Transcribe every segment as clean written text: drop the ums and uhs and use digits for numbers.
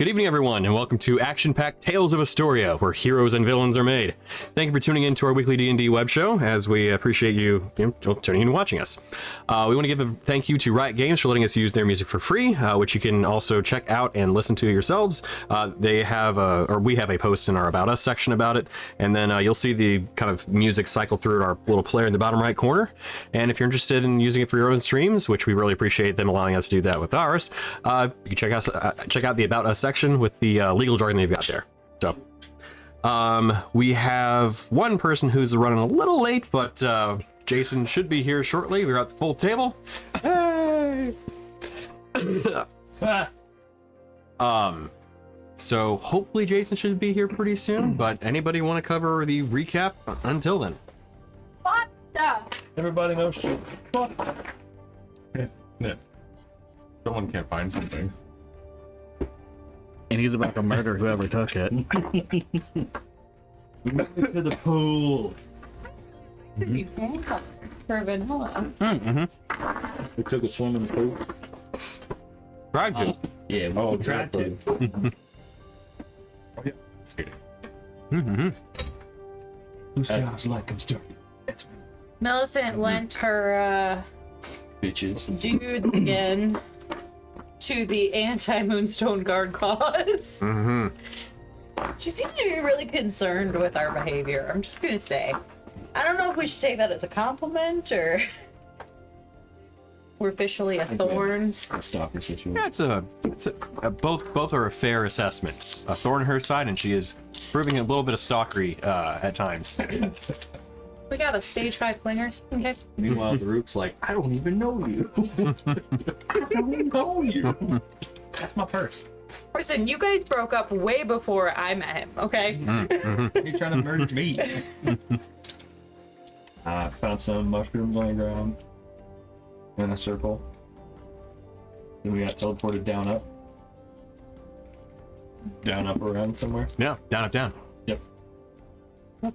Good evening, everyone, and welcome to Action-Packed Tales of Istoria, where heroes and villains are made. Thank you for tuning in to our weekly D&D web show, as we appreciate you tuning in and watching us. We want to give a thank you to Riot Games for letting us use their music for free, which you can also check out and listen to yourselves. We have a post in our About Us section about it, and then you'll see the kind of music cycle through our little player in the bottom right corner. And if you're interested in using it for your own streams, which we really appreciate them allowing us to do that with ours, you can check out the About Us section with the legal jargon they've got there. So we have one person who's running a little late, but Jason should be here shortly. We're at the full table. Hey! So hopefully Jason should be here pretty soon, but anybody want to cover the recap until then? What the? Everybody knows shit. Yeah. Someone can't find something. And he's about to murder whoever took it. We moved to the pool. For vanilla. We took a swim in the pool. Tried to. Yeah, we tried to. Oh yeah, skating. Luciana's like I'm starting. Millicent lent her Bitches. dudes again to the anti-Moonstone Guard cause. She seems to be really concerned with our behavior. I'm just gonna say. I don't know if we should take that as a compliment or we're officially a thorn. A stalker situation. Yeah, it's a both are a fair assessment. A thorn in her side, and she is proving a little bit of stalkery at times. We got a stage 5 clinger. Okay. Meanwhile, the Rook's like, I don't even know you. I don't even know you. That's my purse. Listen, you guys broke up way before I met him, okay? You're trying to murder me. Found some mushrooms on the ground in a circle. Then we got teleported down, up around somewhere. Yeah, down, up, down. Yep.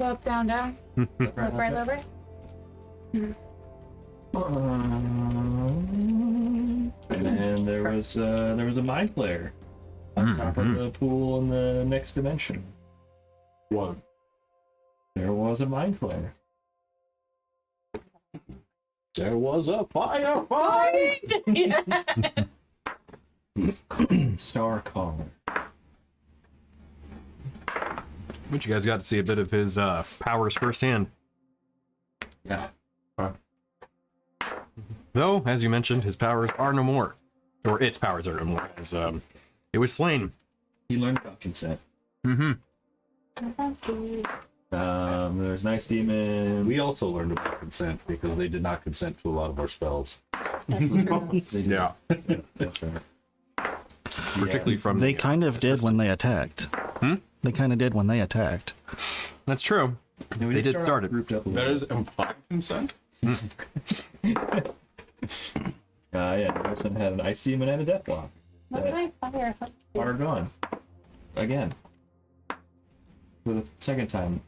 Up, down, down. Left, right, left, right. And then there was a mind player on top of the pool in the next dimension. One. There was a mind player. There was a firefight. Yeah. Star Caller. But you guys got to see a bit of his powers firsthand. Yeah. Though, as you mentioned, his powers are no more. Or its powers are no more, as it was slain. He learned about consent. There's Nice Demon. We also learned about consent because they did not consent to a lot of our spells. Yeah. That's right. Particularly from They the, kind of did when assistant. they attacked. They kind of did when they attacked. That's true. They did start it. Grouped up a That little. is implied consent? Yeah, Wilson had an Ice Demon and a Death Block. Okay, fire. Are gone. Again. For the second time.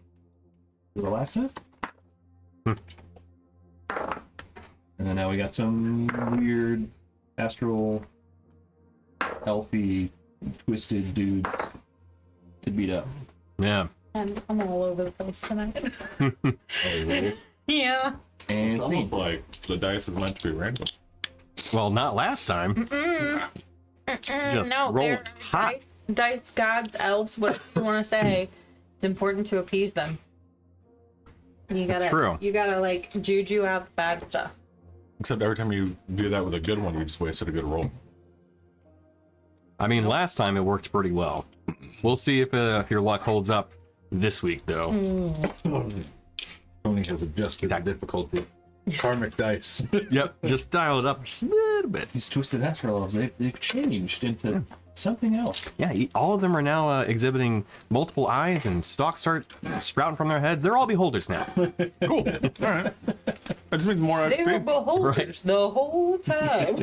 For the last time? And then now we got some weird astral elfy twisted dudes to beat up. Yeah. And I'm all over the place tonight. Oh, really? Yeah. And It's almost like the dice is meant to be random. Well, not last time. Just No, roll they're hot. dice gods, elves, whatever you want to say. It's important to appease them. You gotta, That's true. You gotta like juju out the bad stuff. Except every time you do that with a good one, you just wasted a good roll. I mean, last time it worked pretty well. We'll see if your luck holds up this week, though. Tony has adjusted the difficulty. Karmic dice. Yep, just dial it up just a little bit. these twisted astral elves, they've changed into something else. Yeah, all of them are now exhibiting multiple eyes, and stalks start sprouting from their heads. They're all beholders now. Cool. Alright. That just means more They were XP. beholders the whole time.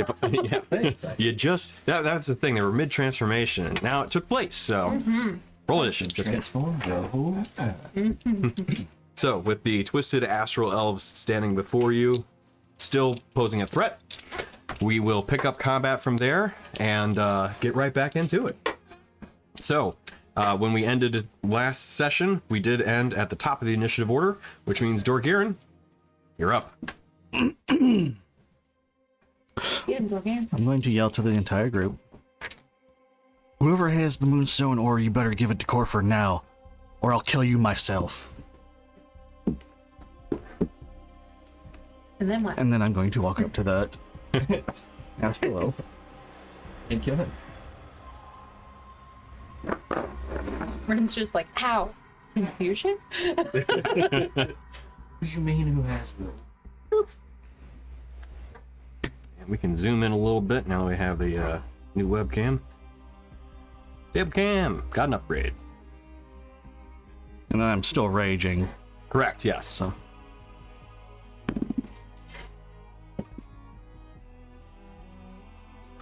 That's the thing. They were mid-transformation, and now it took place, so... Roll edition. Just kidding. Transformed the whole time. So, with the twisted astral elves standing before you, still posing a threat, we will pick up combat from there and get right back into it. So, when we ended last session, we did end at the top of the initiative order, which means Dorgirin, you're up. I'm going to yell to the entire group. Whoever has the Moonstone ore, you better give it to Corfer now, or I'll kill you myself. And then what? And then I'm going to walk up to that. Ask hello. And kill him. Rin's just like, ow. Confusion? What do you mean who has them? And we can zoom in a little bit now that we have the new webcam. Webcam! Got an upgrade. And then I'm still raging. Correct, yes. So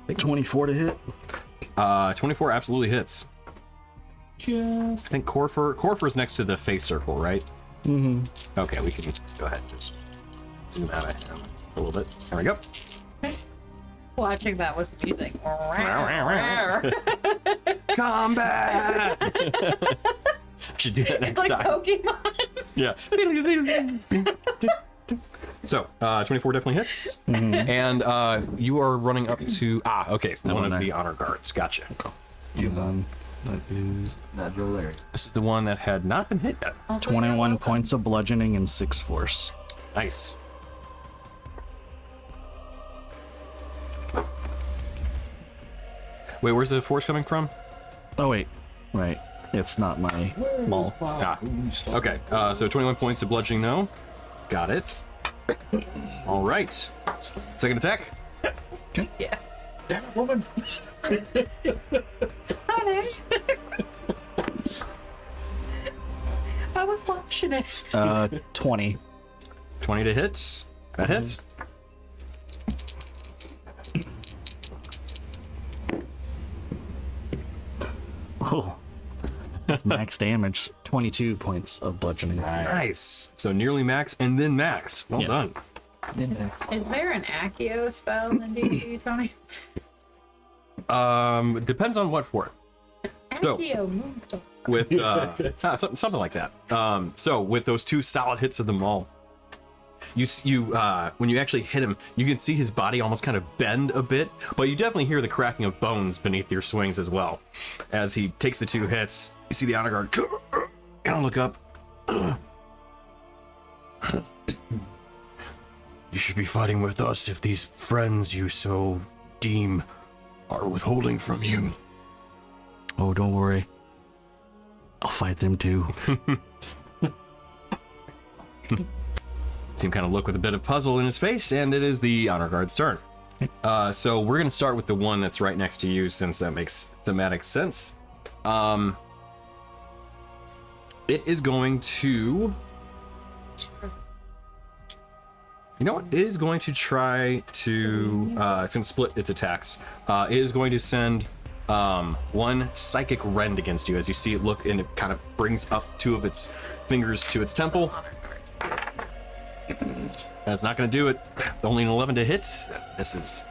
24 to hit. 24 absolutely hits. I think Corfer's next to the face circle, right? Mm-hmm. Okay, we can go ahead and just zoom out of him a little bit. There we go. Watching that was music. Combat! Should do that next It's like time. Pokemon. Yeah. So, 24 definitely hits. And you are running up to... okay. One one of there. the honor guards. Gotcha. That is Not Joe Larry. This is the one that had not been hit yet. 21 points of bludgeoning and 6 force. Nice. Wait, where's the force coming from? Oh wait, right. It's not my maul. Okay, so 21 points of bludgeoning, no. Got it. All right. Second attack. Yeah. Damn it, woman! Hi there. I was watching it. 20. 20 to hit. That hits. Oh. Max damage. 22 points of bludgeoning. Nice. So nearly max and then max. Well Yeah. done. Is there an Accio spell in D&D, Tony? Depends on what for. So- Accio Moonstone. With something like that. So with those two solid hits of the maul, you when you actually hit him, you can see his body almost kind of bend a bit, but you definitely hear the cracking of bones beneath your swings as well. As he takes the two hits, you see the honor guard kind of look up. You should be fighting with us if these friends you so deem are withholding from you. Oh, don't worry. I'll fight them too. See him kind of look with a bit of puzzle in his face, and it is the honor guard's turn. So we're going to start with the one that's right next to you, since that makes thematic sense. It is going to... You know what? It is going to try to... it's going to split its attacks. It is going to send one psychic rend against you, as you see it look, and it kind of brings up two of its fingers to its temple. That's not going to do it. Only an 11 to hit. Misses.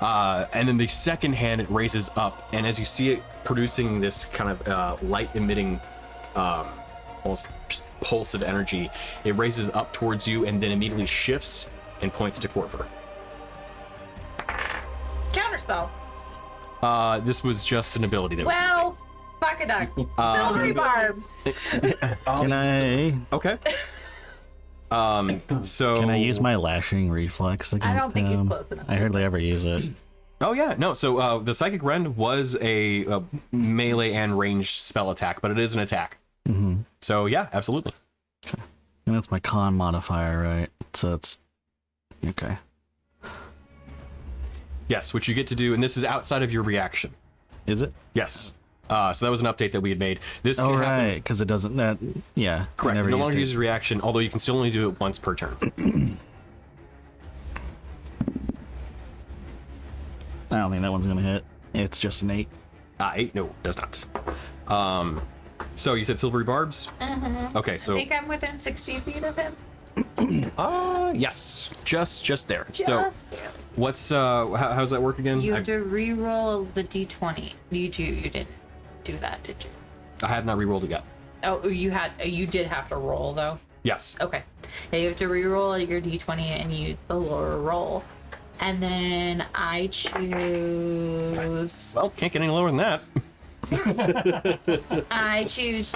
And then the second hand, it raises up, and as you see it producing this kind of light emitting, almost pulse of energy, it raises up towards you and then immediately shifts and points to Corver. Counterspell. This was just an ability that was Well, fuck a duck. Silvery barbs. Can I okay. So can I use my lashing reflex against I don't think he's him? close enough. I hardly ever use it. Oh yeah, no. So the psychic rend was a melee and ranged spell attack, but it is an attack. Mm-hmm. So yeah, absolutely. And that's my con modifier, right? So it's okay. Yes, which you get to do, and this is outside of your reaction. Is it? Yes. So that was an update that we had made. This Oh can happen. right, because it doesn't. That yeah. Correct. I It never no used longer it. uses reaction, although you can still only do it once per turn. I don't think that one's gonna hit. It's just an 8. 8? No, does not. So you said silvery barbs? Okay, I so think I'm within 60 feet of him. yes, just there. So Just what's how's that work again? you have to re-roll the d20. You didn't do that, did you? I have not re-rolled it yet. Oh, you did have to roll though. Yes. Okay. Yeah, you have to re-roll your d20 and use the lower roll. And then I choose. Well, can't get any lower than that. I choose.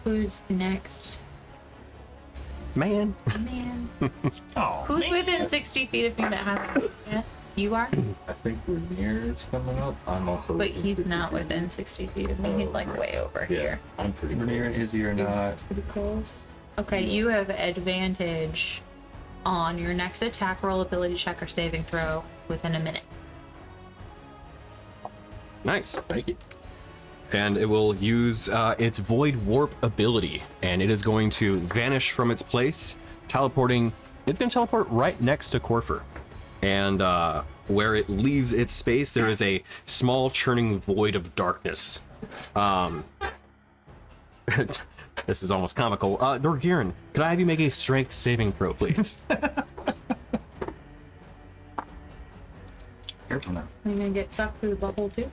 Who's next? Man. Man. Oh, Who's within 60 feet of me that has? Yeah, you are. I think Rainier's coming up. I'm also. But he's not within 60 feet of me. He's like way over Yeah, here. I'm pretty. Rainier and Izzy are not. Pretty close. Okay, you have advantage on your next attack roll, ability check, or saving throw within a minute. Nice. Thank you. And it will use its Void Warp ability, and it is going to vanish from its place, teleporting. It's going to teleport right next to Corfer. And where it leaves its space, there is a small churning void of darkness. This is almost comical. Dorgiran, could I have you make a strength saving throw, please? Careful now. Are you gonna get sucked through the bubble too?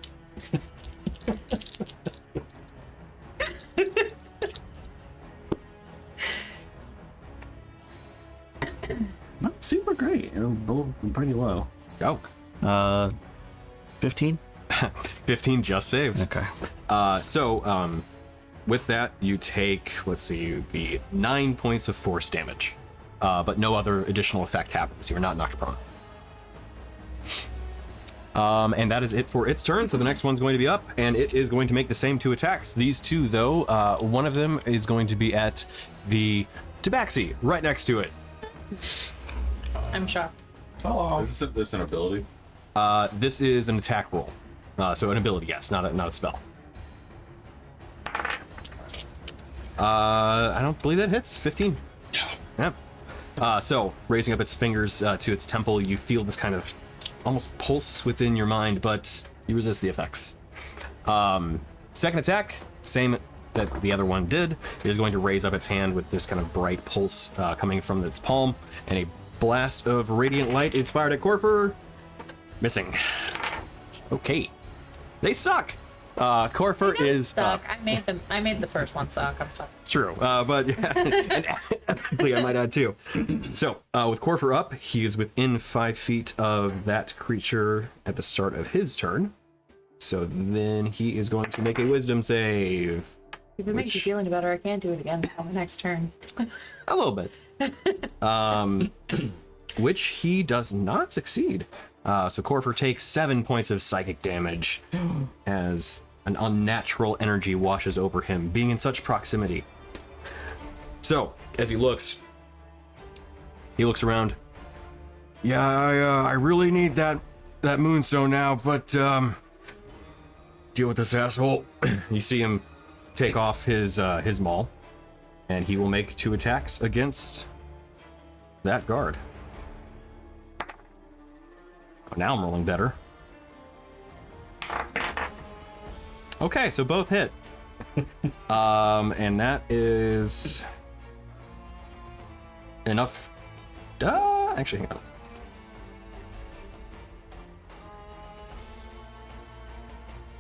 Not super great. It'll roll pretty low. Oh, 15? 15 just saved. Okay. So, with that, you take, let's see, you'd be 9 points of force damage, but no other additional effect happens. You're not knocked prone. And that is it for its turn. So the next one's going to be up, and it is going to make the same 2 attacks. These 2, though, one of them is going to be at the Tabaxi, right next to it. I'm shocked. Oh, is this an ability? This is an attack roll. So an ability, yes, not a spell. I don't believe that hits. 15. Yeah. So raising up its fingers to its temple, you feel this kind of almost pulse within your mind, but you resist the effects. Second attack, same that the other one did. It is going to raise up its hand with this kind of bright pulse coming from its palm, and a blast of radiant light is fired at Corfer. Missing. Okay. They suck. Corfer is suck. I made the first one suck. I'm sorry. true, but yeah, and ethically, I might add too. So with Corfer up, he is within 5 feet of that creature at the start of his turn. So then he is going to make a Wisdom save. If it makes you feel any better, I can't do it again on the next turn. A little bit. Which he does not succeed. So Corfer takes 7 points of psychic damage as an unnatural energy washes over him, being in such proximity. So, as he looks around. Yeah, I really need that Moonstone now, but deal with this asshole. You see him take off his maul, and he will make 2 attacks against that guard. Now I'm rolling better. Okay, so both hit. And that is enough. Actually, hang on.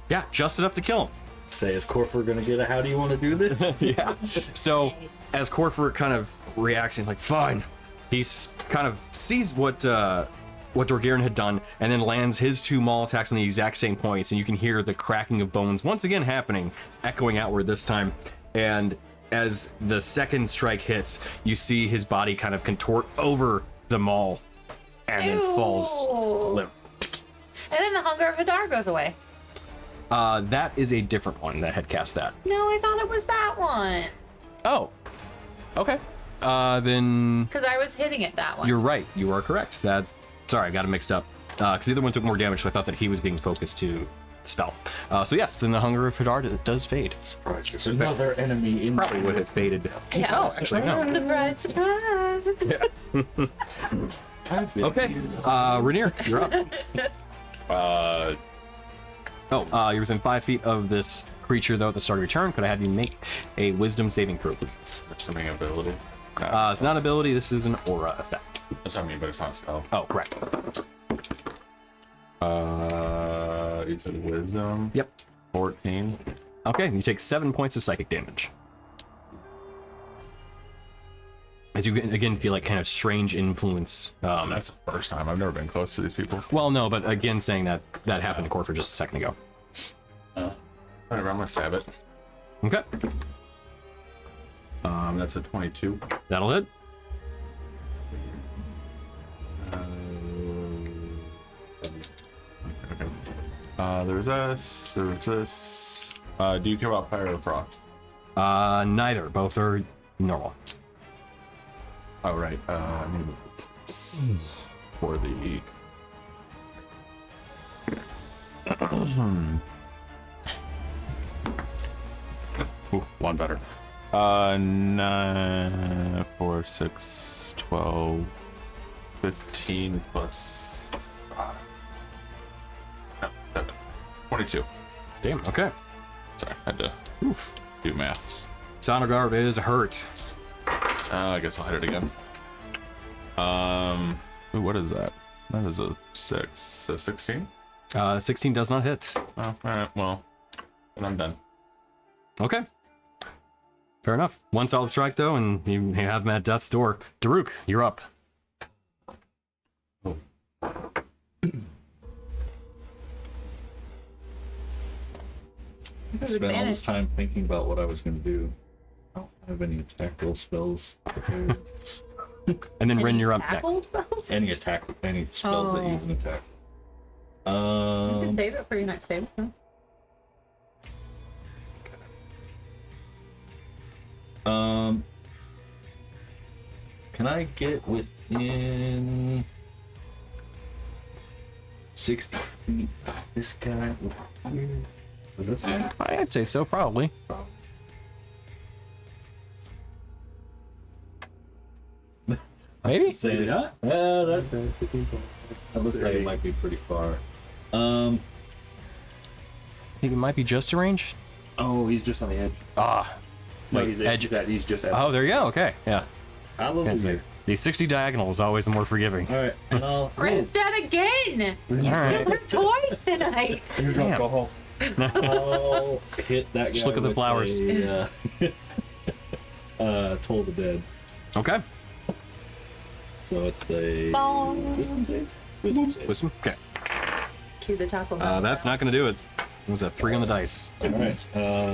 Yeah, just enough to kill him. Say, is Corfer gonna get a how do you want to do this? Yeah. So Nice. as Corfer kind of reacts, he's like, fine. He's kind of sees what Dorgiran had done, and then lands his 2 maul attacks on the exact same points, and you can hear the cracking of bones once again happening, echoing outward this time. And as the second strike hits, you see his body kind of contort over the maul, and then falls limp. And then the hunger of Hadar goes away. That is a different one that had cast that. No, I thought it was that one. Oh, okay. Then Because I was hitting it that one. you're right. You are correct. Sorry, I got it mixed up. Because the other one took more damage, so I thought that he was being focused to the spell. So yes, then the hunger of Hadar does fade. There's another enemy in Probably would have faded. Yeah. Oh, actually, no. Surprise, surprise. Okay, Rainier, you're up. You're within 5 feet of this creature, though, at the start of your turn. Could I have you make a Wisdom saving throw, please? That's an ability. It's not an ability, this is an aura effect. That's what I mean, but it's not a spell. Oh, correct. You said wisdom. Yep. 14. Okay, you take 7 points of psychic damage. As you again feel like kind of strange influence. That's the first time. I've never been close to these people. Well, no, but again, saying that happened to Corfer just a second ago. Whatever, I'm gonna stab it. Okay, That's a 22. that'll hit. There's this. There's this. Do you care about fire or frost? Neither. Both are normal. Oh, right. I need this for the. Ooh, one better. 9, 4, 6, 12, 15 plus 22. Damn. Okay. Sorry, I had to do maths. Sound Guard is hurt. I guess I'll hit it again. Ooh, what is that? That is a 6. So 16? 16 does not hit. Oh, alright, well, then I'm done. Okay. Fair enough. One solid strike, though, and you have him at death's door. Daruk, you're up. I spent all this time thinking about what I was going to do. I don't have any attack roll spells prepared. And then Rin, you're up Tackle next. spells? any spells that use an attack. You can save it for your next save. Huh? Can I get within 60 feet of this guy over here? Or this guy? I'd say so, probably. Maybe? Say that? That looks like it might be pretty far. I think it might be just a range. Oh, he's just on the edge. Ah. No, Wait, he's edge. he's just at. Oh, there you go. Okay. Yeah. Hallelujah. The 60 diagonal is always the more forgiving. Alright, and I'll. Rin's dead again! All right. Killed her twice tonight! Damn. Go home. I'll hit that guy. Just look at the with flowers. a, Toll the Dead. Okay. So it's a. Bong. Wisdom save? Wisdom save. Wisdom. Okay. Cue the taco. That's not going to do it. It was a 3 on the dice. Alright,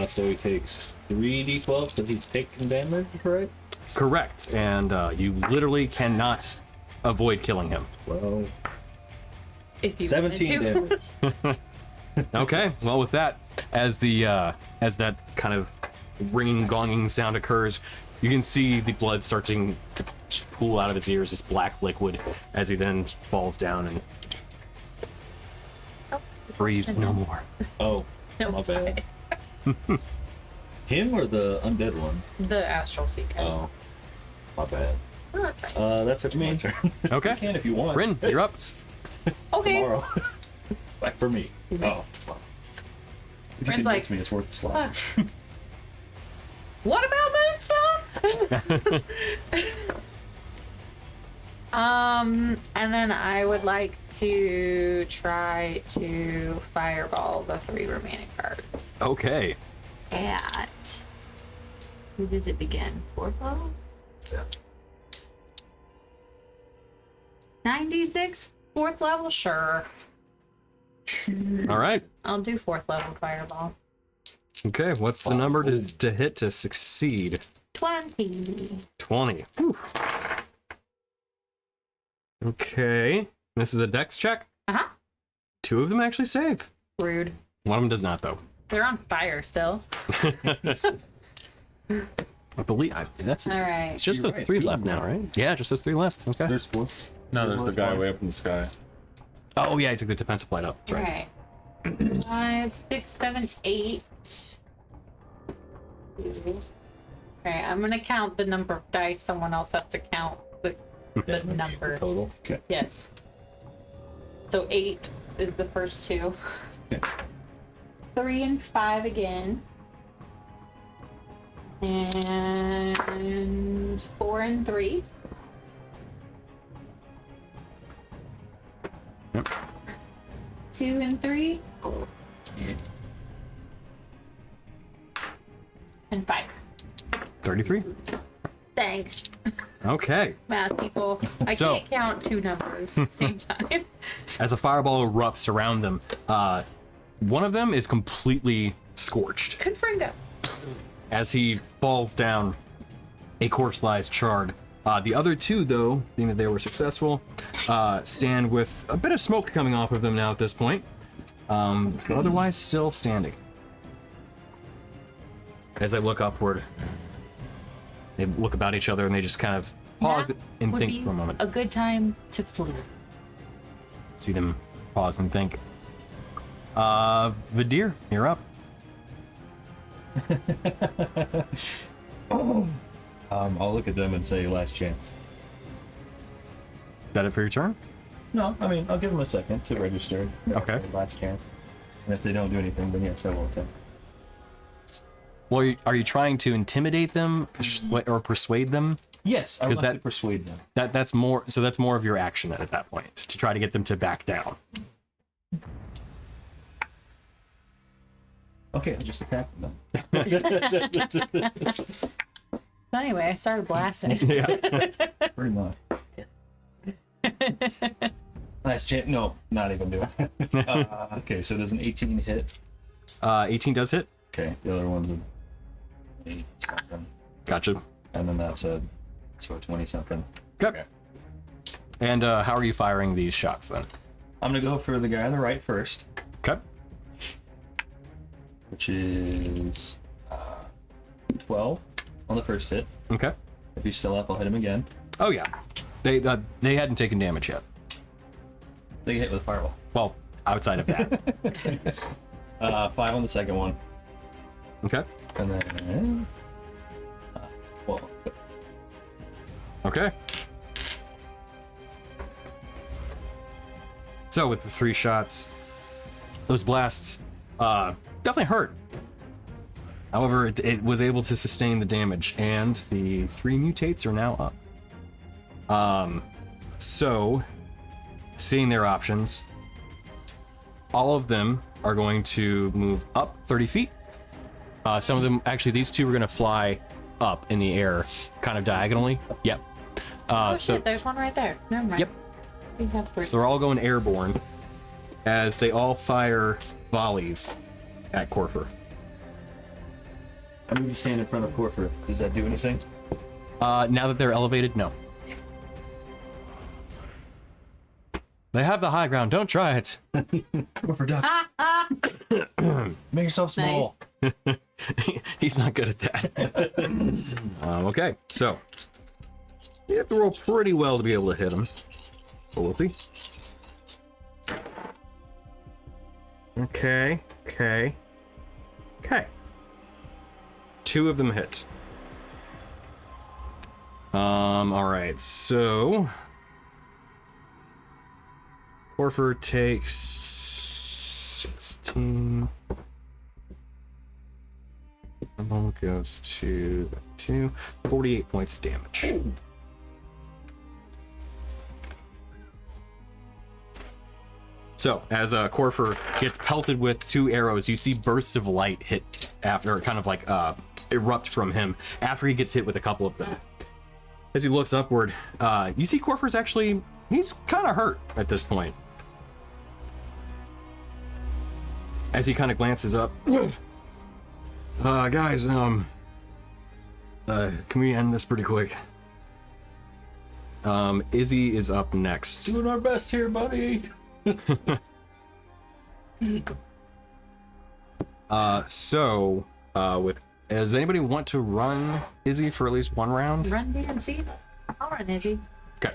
so he takes 3d12 because he's taking damage, right? Correct. And you literally cannot avoid killing him. Well, If you 17 wanted to. damage. Okay. Well, with that, as that kind of ringing, gonging sound occurs, you can see the blood starting to pool out of his ears, this black liquid, as he then falls down and breathes no more. Oh, No, my it's bad. Him or the undead one? fine. The astral seeker. Oh, my bad. Oh, that's fine. That's it for me. You Okay. can if you want. Rin, you're up. Okay. Tomorrow. Like for me. Oh. If you Rin's convince like, me, it's worth the slot. Fuck. What about Moonstone? And then I would like to try to fireball the 3 remaining cards. Okay. At who does it begin? 4th level? Yeah. 96? 4th level? Sure. All right. I'll do 4th level fireball. Okay. What's the number to hit to succeed? 20. 20. Whew. Okay. This is a dex check. Uh-huh. 2 of them actually save. Rude. One of them does not, though. They're on fire still. I believe that's. All right. It's just those 3 left now, right? Yeah, just those 3 left. Okay. There's 4. No, there's the guy way up in the sky. Oh yeah, I took the defensive light up. That's All right. right. 5, 6, 7, 8. Okay, I'm gonna count the number of dice. Someone else has to count the number. Total. Okay. Yes. So 8 is the first 2. Okay. 3 and 5 again. And 4 and 3. Yep. 2 and 3. And 5. 33. Thanks, Okay. math people. I So- can't count 2 numbers at the same time. As a fireball erupts around them, one of them is completely scorched. Confringo. As he falls down, a corpse lies charred. The other 2, though, being that they were successful, stand with a bit of smoke coming off of them now at this point, but otherwise still standing. As they look upward, they look about each other and they just kind of pause That and would think be for a moment. a good time to flee. See them pause and think. Vidir, you're up. I'll look at them and say last chance. Is that it for your turn? No, I mean, I'll give them a second to register. Okay. Last chance. And if they don't do anything, then yes, I will attempt. Well, are you trying to intimidate them or persuade them? Yes, I would 'Cause like that- to persuade them. That's more. So that's more of your action at that point to try to get them to back down. Okay, I'll just attack them. Anyway, I started blasting. Yeah. Pretty much. Last chance? No, not even doing it. Okay, so does an 18 hit? 18 does hit. Okay, the other one's an 8 something. Gotcha. And then that's a 20 something. Okay. And how are you firing these shots then? I'm gonna go for the guy on the right first, Okay. which is 12 on the first hit. Okay. If he's still up, I'll hit him again. Oh yeah. They hadn't taken damage yet. They get hit with a fireball. Well, outside of that. 5 on the second one, Okay. and then 12. Okay. So with the 3 shots, those blasts definitely hurt. However, it was able to sustain the damage, and the 3 mutates are now up. So, seeing their options, all of them are going to move up 30 feet. Some of them, actually, these 2 are going to fly up in the air, kind of diagonally. Yep. Oh So, shit, there's one right there. Never mind. Yep. We have 3. so they're all going airborne as they all fire volleys at Corfer. I'm gonna stand in front of Corfer. Does that do anything? Now that they're elevated, no. They have the high ground. Don't try it. Corfer, duck. Make yourself small. He's not good at that. Okay, so you have to roll pretty well to be able to hit him. So we'll see. Okay. 2 of them hit. All right, so Corfer takes 16. Normal goes to 2, 48 points of damage. So, as Corfer gets pelted with 2 arrows, you see bursts of light hit after, kind of like erupt from him after he gets hit with a couple of them. As he looks upward, you see Corfer's actually, he's kind of hurt at this point. As he kind of glances up, guys, can we end this pretty quick? Izzy is up next. Doing our best here, buddy. Does anybody want to run Izzy for at least 1 round? Run, DMC. I'll run, Izzy. Okay.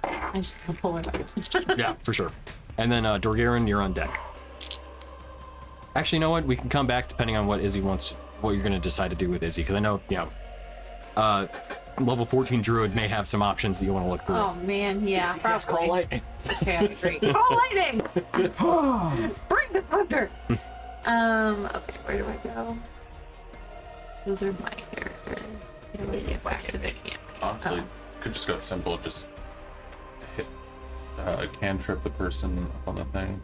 I just gonna pull her back. Yeah, for sure. And then Dorgarin, you're on deck. Actually, you know what? We can come back depending on what Izzy wants, what you're going to decide to do with Izzy, because I know, level 14 Druid may have some options that you want to look through. Oh man, yeah, Yes, probably. call lightning. Okay, I agree. Call lightning! Bring the thunder! Okay, where do I go? Those are my characters. How do I get back to the camp? Honestly, could just go simple. Just hit, cantrip the person up on the thing.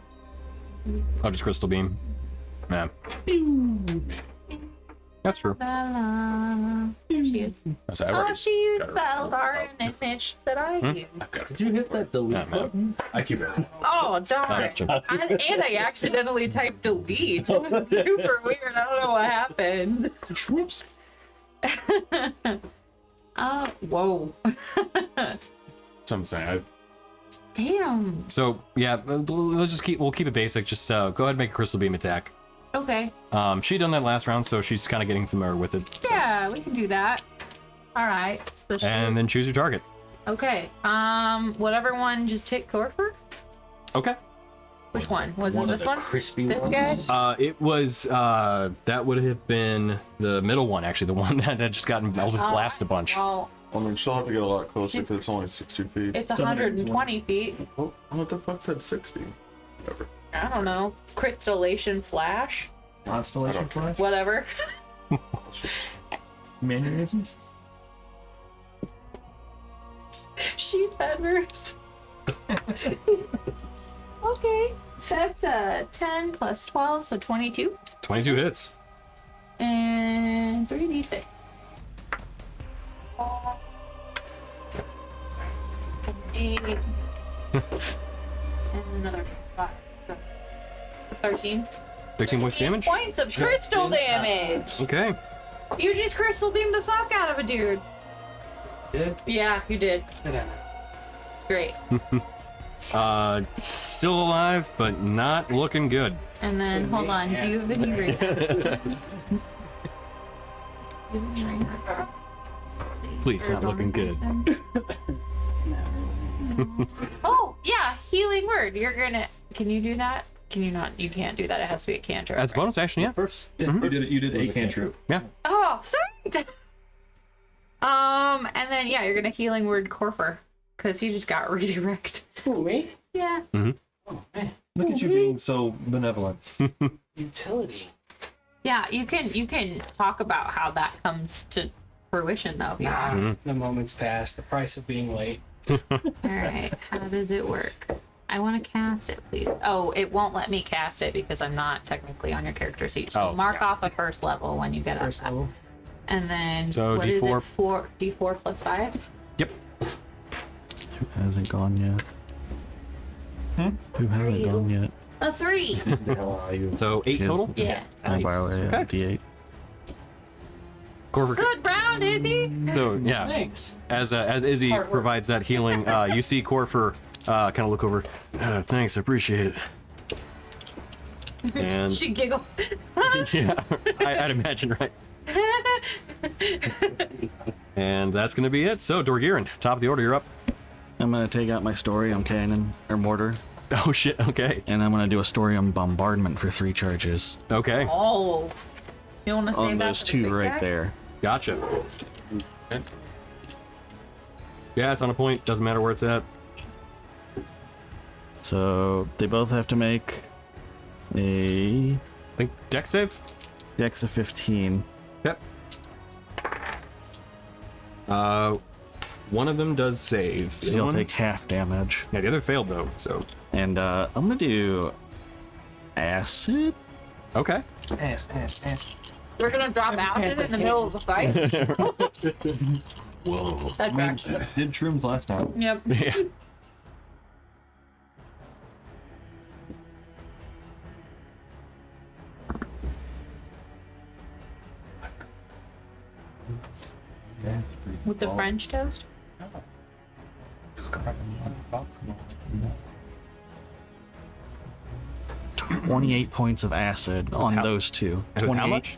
Oh, just Crystal Beam. Yeah. That's true. There she is. So I've Oh, already she used got it. Beldar in image that I use. I've got it. Did you hit that delete Yeah, man. button? I keep it. Oh, darn. And I accidentally typed delete. It was super weird. I don't know what happened. Whoops. Whoa. So I'm saying, Damn. So yeah, we'll keep it basic. Just go ahead and make a crystal beam attack. Okay. She done that last round, so she's kind of getting familiar with it. So. Yeah, we can do that. All right. And then choose your target. Okay. Whatever one just hit Corfer. Okay. Which one? Was it One of this the one? crispy This ones. guy? It was that would have been the middle one, actually, the one that had just gotten Eldritch Blast a bunch. Well, I mean, she'll have to get a lot closer because it's only 60 feet. it's 120 feet. Oh, what the fuck said 60? Whatever. I don't know. Crystallation flash? Constellation Okay. flash? Whatever. Let's just... Mannerisms? Sheet feathers. Okay. That's 10 plus 12, so 22. 22 hits. And 3d6. Eight. And another 5. So 13. 13 points damage. Points of crystal damage. Okay. You just crystal beamed the fuck out of a dude. Did? Yeah, you did. Great. Still alive, but not looking good. And then hold on, do you have any ring? Please, not looking good. Oh yeah, healing word. You're gonna. Can you do that? Can you not? You can't do that. It has to be a cantrip. As a bonus action, yeah. First, You did a cantrip. Yeah. Oh, sweet. And then yeah, you're gonna healing word Corfer because he just got redirected. Who, me? Yeah. Oh, man. Look at you being so benevolent. Utility. Yeah, you can talk about how that comes to fruition though. If you want. The moment's passed. The price of being late. All right. How does it work? I want to cast it, please. Oh, it won't let me cast it because I'm not technically on your character sheet. So Oh, mark off a first level when you get up. First level. And then So what is D4. it? D4 plus 5. Yep. Who hasn't gone yet? Who hasn't gone yet? A 3. The hell are you? So 8 Cheers. total. Yeah. I'll borrow a D8. Corver. Good round, Izzy. So yeah, Thanks. as Izzy provides that healing, you see Corfer kind of look over. Thanks, I appreciate it. And She giggled. yeah, I'd imagine, right? And that's gonna be it. So Dorgiran, top of the order, you're up. I'm gonna take out my Storium cannon or mortar, Oh shit. Okay. and I'm gonna do a Storium bombardment for 3 charges Okay. Oh. You want to save on that those for the 2 big right guy? there. Gotcha. Yeah, it's on a point. Doesn't matter where it's at. So they both have to make a I think deck save. Dex of 15. Yep. One of them does save. So The you'll one- take half damage. Yeah, the other failed though. So And I'm gonna do acid. okay. Ass. We're gonna drop acid in the middle of the fight. Whoa. That tracks. Did shrooms last time. Yep. Yeah. With the French toast. 28 points of acid on how- those 2. And how much?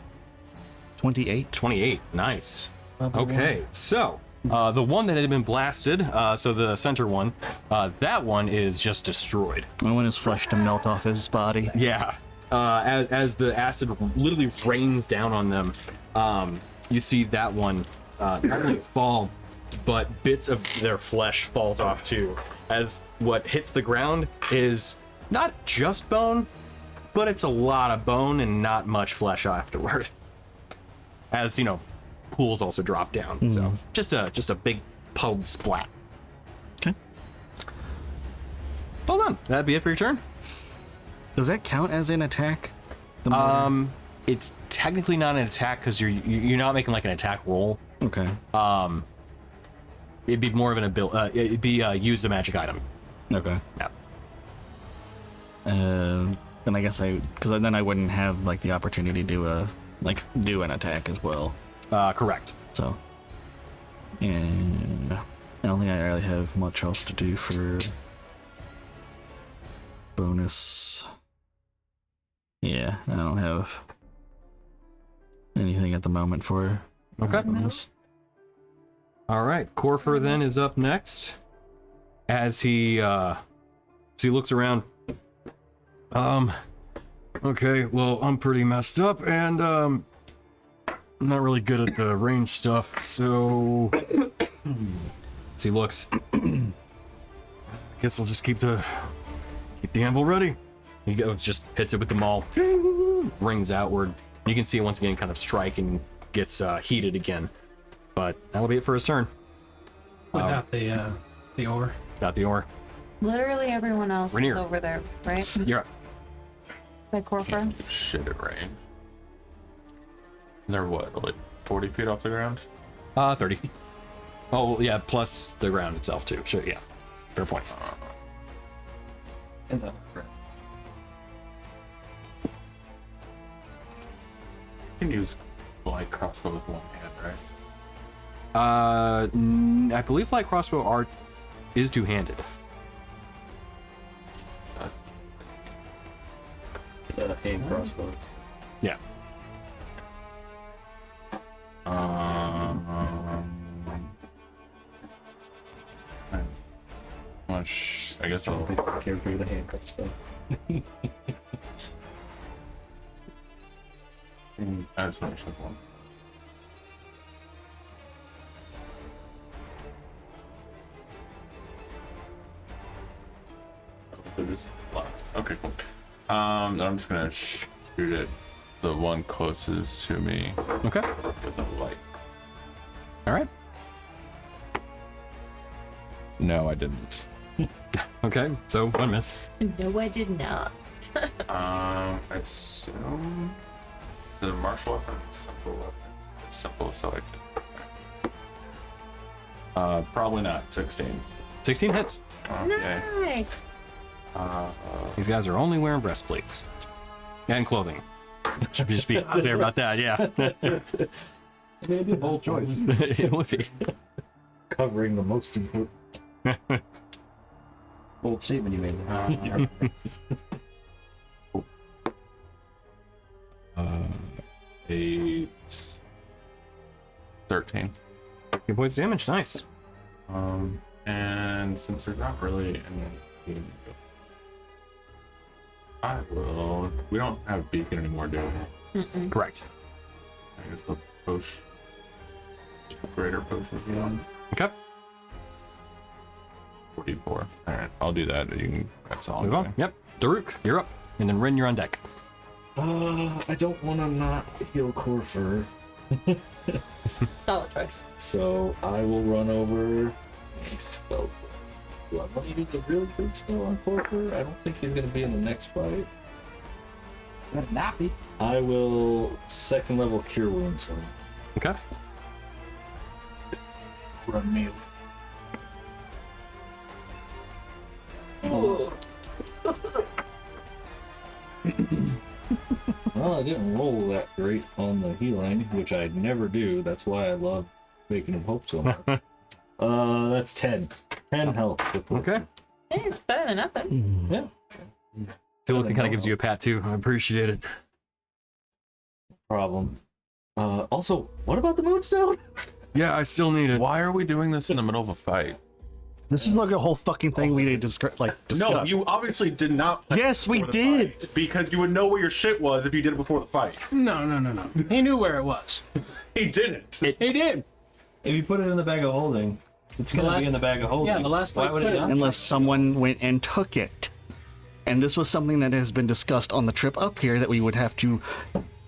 28. 28. Nice. Okay, so the one that had been blasted, so the center one, that one is just destroyed. I want his flesh to melt off his body. Yeah. As the acid literally rains down on them, you see that one not only fall, but bits of their flesh falls off too. As what hits the ground is not just bone, but it's a lot of bone and not much flesh afterward. As you know, pools also drop down, so just a big puddled splat. Okay. Well done. That'd be it for your turn. Does that count as an attack? The mortar? It's technically not an attack because you're not making like an attack roll. Okay. It'd be more of an ability. It'd be use a magic item. Okay. Yeah. Then I guess because then I wouldn't have like the opportunity to do an attack as well. Correct. So, and I don't think I really have much else to do for bonus. Yeah, I don't have anything at the moment for Okay. bonus. All right, Corfer then is up next. As he looks around. Okay, well, I'm pretty messed up, and I'm not really good at the range stuff, so as he looks, I guess I'll just keep the anvil ready. He goes, just hits it with the maul, rings outward. You can see it once again kind of strike and gets heated again. But that'll be it for his turn. Without the ore. Got the ore. Literally everyone else is Rainier. over there, right? You're up. By Corfer. Shit at range. They're what, like 40 feet off the ground? 30. Oh, yeah, plus the ground itself, too. Sure, yeah. Fair point. And the You can use light crossbow with one hand, right? I believe light crossbow art is two-handed. hand crossbows. Yeah. I guess I'll. I care for the hand crossbow. I just want to check one. They're just lots. Okay, cool. I'm just gonna shoot it, the one closest to me Okay. with the light. All right. No, I didn't. Okay, so one miss. No, I did not. I assume it's a martial weapon, simple weapon. It's simple, so I can. Probably not. 16. 16 hits. Okay. Nice. These guys are only wearing breastplates. And clothing. Should just be clear about that, yeah. Maybe the whole choice. It would be. Covering the most important. Bold statement you made there. 8, 13. 2 points damage, nice. And since there's not really any, I will. We don't have beacon anymore, do we? Correct. I guess we'll push. Greater push is one. Okay. 44. Alright, I'll do that. You can. That's all. Move on. Yep. Daruk, you're up. And then Rin, you're on deck. I don't want to not heal Corfer, Solid choice. so I will run over. Spell. Do I want to use a really big spell on Corfer? I don't think he's going to be in the next fight. Nappy. I will second level cure wounds him. Okay. Run me. Well, I didn't roll that great on the healing, which I never do. That's why I love making him hope so much. That's 10. 10 health. Okay. Hey, it's better than nothing. Yeah. So it kind of gives you a pat, too. I appreciate it. Problem. Also, what about the Moonstone? Yeah, I still need it. Why are we doing this in the middle of a fight? This is like a whole fucking thing we need to discuss. No, you obviously did not. Plan Yes, we before the did. fight, because you would know where your shit was if you did it before the fight. No. He knew where it was. He didn't. He did. If you put it in the bag of holding, it's going to be in the bag of holding. Yeah, the last Why place would put it it. not? Unless someone went and took it. And this was something that has been discussed on the trip up here, that we would have to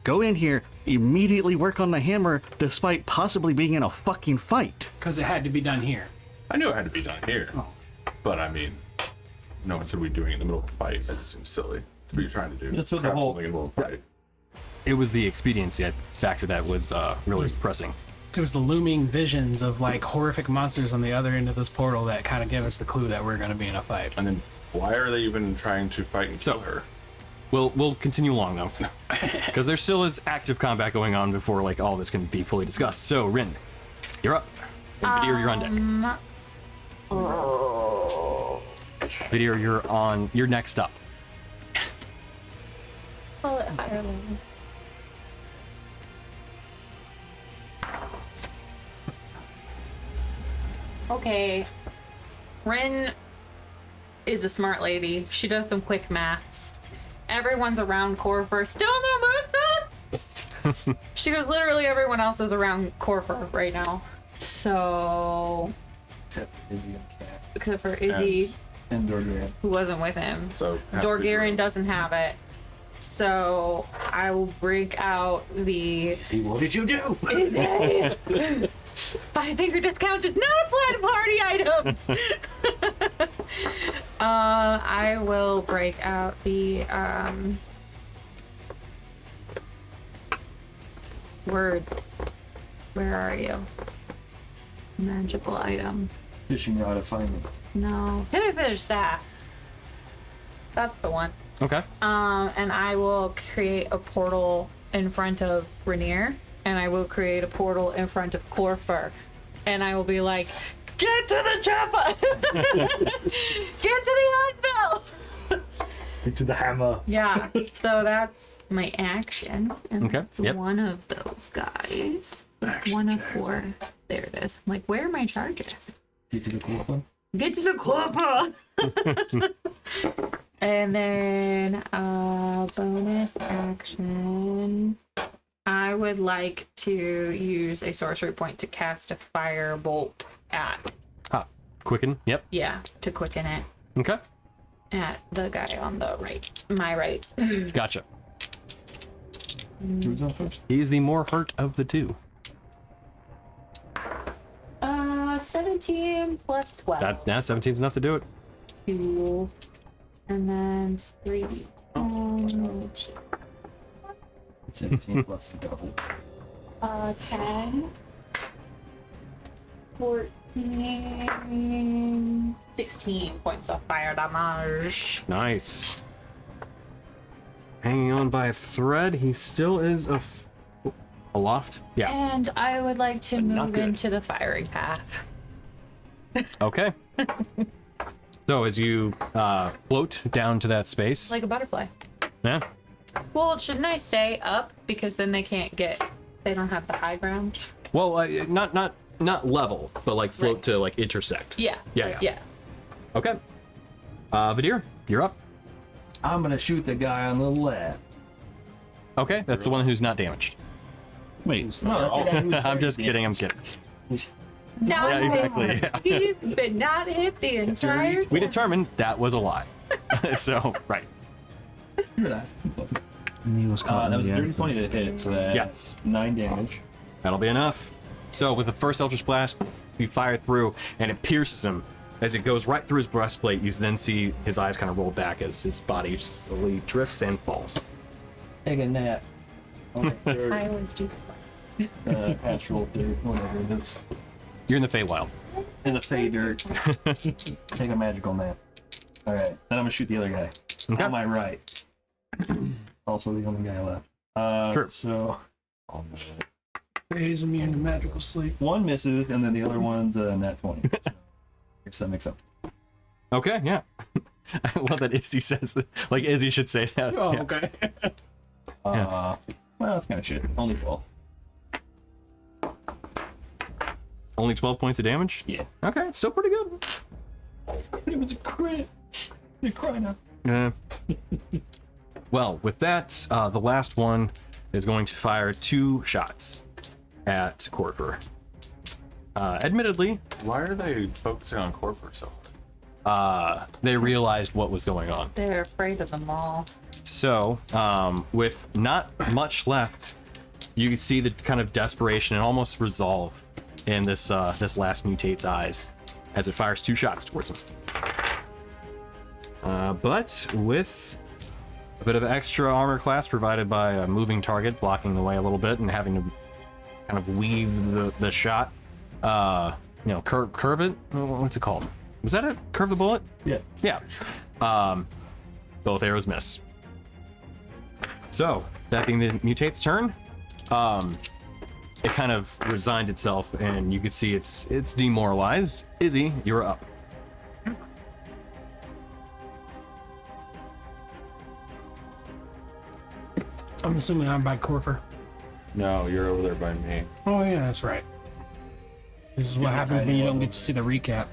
go in here, immediately work on the hammer, despite possibly being in a fucking fight. Because it had to be done here. I knew it had to be done here, but I mean, no one said we'd doing it in the middle of a fight. That seems silly to be trying to do. That's what the Crap whole- something in the middle of a fight. it was the expediency factor that was really pressing. It was the looming visions of like horrific monsters on the other end of this portal that kind of gave us the clue that we're going to be in a fight. And then why are they even trying to fight and kill her? We'll continue along though, because there still is active combat going on before like all this can be fully discussed. So Rin, you're up. And Vidir, you're on deck. Oh. Vidir, you're next up. Pull it higher level. Okay. Rin is a smart lady. She does some quick maths. Everyone's around Corfer. Still no Moonstone? She goes, literally everyone else is around Corfer right now. So, Except Izzy and Cat. except for Izzy, And Dorgan. who wasn't with him. So Dorgarian doesn't have it. So I will break out the Izzy, what did you do? Five-finger discount does not apply to party items. I will break out the words. Where are you? Magical item. Fishing rod of finding. No. Hitherfish staff. That's the one. Okay. And I will create a portal in front of Rainier, and I will create a portal in front of Corfer, and I will be like, get to the chopper! Get to the anvil! Into the hammer. Yeah, so that's my action, and Okay, that's yep. one of those guys. Action, One of Jackson. 4. There it is. I'm like, where are my charges? Get to the cool one. Get to the Corper! And then bonus action. I would like to use a sorcery point to cast a fire bolt at, Quicken. Yep. yeah, to quicken it Okay. at the guy on the right, my right. Gotcha. Who's on first? He's the more hurt of the two. 17 plus 12. That 17's enough to do it. 2, and then 3. 17 plus the double. 10, 14, 16 points of fire damage. Nice. Hanging on by a thread. He still is aloft. Yeah. And I would like to not move good. into the firing path. Okay. So as you float down to that space. Like a butterfly. Yeah. Well, shouldn't I stay up? Because then they don't have the high ground. Well, not level, but like float Right. to like intersect. Yeah. Yeah. Yeah. Okay. Vidir, you're up. I'm gonna shoot the guy on the left. Okay, that's the one who's not damaged. Wait, No, that's the guy who's I'm just kidding. I'm kidding. Not Yeah, exactly. hit. Yeah. He's been not hit the entire time. We determined that was a lie. So right. He was caught that in was a the dirty act. 20 to hit, so that's Yes. 9 damage. That'll be enough. So with the first Eldritch Blast, you fire through, and it pierces him. As it goes right through his breastplate, you then see his eyes kind of roll back as his body slowly drifts and falls. Take a nap. On the I third, always do this one. pastoral dirt, whatever it is. You're in the Feywild. In the fey dirt. Take a magical nap. Alright, then I'm gonna shoot the other guy. Okay. On my right. Also the only guy left. Sure. So He's immune to magical sleep. one misses, and then the other one's nat 20. So, I guess that makes up. Okay, yeah. I love that Izzy says that. Like Izzy should say that. Oh, Yeah. okay. Well, that's kind of shit. Only 12. Only 12 points of damage? Yeah. Okay, still pretty good. It was a crit. You're crying out. Yeah. Well, with that, the last one is going to fire 2 shots at Corper. Admittedly, Why are they focusing on corporate so hard? they realized what was going on. They're afraid of them all. So, with not much left, you can see the kind of desperation and almost resolve in this last mutate's eyes as it fires 2 shots towards him. But with A bit of extra armor class provided by a moving target, blocking the way a little bit and having to kind of weave the shot. Curve it. What's it called? Was that it? Curve the bullet? Yeah. Yeah. Both arrows miss. So, that being the mutate's turn, it kind of resigned itself, and you could see it's demoralized. Izzy, you're up. I'm assuming I'm by Corfer. No, you're over there by me. Oh yeah, that's right. This is what happens when you don't get to see the recap.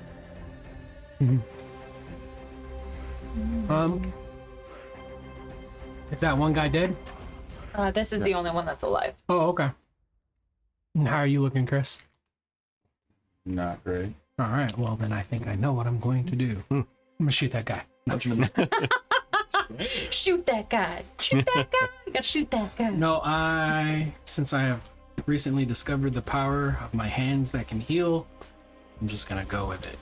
Is that one guy dead? This is the only one that's alive. Oh, okay. And how are you looking, Chris? Not great. All right. Well, then I think I know what I'm going to do. I'm gonna shoot that guy. No, Shoot that guy! Shoot that guy! You gotta shoot that guy! no, since I have recently discovered the power of my hands that can heal, I'm just gonna go with it.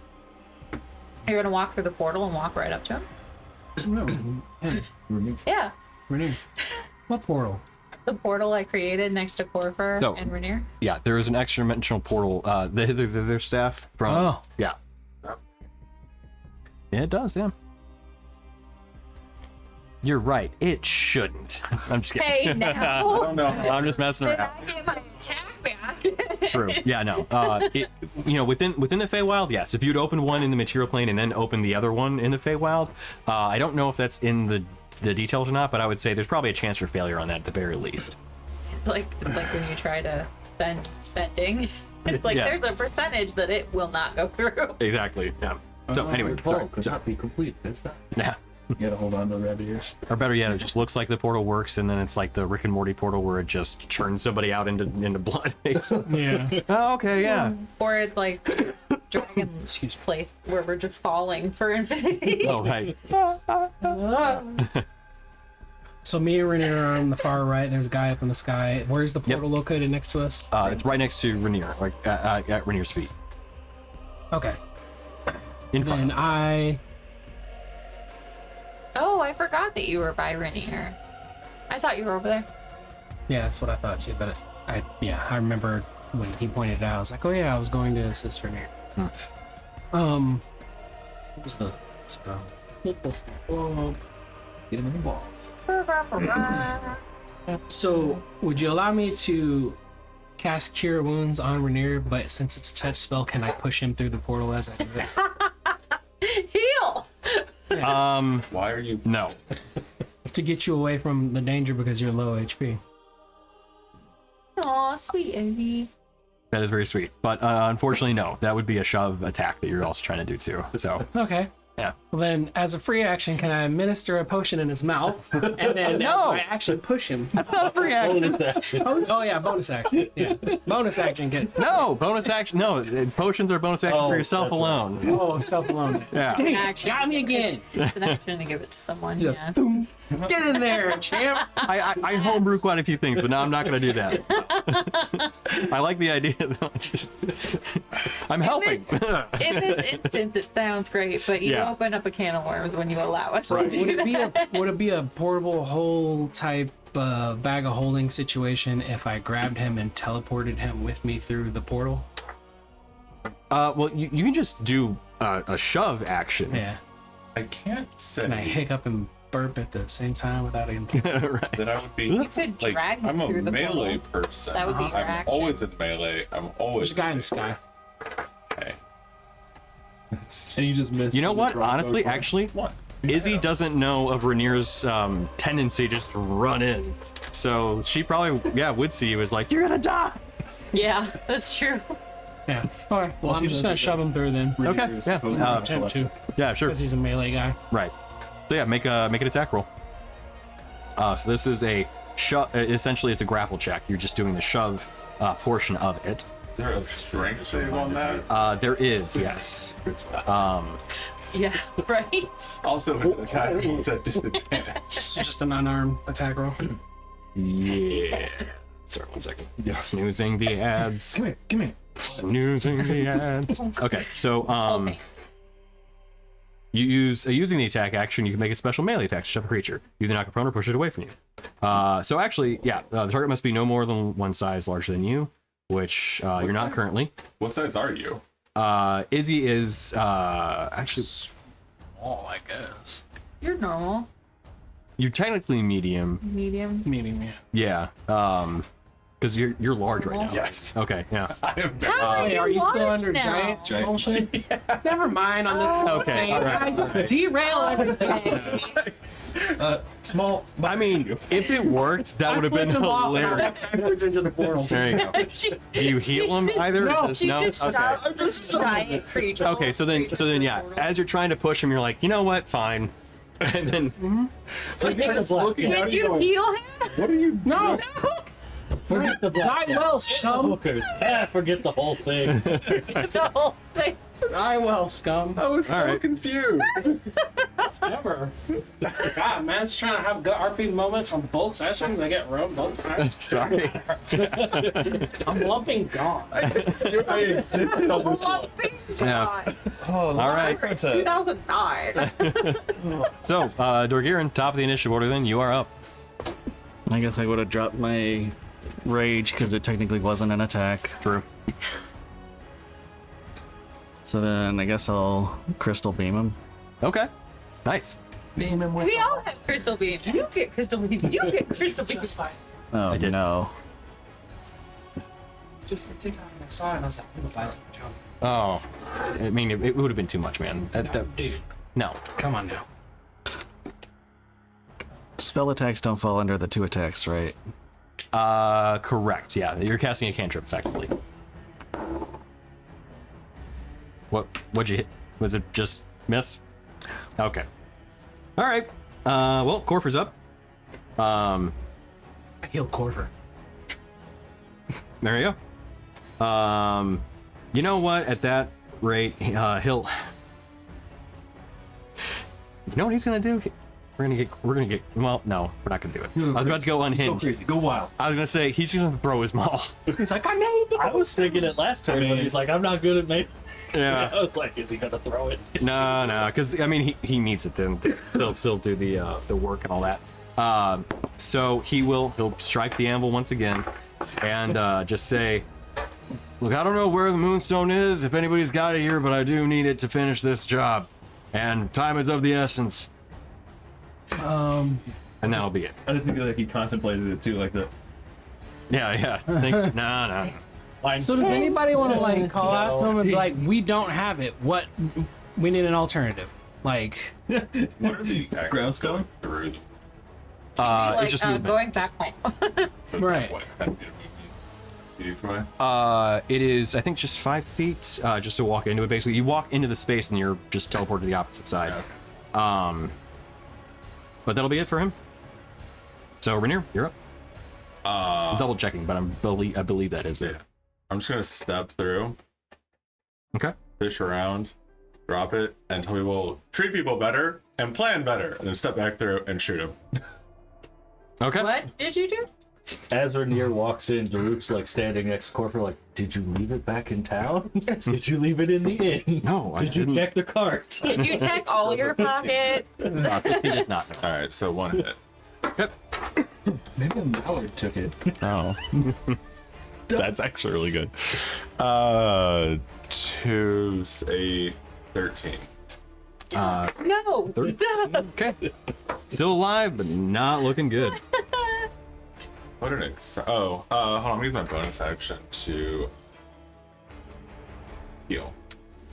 You're gonna walk through the portal and walk right up to him? No, hey, Yeah. Rainier. What portal? The portal I created next to Corfer So- and Rainier. Yeah, there is an extra dimensional portal. Their staff from. Oh. Yeah. Yeah, it does. Yeah. You're right. It shouldn't. I'm just kidding. Hey, now! Oh no. I'm just messing Did around. I get my attack back? True. Yeah. No. Within the Feywild, yes. If you'd open one in the material plane and then open the other one in the Feywild, I don't know if that's in the details or not, but I would say there's probably a chance for failure on that at the very least. It's like when you try to sending. It's like Yeah. there's a percentage that it will not go through. Exactly. Yeah. So anyway, the portal sorry. could So, not be complete. That's not. yeah. You gotta hold on to the rabbit ears. Or better yet, it just looks like the portal works, and then it's like the Rick and Morty portal where it just churns somebody out into blood. Yeah. Oh, okay, yeah. Or it's like Dragon's place where we're just falling for infinity. Oh, right. So me and Rainier are on the far right. There's a guy up in the sky. Where's the portal located next to us? It's right next to Rainier, like at Rainier's feet. Okay. In front. Then I. Oh, I forgot that you were by Rainier. I thought you were over there. Yeah, that's what I thought too. But I remember when he pointed it out. I was like, oh yeah, I was going to assist Rainier. What was the spell? Get him in the balls. So, would you allow me to cast Cure Wounds on Rainier, but since it's a touch spell, can I push him through the portal as I do it? Heal! Why are you? No. To get you away from the danger because you're low HP. Aw, sweet Evie. That is very sweet. But unfortunately, no. That would be a shove attack that you're also trying to do too. So, Okay. yeah. Well then, as a free action, can I administer a potion in his mouth, and then No! I actually push him? That's not a free action. Oh yeah, bonus action. Yeah, bonus action. Get No, bonus action. No, potions are bonus action for yourself that's right. alone. oh self alone. Yeah. Dang, Action. got me again. It's an action to give it to someone, Yeah. yeah. Get in there, champ. I homebrew quite a few things, but now I'm not going to do that. I like the idea. Though. I'm helping. In this instance, it sounds great, but you Yeah. open up a can of worms when you allow us So to do that. would it be a portable hole type bag of holding situation if I grabbed him and teleported him with me through the portal? Well, you can just do a shove action. Yeah. I can't say Can I hiccup and burp at the same time without him? Right. that I would be. You could Like, drag him I'm a through the melee portal. person. That would be your I'm action. always in melee. I'm always. There's a guy in the sky. Okay. And you just missed. You know what? Drop Honestly, those actually, What? Izzy doesn't know of Rainier's tendency to just run in. So she probably, would see you as like, you're gonna die. Yeah, that's true. Yeah. All right. Well, Well, I'm she just does gonna that. shove him through then. Okay, Raiders yeah. supposed to be Attempt to, Yeah, sure. because he's a melee guy. Right. So yeah, make an attack roll. So this is a shove. Essentially, it's a grapple check. You're just doing the shove portion of it. Is there a strength save on that? There is, yes. Yeah, right? Also, it's attack. It's at disadvantage. So just an unarmed attack roll. Yeah. Sorry, 1 second. Snoozing the ads. Come here. Come here. Snoozing the ads. Okay, so Okay. using the attack action, you can make a special melee attack to shove a creature. Either knock it prone or push it away from you. So actually, yeah, the target must be no more than one size larger than you, which you're not currently. What size are you? Izzy is actually Oh, I guess. You're normal. you're technically medium. Medium. Medium, yeah. Yeah. Because you're large right now. Yes. Okay. Yeah. I am very How Hey, are you still large under now? giant bullshit? Never mind on this. Okay, all right. I just derail everything. Small. I mean, if it worked, that would have been hilarious. Backwards into the portal. There you go. Do you heal him either? No, Does- She no? just Okay. shoved this giant creature. Okay, so then yeah, as you're trying to push him, you're like, you know what? Fine. And then Did you heal him? What are you? No! Forget the black. Die well, scum! Hookers. Forget the whole thing. The whole thing. Die well, scum. I was so All right. confused. Never. God, man's trying to have good RP moments on both sessions. I get roamed both times. sorry. I'm lumping gone. I existed on this one. Yeah. All right. 2009. So, Dorgiran, top of the initiative order. Then you are up. I guess I would have dropped my rage because it technically wasn't an attack. True. So then I guess I'll crystal beam him. Okay. Nice. We all have crystal beam. You get crystal beam. You get crystal beam. Oh did. no. Just take out my side, and I was like, I'm about to jump. Oh, I mean, it would have been too much, man. Dude, No. come on now. Spell attacks don't fall under the 2 attacks, right? Correct. Yeah, you're casting a cantrip effectively. What'd you hit? Was it just miss? Okay. All right. Well, Corfer's up. I heal Corver. There you go. You know what? At that rate, he'll. You know what he's gonna do? We're gonna get. Well, no, we're not gonna do it. I was about to go unhinged. Go crazy. Go wild. I was gonna say he's gonna throw his maul. He's like, I know. I was thinking it last turn, but he's like, I'm not good at making. Yeah. I was like, is he gonna throw it? No, because I mean he needs it then. He'll still do the work and all that. So he'll strike the anvil once again, and just say, "Look, I don't know where the Moonstone is, if anybody's got it here, but I do need it to finish this job, and time is of the essence." And that'll be it. I just think like he contemplated it too, like the. Yeah. No. So does anybody want to like call out to him and be like, we don't have it. What? We need an alternative. Like, What are the Groundstone? through? Like, it's just movement. going back home. So Right. What, 10 feet of movement each way? It is, I think, just 5 feet, just to walk into it. Basically, you walk into the space and you're just teleported to the opposite side. Okay. But that'll be it for him. So, Rainier, you're up. I'm double checking, but I believe that is it. I'm just gonna step through, Okay. fish around, drop it, and tell people treat people better and plan better, and then step back through and shoot him. Okay. What did you do? As Rainier walks in, Daruk's like standing next to Corfer, like, did you leave it back in town? Did you leave it in the inn? No, I Did you didn't. check the cart? Did you check all your pockets? 15 is not. All right, so 1 hit. Yep. Maybe Mallard took it. Oh, that's actually really good. 2, 8, 13. No. Okay. Still alive, but not looking good. What an hold on, I'm gonna use my bonus action to heal.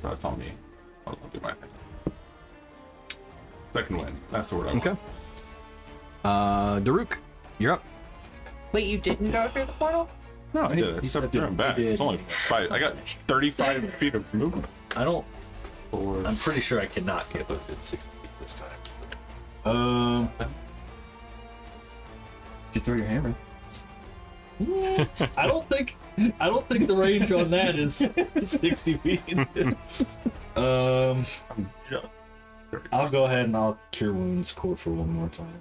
So that's on me. I'll do my thing. Second win. That's the word I want. Okay. Daruk, you're up. Wait, you didn't go through the portal? No, I did. I He stepped said through he and back. did. It's only 5. I got 35 feet of movement. I don't. I'm pretty sure I cannot get within 60 feet this time. Did you throw your hammer? I don't think the range on that is 60 feet. I'll go ahead and I'll cure wounds core for one more time.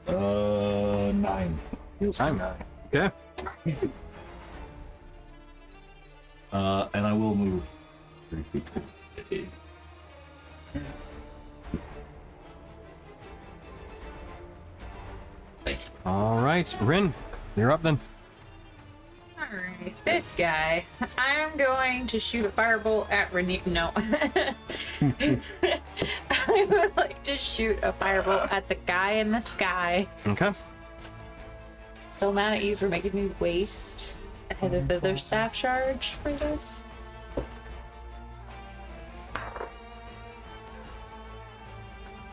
9. Heals for 9. 9. Okay. And I will move 3 feet. All right, Rin, you're up then. Alright, this guy. I'm going to shoot a firebolt at Renier. No. I would like to shoot a firebolt at the guy in the sky. Okay. So mad at you for making me waste ahead of the other staff charge for this.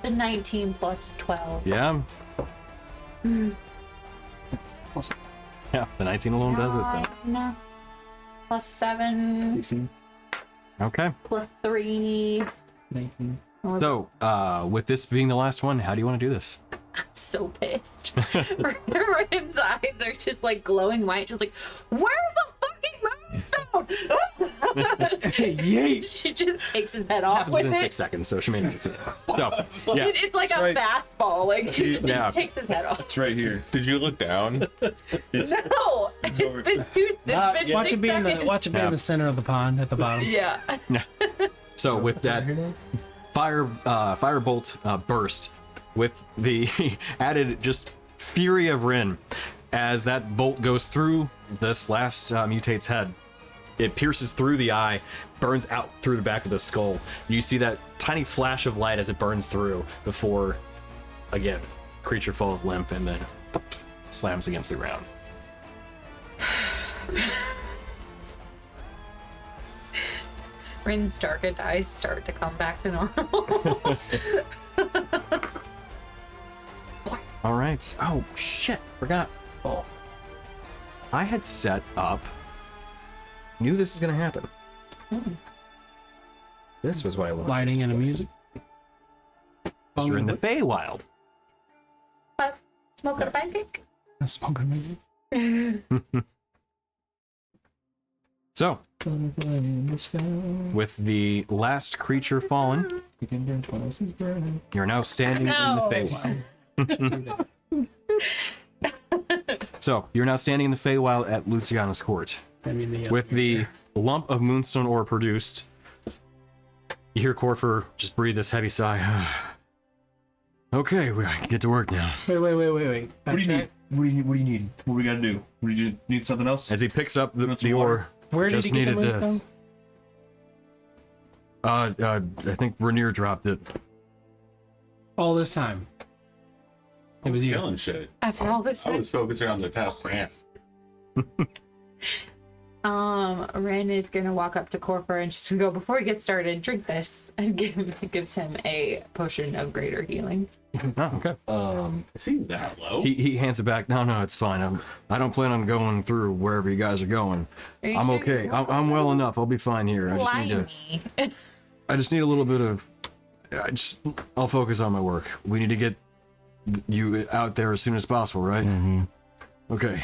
The 19 plus 12. Yeah. Yeah, the 19 alone does it. So. No. Plus 7. 16. Okay. Plus 3. 19. So, with this being the last one, how do you want to do this? I'm so pissed. Rin's eyes are just like glowing white. She's like, where's the fucking moonstone? Yay! She just takes his head off Happens with within it. 6 seconds, so she may not see it. So, yeah. It's like a right. fastball. Like, she just Yeah. takes his head off. It's right here. Did you look down? No! It's over. been two. It's been Watch 6 it be in the seconds. the center of the pond at the bottom. Yeah. So with that firebolt burst, with the added just fury of Rin, as that bolt goes through this last mutate's head, it pierces through the eye, burns out through the back of the skull. You see that tiny flash of light as it burns through before, again, creature falls limp and then slams against the ground. Rin's darkened eyes start to come back to normal. All right. Oh shit! Forgot. Oh, I had set up. Knew this was gonna happen. This was why I wanted. Lighting and the music. You're in the Feywild. Smoking a pancake? Smoking music. So, with the last creature fallen, you're now standing No. in the Feywild. So, you're now standing in the Feywild at Luciana's court. I mean, With the lump of moonstone ore produced, you hear Corfer just breathe this heavy sigh. Okay, we get to work now. Wait. What do you Backtrack. need? What do you need? What do we gotta do? What, did you need something else? As he picks up the some water? ore, Where did just he get the needed moonstone? this. I think Rainier dropped it. All this time. It was you. Killing shit. After all this I time? was focusing on the task at hand. Ren is gonna walk up to Corfer and just go, before he gets started, drink this, and gives him a potion of greater healing. Oh, okay. Is he that low? He hands it back. No, it's fine. I don't plan on going through wherever you guys are going. Are you I'm sure okay. you're I'm well enough. I'll be fine here. Slimy. I just need a little bit of. I'll focus on my work. We need to get you out there as soon as possible, right? Mm-hmm. Okay.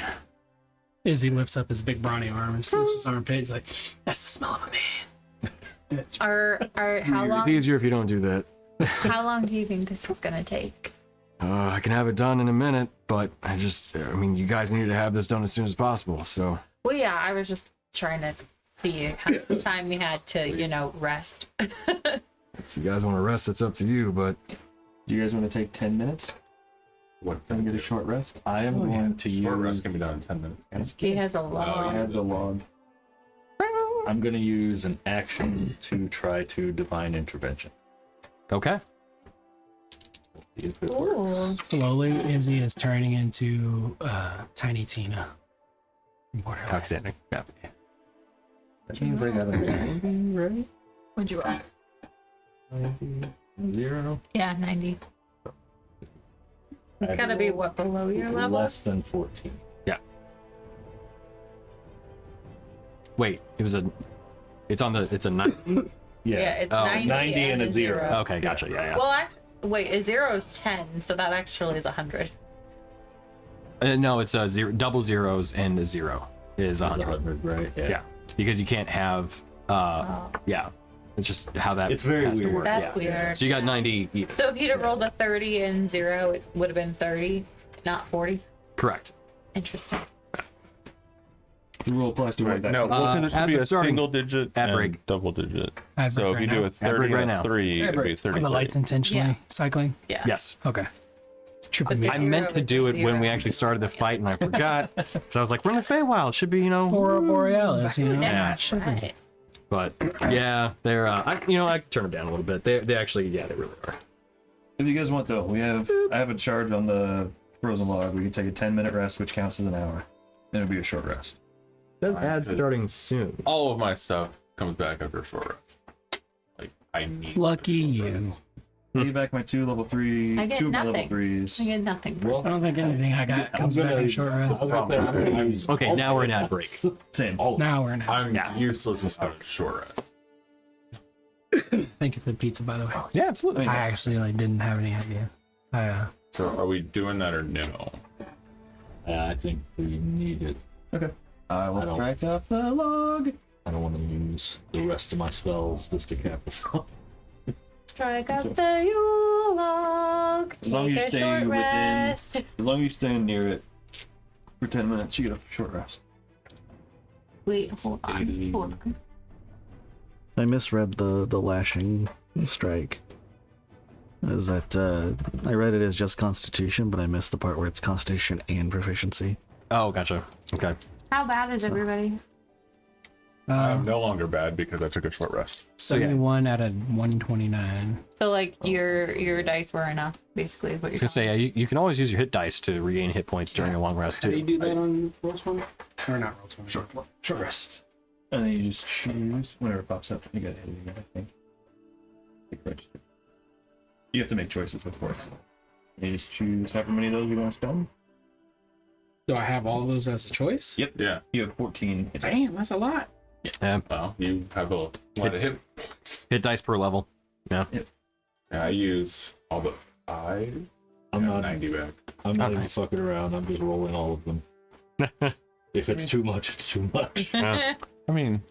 Izzy lifts up his big brawny arm and sniffs his armpit. He's like, that's the smell of a man. How It's long? easier if you don't do that. How long do you think this is gonna take? I can have it done in a minute, but I mean, you guys need to have this done as soon as possible. So Well, yeah, I was just trying to see how much time we had to, rest. if you guys want to rest, it's up to you. But Do you guys want to take 10 minutes? What? Then get a short rest? I am going to Short use. rest can be done in 10 minutes. He has a I long. have the log. I'm going to use an action to try to divine intervention. okay. See if it works. Ooh. Slowly, Izzy is turning into Tiny Tina. from Borderlands. Outstanding. Yeah. That means I got a 90, right? What'd you roll? 0. Yeah, 90. It's gotta be what, below your level? Less than 14. Wait, it's a 9. Yeah, it's Oh, 90, 90 and a 0. Okay, gotcha. Yeah. Well, wait, a 0 is 10, so that actually is 100. No, it's a zero, double zeros and a 0 is 100. 100, right? Yeah, because you can't have. Yeah, it's just how that It's very has to weird. work. That's Yeah. weird. So you got 90. Either. So if he'd have rolled a 30 and 0, it would have been 30, not 40. Correct. Interesting. The rule applies to what Right. No, well, 'cause it should at be the a starting- single digit ad and break. double digit. Ad So break if you right do now. a 30 break right and now. a 3, it'd be 30. Are the lights intentionally Yeah. cycling? Yeah. Yes. Okay. It's tripping me. But I the- meant to Zero do with it when we zero. actually started the fight, and I forgot. So I was like, "We're in the Feywild. It should be, Aurora Borealis, you know? Yeah. Right. But yeah, they're. I can turn them down a little bit. They actually, yeah, they really are. If you guys want, though, I have a charge on the frozen log. We can take a 10-minute rest, which counts as an hour. Then it'll be a short rest. Does add starting soon. All of my stuff comes back after a short rest. Like, I need. Lucky you. I get back my 2 level 3, I get 2 of my level nothing. 3s. I get nothing. I don't think anything I got comes back in short rest. Okay, now we're in ad break. Same. Now we're in it. I'm useless in stuff short rest. Thank you for the pizza, by the way. Yeah, absolutely. I actually didn't have any idea. So are we doing that or no? I think we need it. Okay. I will I don't- strike off the log. I don't want to use the rest of my spells just to cap us off. Strike up the Yule log. As long as you Take a stay short within- rest. As long as you stand near it for 10 minutes, you get a short rest. Wait, hold on. Hold on. I misread the lashing strike. Is that I read it as just Constitution, but I missed the part where it's Constitution and proficiency. Oh, gotcha. Okay. How bad is everybody? I'm no longer bad because I took a short rest. So yeah, 71 out of 129. So like your dice were enough, basically. What I you're was gonna say, yeah, you can always use your hit dice to regain hit points during a long rest How do you too. do that on Roll 20? Or not Roll 20? Short rest. And then you just choose whenever it pops up. You gotta hit it again, I think. Click register. You have to make choices, of course. You just choose however many of those you want to spend. Do I have all those as a choice? Yep. Yeah. You have 14. Damn, that's a lot. Yeah, Well, you have a lot of hit points. hit dice per level. Yeah. Yeah, I used all but 5. I'm I not. 90 back. I'm not Oh, even nice. fucking around. I'm just rolling all of them. If it's too much, it's too much. I mean,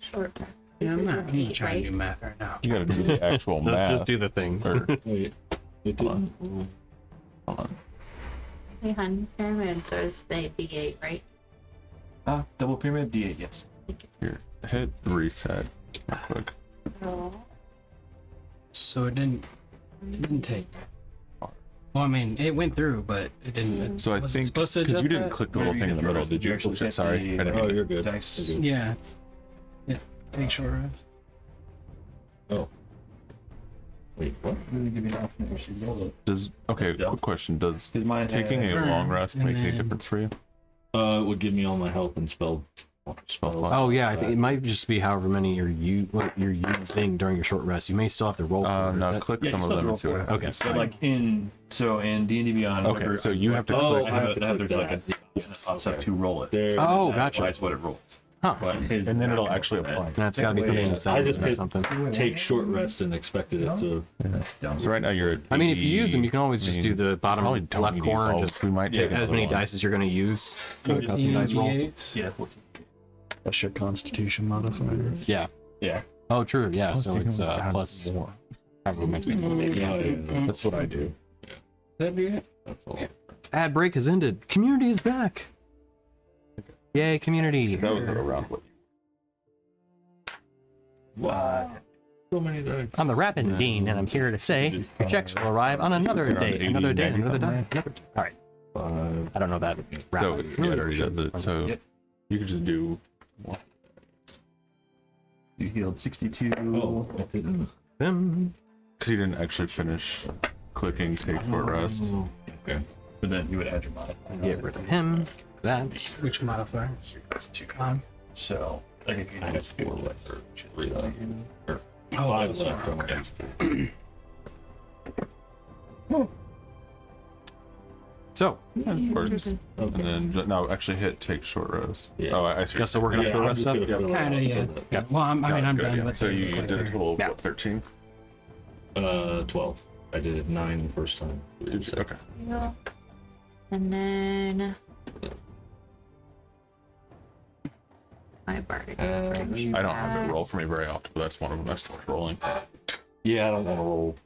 Short. Yeah, I'm not Eight, even trying right? to do math right now. you gotta do the actual Let's math. just do the thing. Or, Wait, it didn't. hold on. Hey, hun, pyramid, so it's the D8, right? Double pyramid, D8, yes. Here, hit reset real quick. Oh. So it didn't take. Well, I mean, it went through, but it didn't. So I was it think supposed to because adjust you didn't that? click the little thing in the middle, did you? actually Shit, hit sorry. the- I didn't Oh, mean- you're good. Dice. You're good. Yeah, take short rest. Oh. Wait, what? Really give you an option if you go. Does okay? Quick question: Does Because mine taking had- a long rest and make any then- difference for you? It would give me all my health and spells. Oh yeah, I think it might just be however many what you're using during your short rest. You may still have to roll. For it. Is No, that- click Yeah, some you of still them roll and see what for it. happens. So like in D&D Beyond. Okay, whenever so you have to Oh, click. I have click there's like that. a pops up to roll it. There. Oh, That gotcha. applies what it rolls. Huh. But his And then it'll actually apply. That's got to be something in the I settings just or hit something. take short rest and expected it to. So right now you're at I mean, if you use them, you can always just do the bottom probably don't left need to use corner all and of just them. We might take as another many one. dice as you're going to use for the custom dice rolls. D8s. Yeah. That's your Constitution modifier. Yeah. Yeah. Oh, true. Yeah. So taking it's them down plus. more. However much it's gonna be. Yeah, that's what I do. That'd be it. That's all. Ad break has ended. Community is back. Yay, community! That was around what? So many dice. I'm the Rapid Dean, and I'm here to say your checks will arrive on another day, another day, another day. All right. 5. I don't know that. So Rapid. yeah, it already does it. So you could just do. You healed 62. Oh, it didn't. Them. Because you didn't actually finish clicking take short rest. Okay. But then you would add your modifier. Get rid of him. That. Which modifier? So, like if you had 4 left, or 3 left, or Oh, 5 that's left, right. okay. So, And then no, actually hit take short rest. Yeah. Oh, I see. yeah, so we're gonna short rest stuff. Kind of, yeah. Yeah. Well, I mean, I'm Good, done yeah. with So the you did a clicker. total of Yeah. what, 13? 12. I did it 9 the first time. Okay. And then my bardic. I don't have it roll for me very often, but that's one of them I start rolling. Yeah, I don't want to roll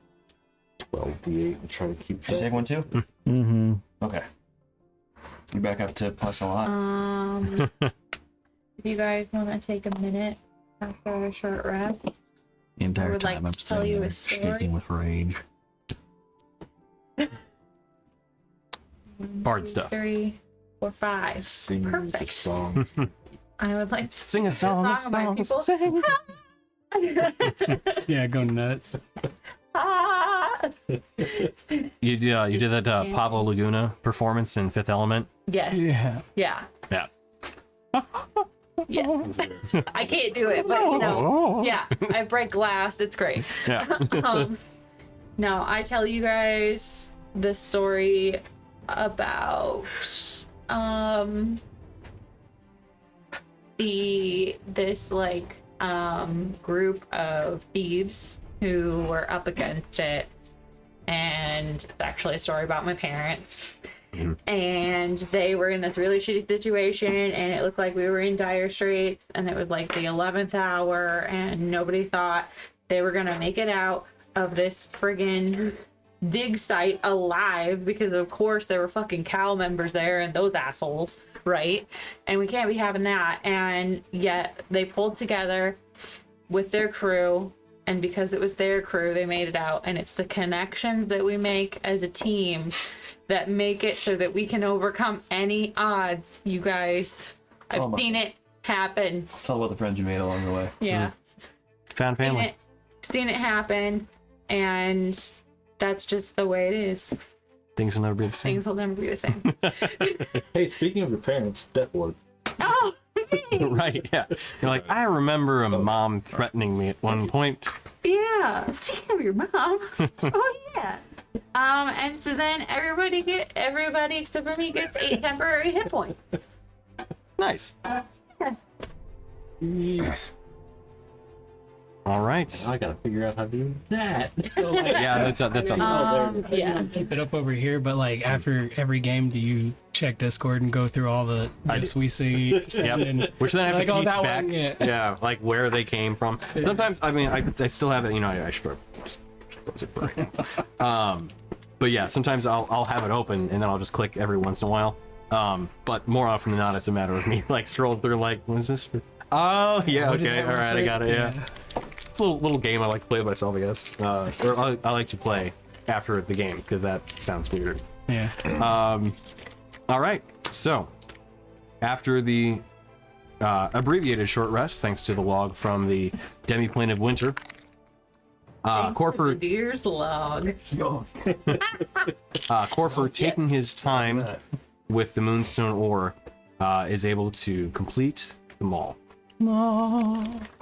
12d8 and try to keep Should I take one too? Mm-hmm. Okay. You're back up to plus a lot. If you guys want to take a minute after a short rest, The entire would like time I'm to tell you sitting a there story. shaking with rage. Bard stuff. 3, 4, 5. Sing the Perfect. song. I would like to Sing a song. of my people. Sing. Yeah, go nuts. Ah! You did that Pablo Laguna performance in Fifth Element. Yes. Yeah. Yeah. Yeah. Yeah. I can't do it, but you know. Yeah. I break glass. It's great. Yeah. No, I tell you guys the story about group of thieves who were up against it, and it's actually a story about my parents. And they were in this really shitty situation, and it looked like we were in dire straits, and it was like the 11th hour, and nobody thought they were gonna make it out of this friggin' dig site alive, because of course there were fucking cow members there and those assholes, right? And we can't be having that. And yet they pulled together with their crew, and because it was their crew, they made it out. And it's the connections that we make as a team that make it so that we can overcome any odds, you guys. I've seen it happen. It's all about the friends you made along the way. Yeah. Found family. Seen it happen, and that's just the way it is. Things will never be the same. Things will never be the same. Hey, speaking of your parents, Death Ward. Oh, Right, yeah. You're like, I remember a mom threatening me at one point. yeah. Speaking of your mom, oh yeah. And so then everybody except for me gets 8 temporary hit points. Nice. Yeah. All right. I gotta figure out how to do that. So like, Yeah, that's on. Yeah. keep it up over here, but like after every game, do you check Discord and go through all the bits we see? Yep. And Which then I have like, to oh, piece that back. one, yeah. Yeah, like where they came from. Sometimes, I mean, I still have it. You know, I should probably just close it for right now. But yeah, sometimes I'll have it open and then I'll just click every once in a while. But more often than not, it's a matter of me like scrolling through like, what is this? Oh yeah, What did okay, that all right, I got it. Yeah. reference? It's a little game I like to play myself, I guess. Or I like to play after the game because that sounds weird. Yeah. All right, so after the abbreviated short rest, thanks to the log from the Demi-Plane of Winter, Corfer Deer's log. Corfer, taking his time with the Moonstone ore, is able to complete the maul.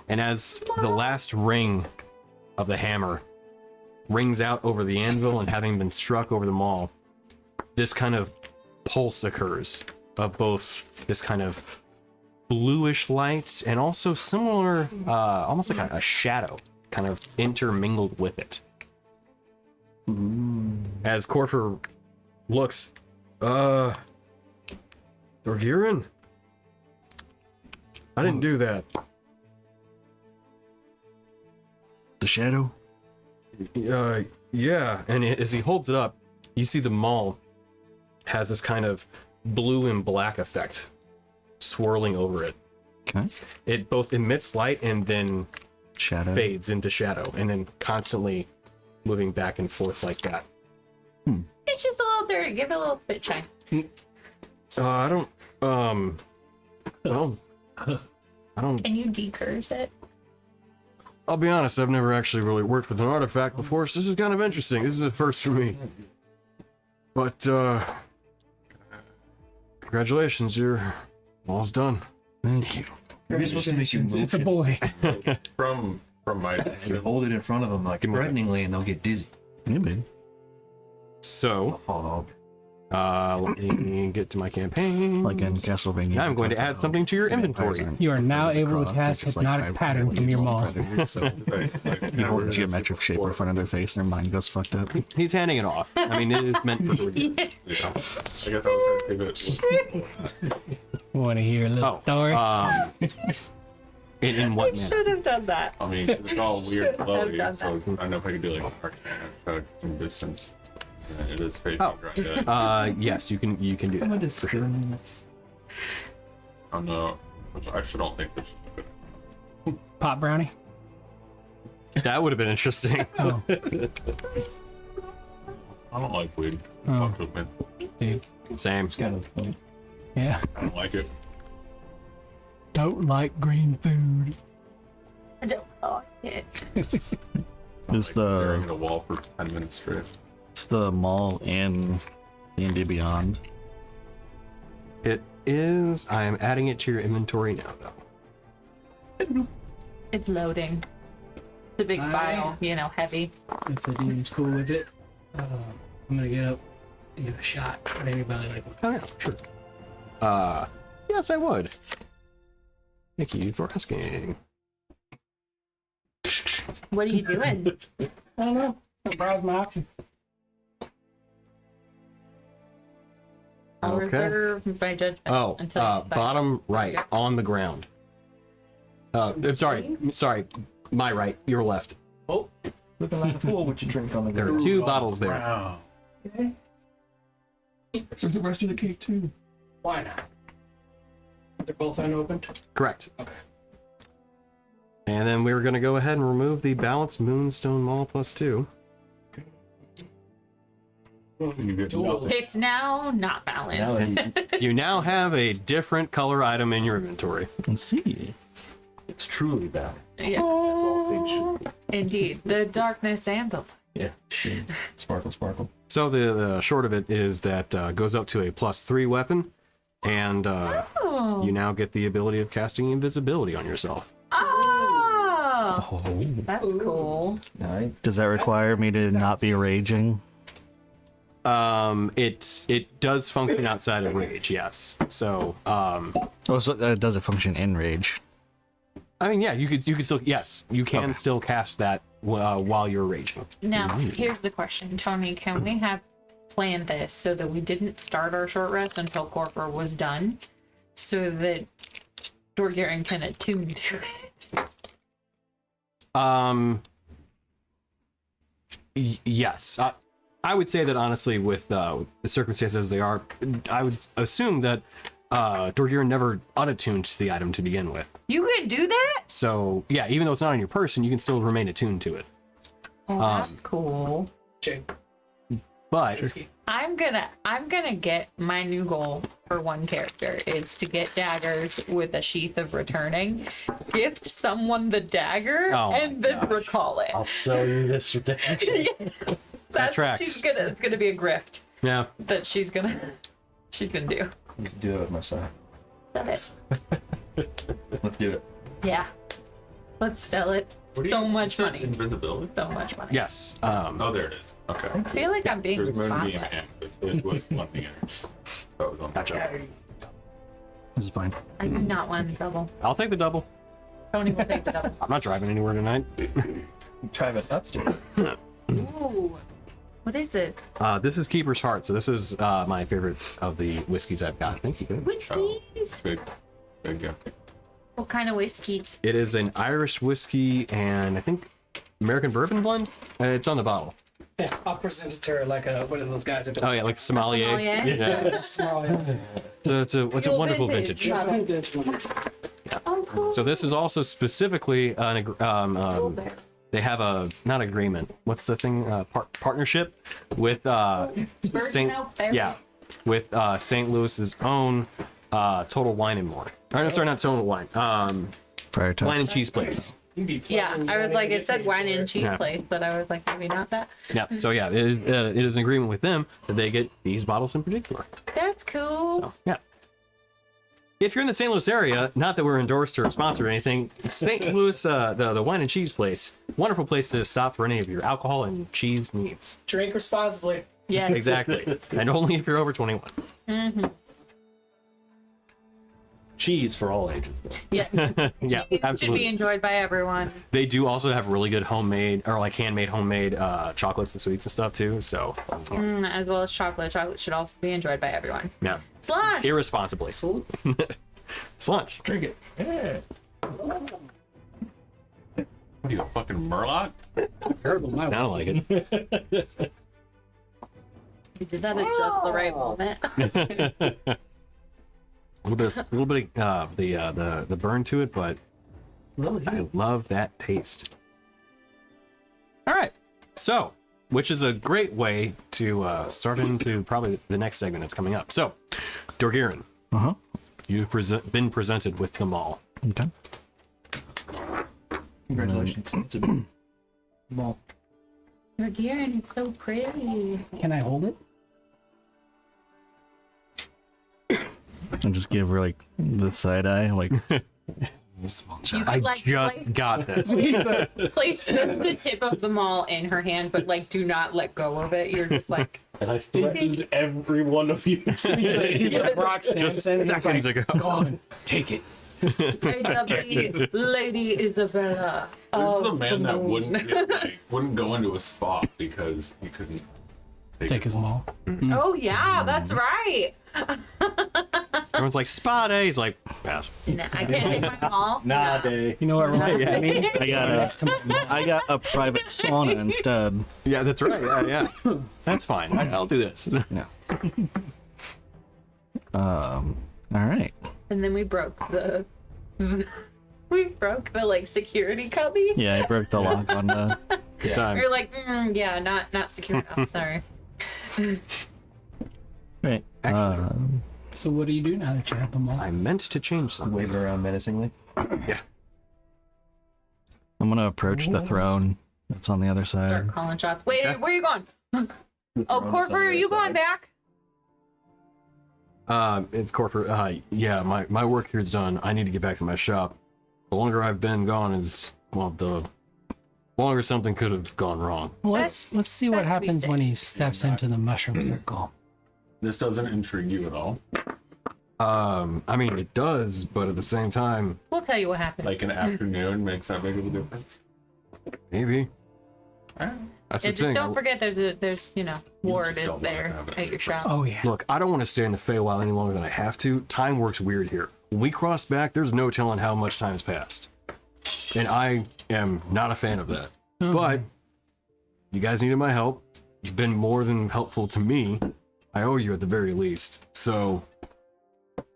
And as the last ring of the hammer rings out over the anvil and having been struck over the maul, this kind of pulse occurs of both this kind of bluish light and also similar, almost like a shadow kind of intermingled with it. As Corfer looks, Dorgirin? I didn't do that. The shadow? Yeah, and as he holds it up, you see the maul has this kind of blue and black effect swirling over it. Okay. It both emits light and then Shadow. fades into shadow, and then constantly moving back and forth like that. It's just a little dirty. Give it a little spit shine. I don't. Well, I don't. Can you decurse it? I'll be honest. I've never actually really worked with an artifact before, so this is kind of interesting. This is a first for me. But congratulations, your all's done. Thank you. You're supposed to make you move It's a it. boy. From my You hold it in front of them like threateningly, and they'll get dizzy. Yeah, babe. So, Oh, let me get to my campaign. Like in Castlevania. I'm going to add something to your inventory. You are now able to cast hypnotic pattern from your maul. So you hold a geometric shape in front of their face and their mind goes fucked up. He's handing it off. I mean, it is meant for the review. yeah. I guess I was trying to save it. Want to hear a little story? In what manner? Should have done that. I mean, it's all weird Should've flowy, done so I don't know if I could do like arcana from distance. It is crazy. Oh. Yes, you can do that. For sure. Oh no. I actually don't think this is good. Pot brownie. That would have been interesting. Oh, I don't like weed. Oh. Fuck with me. dude. Same. Kind of funny. Yeah. I don't like it. Don't like green food. I don't like it. It's Staring at the a wall for 10 minutes straight. mall in D&D Beyond. It is. I am adding it to your inventory now, though. It's loading. It's a big file, you know, heavy. If the dude's cool with it, I'm gonna get up and give a shot at anybody like. Oh yeah, sure. Yes, I would. Thank you for asking. What are you doing? I don't know. I'll browse my options. I'll Okay. reserve my judgment Oh, until I bottom right on the ground. I'm sorry, my right, your left. Oh, looking like a fool with your drink on the There ground. are two bottles there. Wow. Okay. There's the rest of the cake too. Why not? They're both unopened. Correct. Okay. And then we're going to go ahead and remove the balanced Moonstone Mall +2. You get It's now not balanced. Now And you now have a different color item in your inventory. Let's see. it's truly bad. Yeah. As all things should be. Indeed. The darkness and the Yeah. Sparkle, sparkle. So the short of it is that goes up to a +3 weapon, and Oh. you now get the ability of casting invisibility on yourself. Oh. Oh, That's cool. nice. Does that require me to not be raging? It does function outside of rage, yes. So Does it function in rage? I mean, yeah, you could still, yes, you can still cast that while you're raging. Now, here's the question, Tony. Can we have planned this so that we didn't start our short rest until Corfer was done, so that Dorgarian can attune to it? Yes. I would say that honestly, with the circumstances as they are, I would assume that Dorgarian never unattuned to the item to begin with. You can do that? So yeah, even though it's not on your person, you can still remain attuned to it. Oh, that's cool. Check. But I'm gonna get my new goal for one character. It's to get daggers with a sheath of returning, gift someone the dagger, Oh my and then gosh. recall it. I'll sell you this for That's tracks. it's gonna be a grift yeah, that she's gonna do. You can do that with my son. That it. Let's do it. Yeah. Let's sell it. So much said money. Invisibility? So much money. yes. Oh, there it is. Okay. I feel like I'm being There's going to be an responsible. end, but it was one thing. That was on. Gotcha. This is fine. I do not want the double. I'll take the double. Tony will take the double. I'm not driving anywhere tonight. Try it upstairs. Ooh. What is this? This is Keeper's Heart, so this is my favorite of the whiskeys I've got. Thank you. Whiskeys. Big, yeah. What kind of whiskeys? It is an Irish whiskey and I think American bourbon blend. It's on the bottle. Yeah, I'll present it to her like one of those guys. That Oh yeah, like sommelier. Sommelier? Yeah. It's a Real wonderful vintage. Love it. Oh, cool. So this is also specifically they have a not agreement. What's the thing? Partnership with Saint Oak Beverage? yeah with St. Louis's own Total Wine and More. Or, no, sorry, not Total Wine. Fire type. Wine and Cheese Place. Yeah, I was like, it said wine and cheese Yeah. place, but I was like, maybe not that. Yeah. So yeah, it is an agreement with them that they get these bottles in particular. That's cool. So, yeah. If you're in the St. Louis area, not that we're endorsed or sponsored or anything, St. Louis, the Wine and Cheese Place, wonderful place to stop for any of your alcohol and cheese needs. Drink responsibly. Yes. Exactly. And only if you're over 21. Cheese for all ages, though. Yeah. Yeah, It should be absolutely. enjoyed by everyone. They do also have really good homemade or like handmade homemade chocolates and sweets and stuff too. So As well as chocolate. Chocolate should also be enjoyed by everyone. yeah, Sludge. irresponsibly. Slunch. Drink it. Yeah. What are you, a fucking Murloc? Sound like it. You did that at just the right moment. A little bit of the burn to it, but I love that taste. All right, so which is a great way to start into probably the next segment that's coming up. So, Dorgirin, you've been presented with the mall. Okay. Congratulations. It's a ball. Your gearing is so pretty. Can I hold it? And just give her like the side eye, like Small You child. I could, like, just got this. place the tip of the maul in her hand, but like do not let go of it. You're just like, And I threatened every one of you. He's like Rock Stanson. It's Seconds like, ago. go on, take it. Lady Isabella. There's of the man that moon. wouldn't go into a spot because he couldn't Take his maul. Oh yeah, that's right. Everyone's like, spa day. He's like, pass. Nah, I can't take my maul. Nah, No. day. You know what reminds me? I got a private sauna instead. Yeah, that's right. Yeah. That's fine. I'll do this. Yeah. All right. And then we broke the like security cubby. Yeah, I broke the lock on the. Good time. You're like, yeah, not secure enough. Sorry. Right. So what do you do now that you have the maul? I meant to change something. Wave it around menacingly. Yeah. I'm gonna approach the throne that's on the other side. Start calling shots. Wait, Okay. where are you going? Oh, Corver, are you going back? It's corporate. Yeah, my work here is done. I need to get back to my shop. The longer I've been gone is, well, the longer something could have gone wrong. Let's see what Best to be happens safe. when he steps into the mushroom circle. This doesn't intrigue you at all. I mean, it does, but at the same time, We'll tell you what happened. Like an afternoon makes that big of a difference. maybe. That's Yeah, the just thing. don't forget there's Ward just is don't let us there have it. at your shop. Oh yeah. Look, I don't want to stay in the Feywild any longer than I have to. Time works weird here. When we cross back, there's no telling how much time has passed. And I am not a fan of that. But you guys needed my help. You've been more than helpful to me. I owe you at the very least. So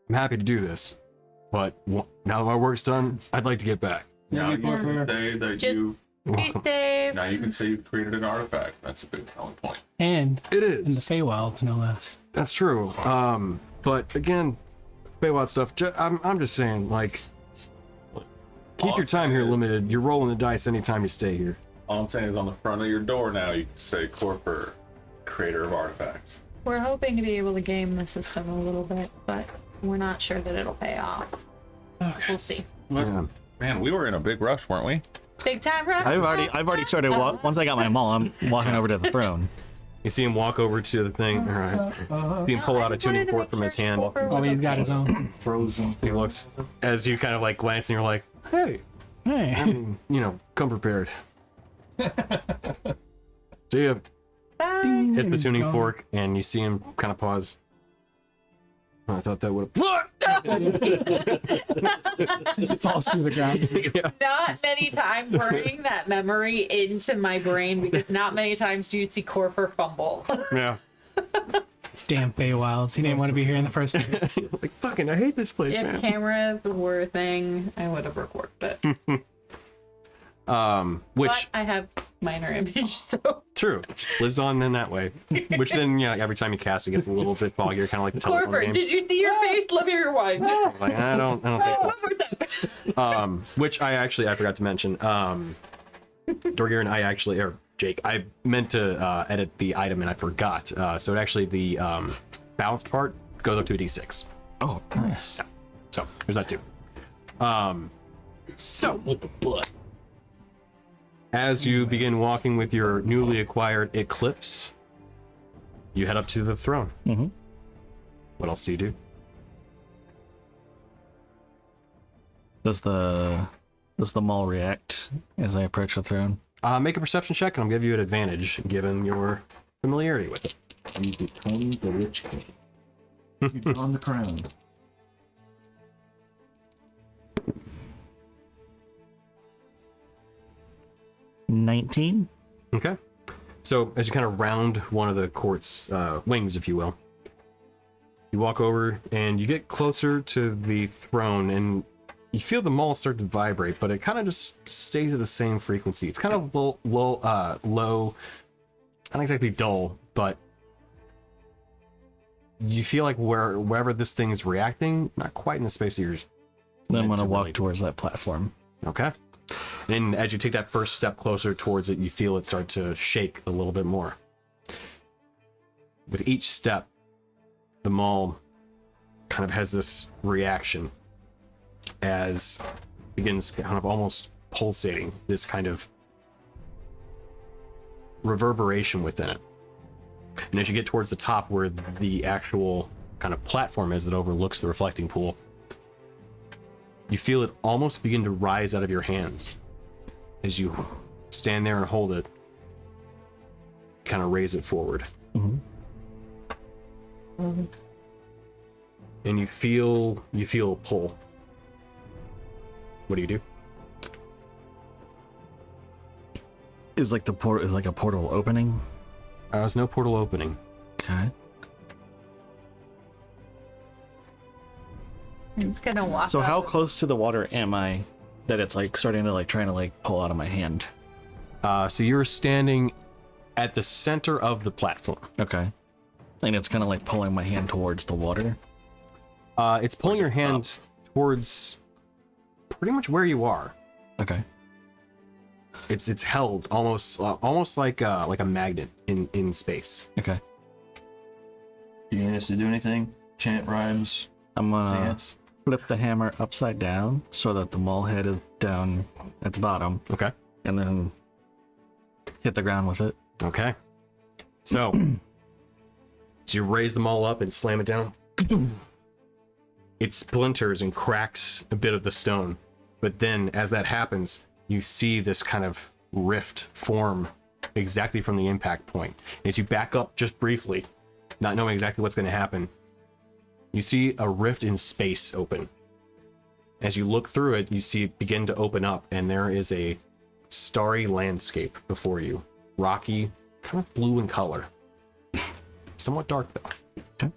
I'm happy to do this. But now that my work's done, I'd like to get back. Now you can say that Just- you. Be safe. Now you can say you created an artifact. That's a big selling point. And It in the is. Feywild, no less. That's true. But again, Feywild stuff. I'm just saying, like, keep All your I'm time saying here is- limited. You're rolling the dice anytime you stay here. All I'm saying is on the front of your door now you can say Corper, creator of artifacts. We're hoping to be able to game the system a little bit, but we're not sure that it'll pay off. We'll see. Yeah. Man, we were in a big rush, weren't we? Big time rush. I've already started. Once I got my maul, I'm walking over to the throne. You see him walk over to the thing. All right. See him pull out a tuning fork from his hand. Oh, he's got his own. Frozen. He looks as you kind of like glance, and you're like, "Hey, Hey. come prepared." See ya. Hits the tuning fork, and you see him kind of pause. I thought that would He falls through the ground. Not many times burning that memory into my brain because not many times do you see Corper fumble. Yeah. Damn Feywilds. He didn't want to be here in the first place. Like, fucking, I hate this place, If man. cameras were a thing, I would have recorded it. Which, But I have minor image, so true, just lives on in that way. Which then, yeah, every time you cast, it gets a little bit foggier, kind of like the telephone Corper, game. did you see your face? Let me rewind. Like, I don't think so. One more time. Which I forgot to mention. Dorgir and I actually, or Jake, I meant to edit the item and I forgot. So it actually, the balanced part goes up to a d6. Oh, nice. So there's that too. So as you begin walking with your newly acquired Eclipse, you head up to the throne. Mm-hmm. What else do you do? Does the maul react as I approach the throne? Make a perception check, and I'll give you an advantage given your familiarity with it. You become the rich king. You've drawn the crown. $19. Okay. So as you kind of round one of the court's wings, if you will, you walk over and you get closer to the throne, and you feel the maul start to vibrate, but it kind of just stays at the same frequency. It's kind of low, not exactly dull, but you feel like wherever this thing is reacting, not quite in the space that you're. Then I'm meant gonna to walk really- towards that platform. Okay. And as you take that first step closer towards it, you feel it start to shake a little bit more. With each step, the maul kind of has this reaction as it begins kind of almost pulsating, this kind of reverberation within it. And as you get towards the top where the actual kind of platform is that overlooks the reflecting pool, you feel it almost begin to rise out of your hands as you stand there and hold it, kind of raise it forward. Mhm. And you feel a pull. What do you do? Is like a portal opening? There's no portal opening. Okay. It's gonna walk. So how up. close to the water am I that it's like starting to like trying to like pull out of my hand? So you're standing at the center of the platform. Okay. And it's kind of like pulling my hand towards the water. It's pulling your hand towards pretty much where you are. Okay. It's held almost like a magnet in space. Okay. Do you need us to do anything? Chant rhymes? I'm gonna Dance? flip the hammer upside down so that the maul head is down at the bottom, Okay. and then hit the ground with it. Okay. So you raise them all up and slam it down. It splinters and cracks a bit of the stone. But then as that happens, you see this kind of rift form exactly from the impact point. As you back up just briefly, not knowing exactly what's going to happen, you see a rift in space open. As you look through it, you see it begin to open up, and there is a starry landscape before you. Rocky, kind of blue in color. Somewhat dark, though. Okay.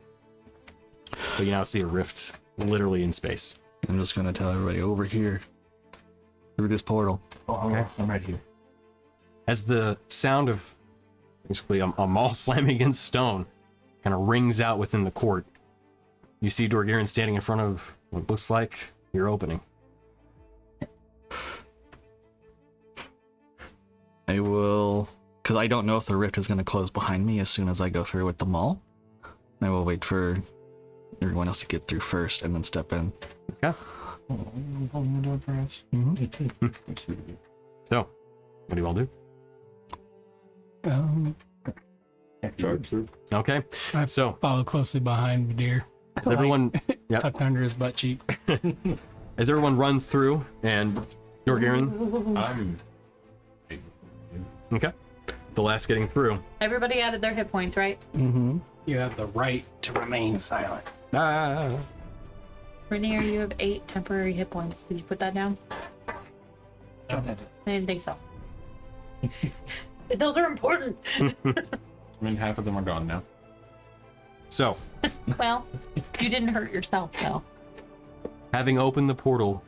But you now see a rift literally in space. I'm just gonna tell everybody over here through this portal. Oh, I'm right here. As the sound of basically a maul slamming against stone kind of rings out within the court, you see Dorgirin standing in front of what looks like your opening. I will, because I don't know if the rift is going to close behind me as soon as I go through with the maul. I will wait for everyone else to get through first and then step in. Okay. Open the door for us. So, what do you all do? Charge through. Okay. I So, follow closely behind Vidir. as everyone, yep, Tucked under his butt cheek. as everyone runs through, and Dorgirin, I'm. okay, the last getting through. Everybody added their hit points, right? Mm-hmm. You have the right to remain silent. Ah, Rainier, you have 8 temporary hit points. Did you put that down? I didn't think so. Those are important. I mean, half of them are gone now. so, Well, you didn't hurt yourself, though. having opened the portal,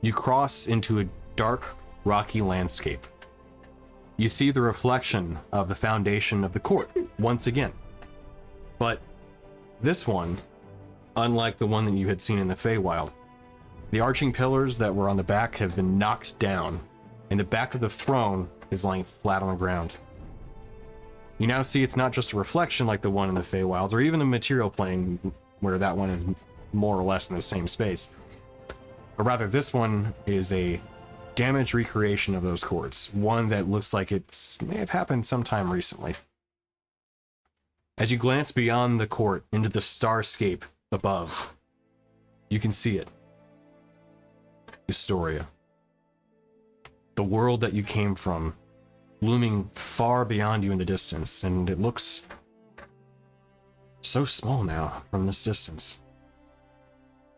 you cross into a dark, rocky landscape. You see the reflection of the foundation of the court once again. But this one, unlike the one that you had seen in the Feywild, the arching pillars that were on the back have been knocked down, and the back of the throne is lying flat on the ground. You now see it's not just a reflection like the one in the Feywilds, or even the material plane where that one is more or less in the same space. But rather, this one is a damaged recreation of those courts, one that looks like it may have happened sometime recently. As you glance beyond the court into the starscape above, you can see it. Istoria. The world that you came from, looming far beyond you in the distance, and it looks so small now from this distance.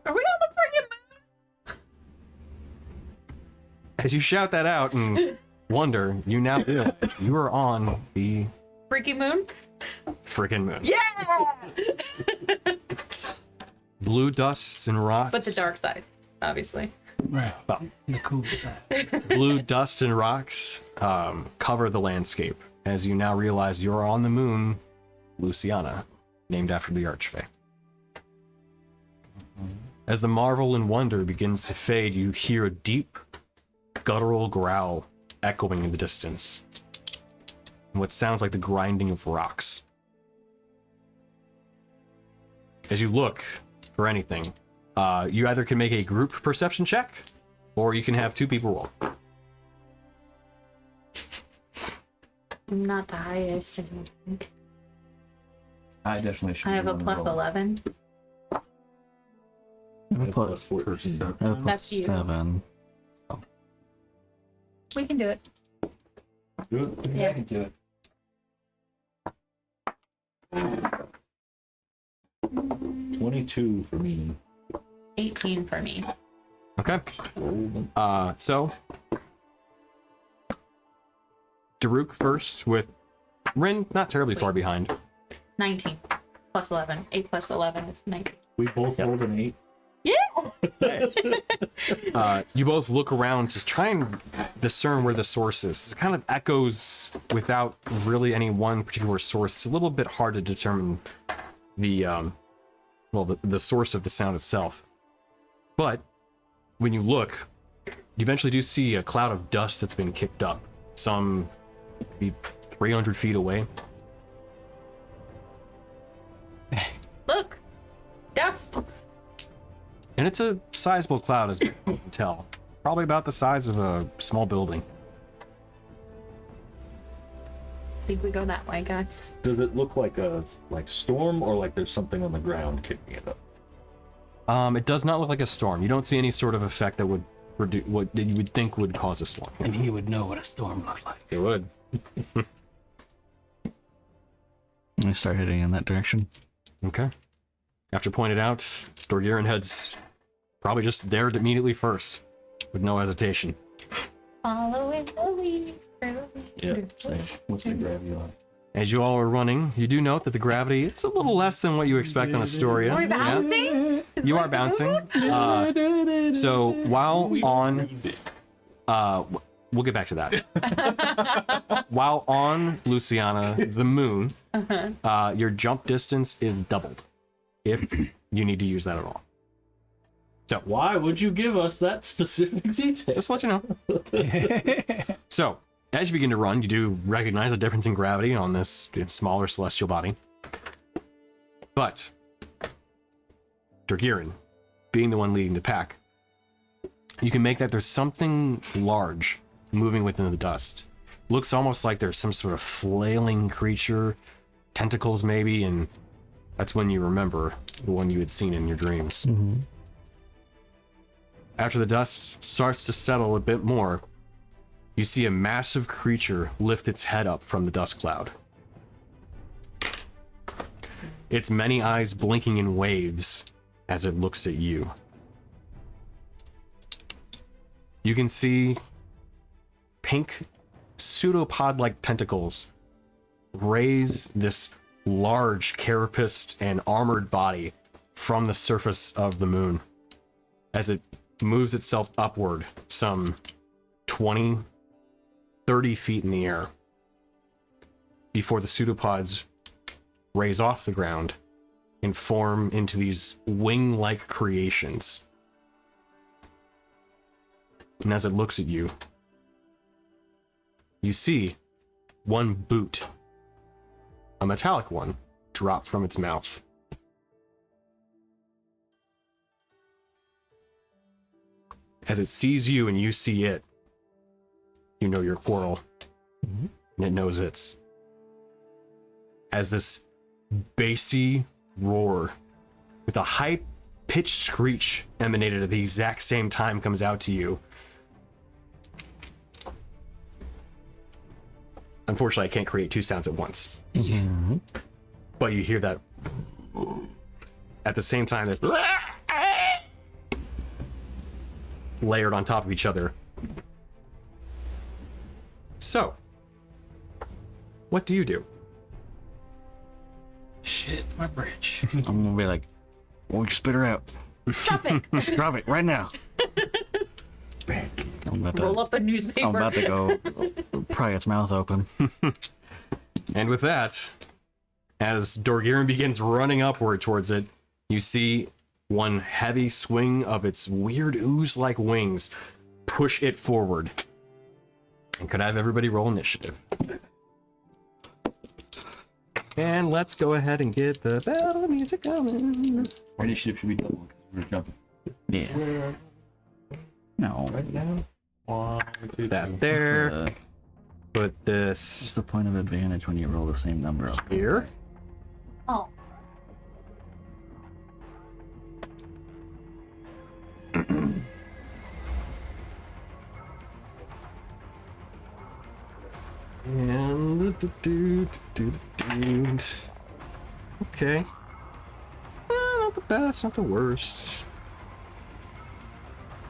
Are we on the freaking moon? As you shout that out and wonder, you now feel you are on the freaking moon? Freaking moon. Yeah! Blue dusts and rocks. But the dark side, obviously. Right. Well, The cool side. blue dust and rocks cover the landscape as you now realize you're on the moon, Luciana, named after the Archfey. As the marvel and wonder begins to fade, you hear a deep, guttural growl echoing in the distance. What sounds like the grinding of rocks. As you look for anything, you either can make a group perception check, or you can have two people roll. Not the highest, I don't think. I definitely should. I have be a one plus roll. 11. Plus 14. That's you. 7. We can do it. Do it? Yeah. I can do it. 22 for me. 18 for me. Okay. So Daruk first with Rin not terribly far behind. 19 plus 11. 8 plus 11 is 19. We both rolled an 8. You both look around to try and discern where the source is. It kind of echoes without really any one particular source. It's a little bit hard to determine the the source of the sound itself. But when you look, you eventually do see a cloud of dust that's been kicked up, some maybe 300 feet away. Look! Dust! And it's a sizable cloud, as you can tell. Probably about the size of a small building. I think we go that way, guys. Does it look like a storm or like there's something on the ground kicking it up? It does not look like a storm. You don't see any sort of effect that would what you would think would cause a storm. And he would know what a storm looked like. It would. I start heading in that direction. Okay. After pointed out, Dorgiran heads probably just there immediately first, with no hesitation. Following the lead. Yeah, same. What's the gravity on? As you all are running, you do note that the gravity it's a little less than what you expect on Astoria. Are we bouncing? You are bouncing. So while on, we'll get back to that. While on Luciana, the moon, your jump distance is doubled, if you need to use that at all. So Why would you give us that specific detail? just to let you know. So as you begin to run, you do recognize a difference in gravity on this smaller celestial body. But Dorgiran, being the one leading the pack, you can make that there's something large moving within the dust. Looks almost like there's some sort of flailing creature, tentacles maybe, and that's when you remember the one you had seen in your dreams. After the dust starts to settle a bit more, you see a massive creature lift its head up from the dust cloud. Its many eyes blinking in waves as it looks at you. You can see pink pseudopod-like tentacles raise this large carapaced and armored body from the surface of the moon as it moves itself upward some 20, 30 feet in the air before the pseudopods raise off the ground and form into these wing-like creations. And as it looks at you, you see one boot, a metallic one, drop from its mouth. As it sees you and you see it, you know your quarrel, and it knows its. As this bassy roar with a high-pitched screech emanated at the exact same time comes out to you. Unfortunately, I can't create two sounds at once. But you hear that at the same time that layered on top of each other. So, what do you do? My bridge. I'm gonna be like, won't you spit her out? Drop it. Drop it right now. I'm about Roll to, up a newspaper. I'm about to go pry its mouth open. And with that, as Dorgirin begins running upward towards it, you see one heavy swing of its weird ooze-like wings push it forward. And could I have everybody roll initiative? And let's go ahead and get the battle music going. Our initiative should be double because we're jumping. Yeah. No. Right now? Do that there. Put What's this the point of advantage when you roll the same number up? here. Oh. And okay. Not the best, not the worst.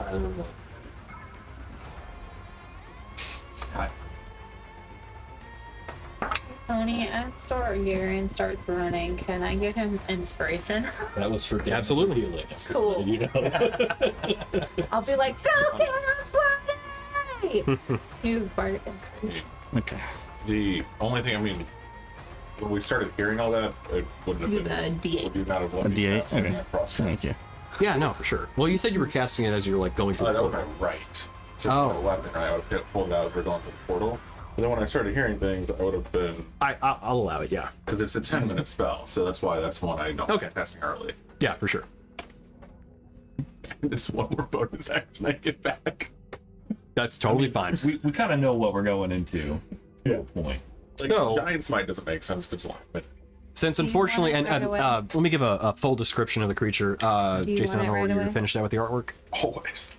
I don't know. Tony, I start here and starts running. Can I give him inspiration? That was for damage Absolutely. healing. Cool. You know. I'll be like, go get him, buddy! You bark. Okay. The only thing, I mean, when we started hearing all that, it wouldn't have Do been the D8. the amount of A one D8? Okay. across. Thank you. Yeah, no, for sure. Well, you said you were casting it as you were like going through the That was portal. my right. So Oh. my weapon, I would have pulled it out as we're going through the portal. But then when I started hearing things, I would have been, I'll allow it, yeah. because it's a 10-minute spell, so that's why that's one I don't Okay. like casting early. Yeah, for sure. This one more bonus action I get back. That's totally fine. We kind of know what we're going into. To a point. Like, So- Giant Smite doesn't make sense to July, but Since Do you unfortunately, want it and right away? let me give a full description of the creature. Do you Jason, I want don't it know right you away? finish that with the artwork. always.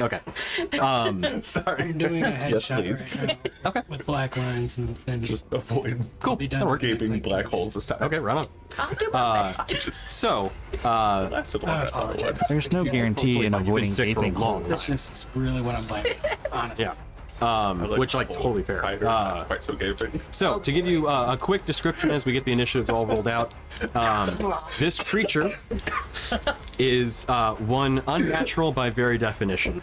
Okay. Sorry. I'm doing a Yes, headshot please. right now. Okay. With black lines and then Just avoid Cool. be done. That'll work. gaping black holes this time. Okay, right on. I'll do my best. Just So, lasted long enough. Otherwise. There's no guarantee in You've been avoiding sick for a gaping long holes. this is really what I'm blaming. Honestly. yeah. I Which, like, holes totally fair. tighter, not quite so gaping. So, to give you a quick description as we get the initiatives all rolled out, this creature is one unnatural by very definition.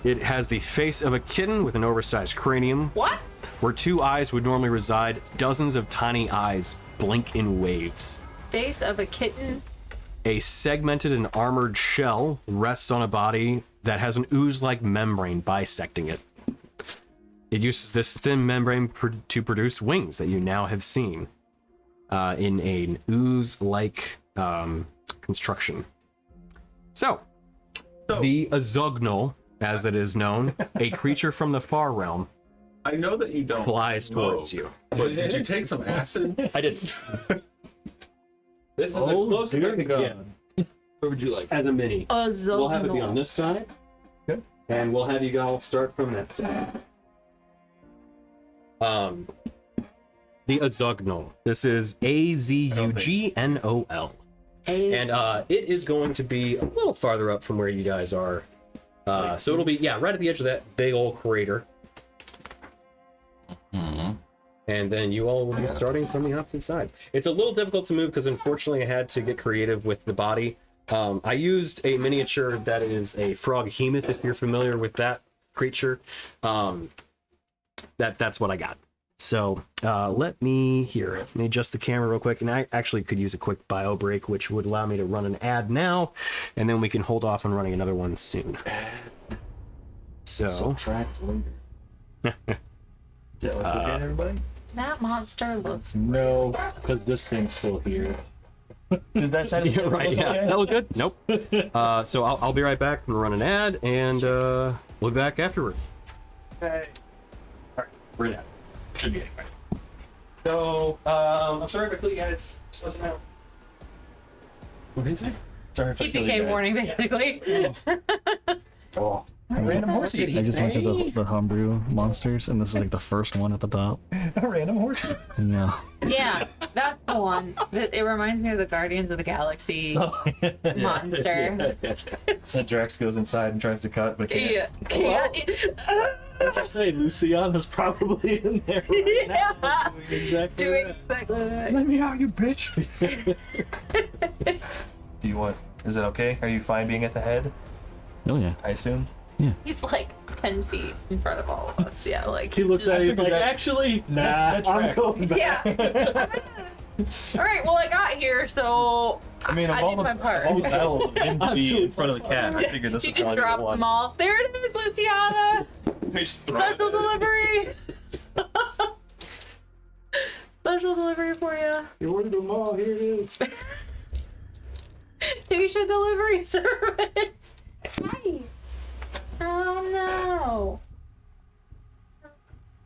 It has the face of a kitten with an oversized cranium. What? Where two eyes would normally reside, dozens of tiny eyes blink in waves. Face of a kitten. A segmented and armored shell rests on a body that has an ooze-like membrane bisecting it. It uses this thin membrane to produce wings that you now have seen in an ooze-like construction. So, the Azugnal, as it is known, a creature from the far realm, I know that you don't flies smoke, towards you. but did you take some acid? I didn't. This is Oh, the closest dear I could God. get. What would you like? As a mini. We'll have it be on Azugnal. this side. Okay. And we'll have you all start from that side. The Azugnal. This is Azugnol. And it is going to be a little farther up from where you guys are. So it'll be, yeah, right at the edge of that big old crater. And then you all will be starting from the opposite side. It's a little difficult to move because unfortunately I had to get creative with the body. I used a miniature that is a frog hemoth, if you're familiar with that creature. That's what I got. So let me adjust the camera real quick, and I actually could use a quick bio break, which would allow me to run an ad now, and then we can hold off on running another one soon. So Subtract later. Is that what you get, everybody? That monster looks. No, because this thing's still here. Does that sound yeah, right, yeah, that look good. Nope. So I'll be right back and run an ad, and we'll be back afterward. Okay. All right, we're in ad. Should be anyway. So I'm sorry if I you guys. Just let you know. What is it? Sorry if I kill you TPK guys. warning, basically. Oh, Random horsey. I just went to the homebrew monsters, and this is like the first one at the top. A random horsey. Yeah. Yeah, that's the one. It reminds me of the Guardians of the Galaxy monster. That Drax goes inside and tries to cut, but can't. Yeah. I say Luciana's probably in there right now. Exactly. Doing that. exactly that. Let me out, you bitch. Do you want? Is it okay? Are you fine being at the head? Oh yeah. I assume. He's like 10 feet in front of all of us. Yeah, like. He looks at you like, actually, nah, I'm going back. Yeah. All right. Well, I got here, so I mean, I did my part. all the battle of him to be in front of the cat. I figured this She would just probably be the dropped one. them all. There it is, Luciana. Special delivery. Special delivery for you. You ordered them all, here it is. Tisha delivery service. Hi. Oh no.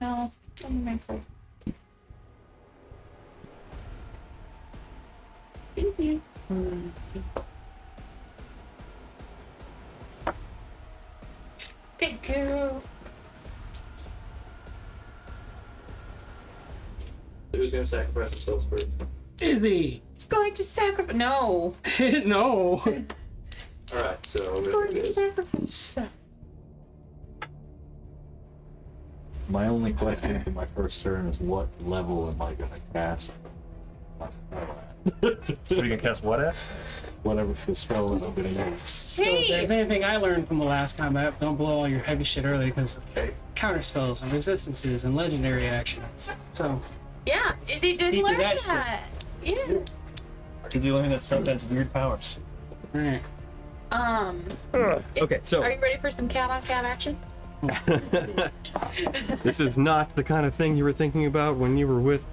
No. I'm mindful. Thank you. Thank you. Who's gonna sacrifice themselves first? Izzy! It's going to sacrifice. No. No. Alright, so Going there it to is. sacrifice. My only question for my first turn is what level am I gonna cast? What are you gonna cast? What at? Whatever the spell that I'm gonna use. So if there's anything I learned from the last combat, don't blow all your heavy shit early because of counter spells and resistances and legendary actions. So Yeah, Izzy did Keep learn that that. Yeah. Because you learn that stuff has weird powers. alright. Okay, so Are you ready for some cat on cat action? this is not the kind of thing you were thinking about when you were with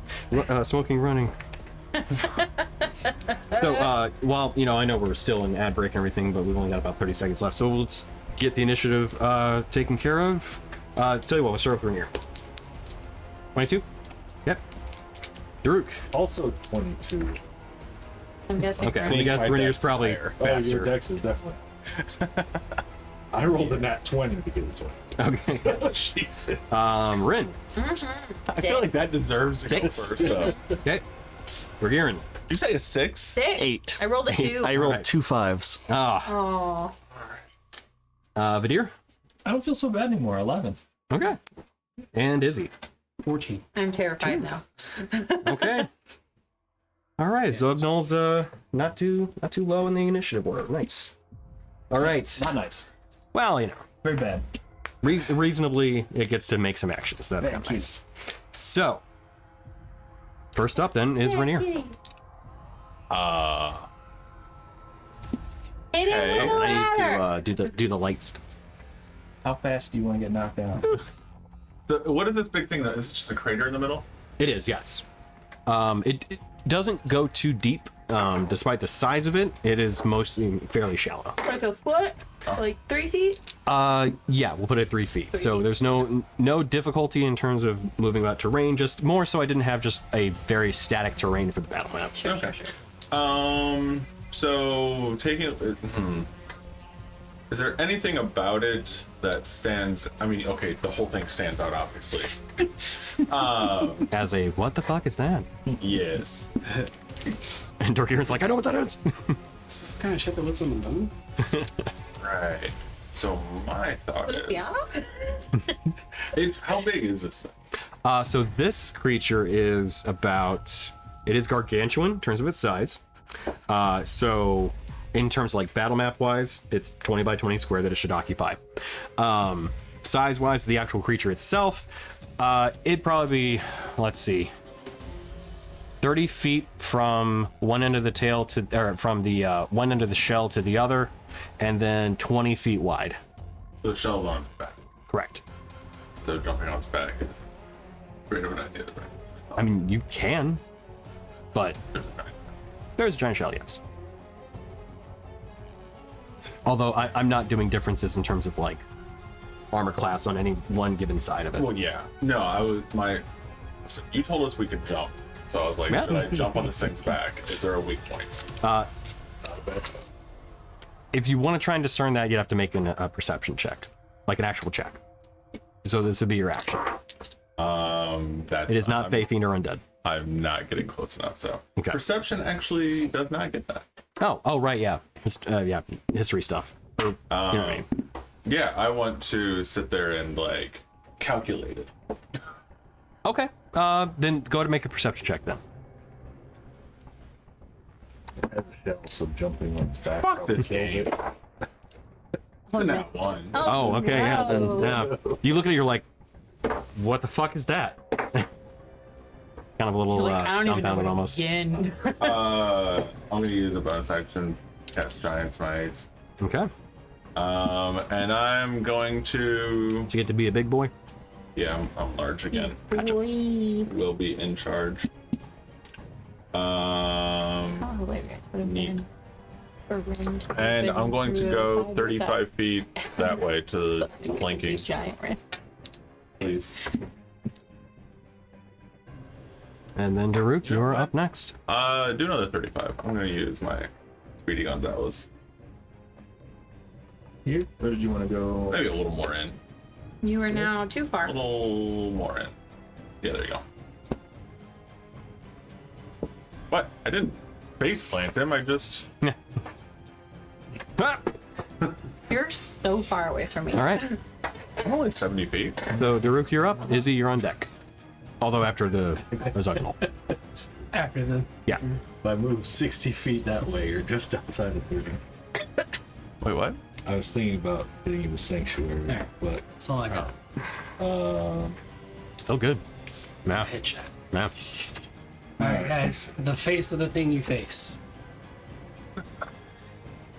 Smoking Running. So, while, I know we're still in ad break and everything, but we've only got about 30 seconds left, so let's get the initiative taken care of. Tell you what, we'll start with Rainier. 22? Yep. Daruk. Also 22. I'm guessing. Okay, right? we got my Rainier's dex probably higher. Oh, your faster. dex is definitely. I rolled a nat 20 to get a 20. Okay. Jesus. Rin. I feel like that deserves to go 6. first, though. Okay. Ragirin. You say a 6? 6. 8. I rolled a 2. I rolled Alright. 2 5s. Ah. Oh. Vidir. I don't feel so bad anymore. 11. Okay. And Izzy. 14. I'm terrified now. Okay. All right. Zognol's not too low in the initiative order. Nice. All right. Not nice. Well, Very bad. reasonably, it gets to make some actions. That's kind of nice. So, first up then is Rainier. Hit it Okay. with the I ladder. need to do the light stuff. How fast do you want to get knocked out? So, what is this big thing? Is it just a crater in the middle? It is, yes. It doesn't go too deep, despite the size of it. It is mostly fairly shallow. Like a foot? Like 3 feet? Yeah, we'll put it at 3 feet. So there's no difficulty in terms of moving about terrain. Just more so, I didn't have just a very static terrain for the battle map. Okay. So taking. Is there anything about it that stands? I mean, okay, the whole thing stands out, obviously. As a what the fuck is that? Yes. And Dorkiran's like, I know what that is. This is the kind of shit that lives on the moon. Right. So my thought Luciana? it's how big is this thing? So this creature is it is gargantuan in terms of its size. So in terms of like battle map wise, it's 20 by 20 square that it should occupy. Size wise, the actual creature itself, it'd probably be, let's see, 30 feet from one end of the tail or from the one end of the shell to the other, and then 20 feet wide. The shell's on its back. Correct. So jumping on its back is great of an idea, right? I mean, you can, but there's a giant shell, yes. Although I'm not doing differences in terms of like armor class on any one given side of it. Well, yeah. No, so you told us we could jump. So I was like, Yeah. should I jump on this thing's back? Is there a weak point? If you want to try and discern that, you'd have to make a perception check. like an actual check. So this would be your action. That's It is not Fae, Fiend, or Undead. I'm not getting close enough. So Okay. perception actually does not get that. Oh, right, yeah. Yeah, history stuff. Or, you know what I mean. Yeah, I want to sit there and like calculate it. Okay, then go ahead and make a perception check then. It has a shell, so jumping on its back. Fuck probably this kills game. it. Not one. Oh, okay, yeah. no. Then, yeah. You look at it, you're like, what the fuck is that? kind of a little Like, I don't even know dumbfounded where to almost. begin. I'm gonna use a bonus action, cast Giant Smite. Okay. And I'm going to. So you get to be a big boy? Yeah, I'm large again. Gotcha. Will be in charge. How hilarious would have Neat. been. For Rin to And have I'm going to been go through 35 feet that way to flanking, Giant Rin. please. And then Daruk, you're up next. Do another 35. I'm gonna use my Speedy Gonzalez. Here? Or did you want to go? Maybe a little more in. You are now too A far. little more in. Yeah, there you go. What? I didn't face plant him. I just. Ah! You're so far away from me. All right. I'm only 70 feet. So Daruk, you're up. Izzy, you're on deck. Although after the Zagnol. After the Yeah. If I move 60 feet that way, you're just outside of 30. Wait, what? I was thinking about getting you a sanctuary, There. but that's all I got. Still good. Nah. Headshot. Nah. All right, guys. The face of the thing you face.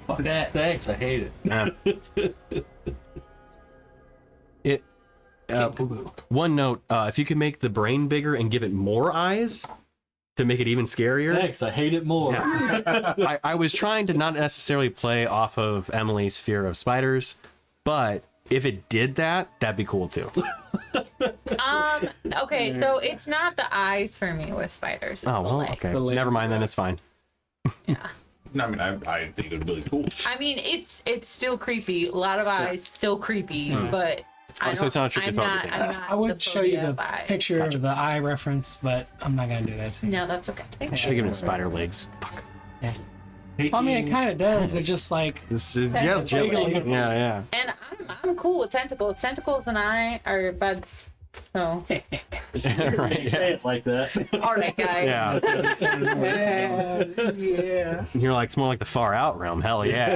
fuck that. Thanks, I hate it. Nah. It. One note: if you could make the brain bigger and give it more eyes to make it even scarier. Thanks, I hate it more. I was trying to not necessarily play off of Emily's fear of spiders, but if it did that, that'd be cool too. Okay, so it's not the eyes for me with spiders. It's Oh the well, legs. okay. The legs, Never mind then. It's fine. No, I mean, I think it would be really cool. I mean, it's still creepy. A lot of eyes, still creepy, but I so it's not a tricky I'm phobia not, thing. I'm not I would the show you phobia the of eyes. picture of the eye reference, but I'm not gonna do that to you. No, that's okay. Thank Should have given it spider legs. Well, I mean, it kind of does. They're just like This is yeah, jiggly. yeah. And I'm cool with tentacles. Tentacles and I are buds. So, right. Say it like that. all right, guys. Yeah. Yeah. You're like it's more like the far out realm. Hell yeah.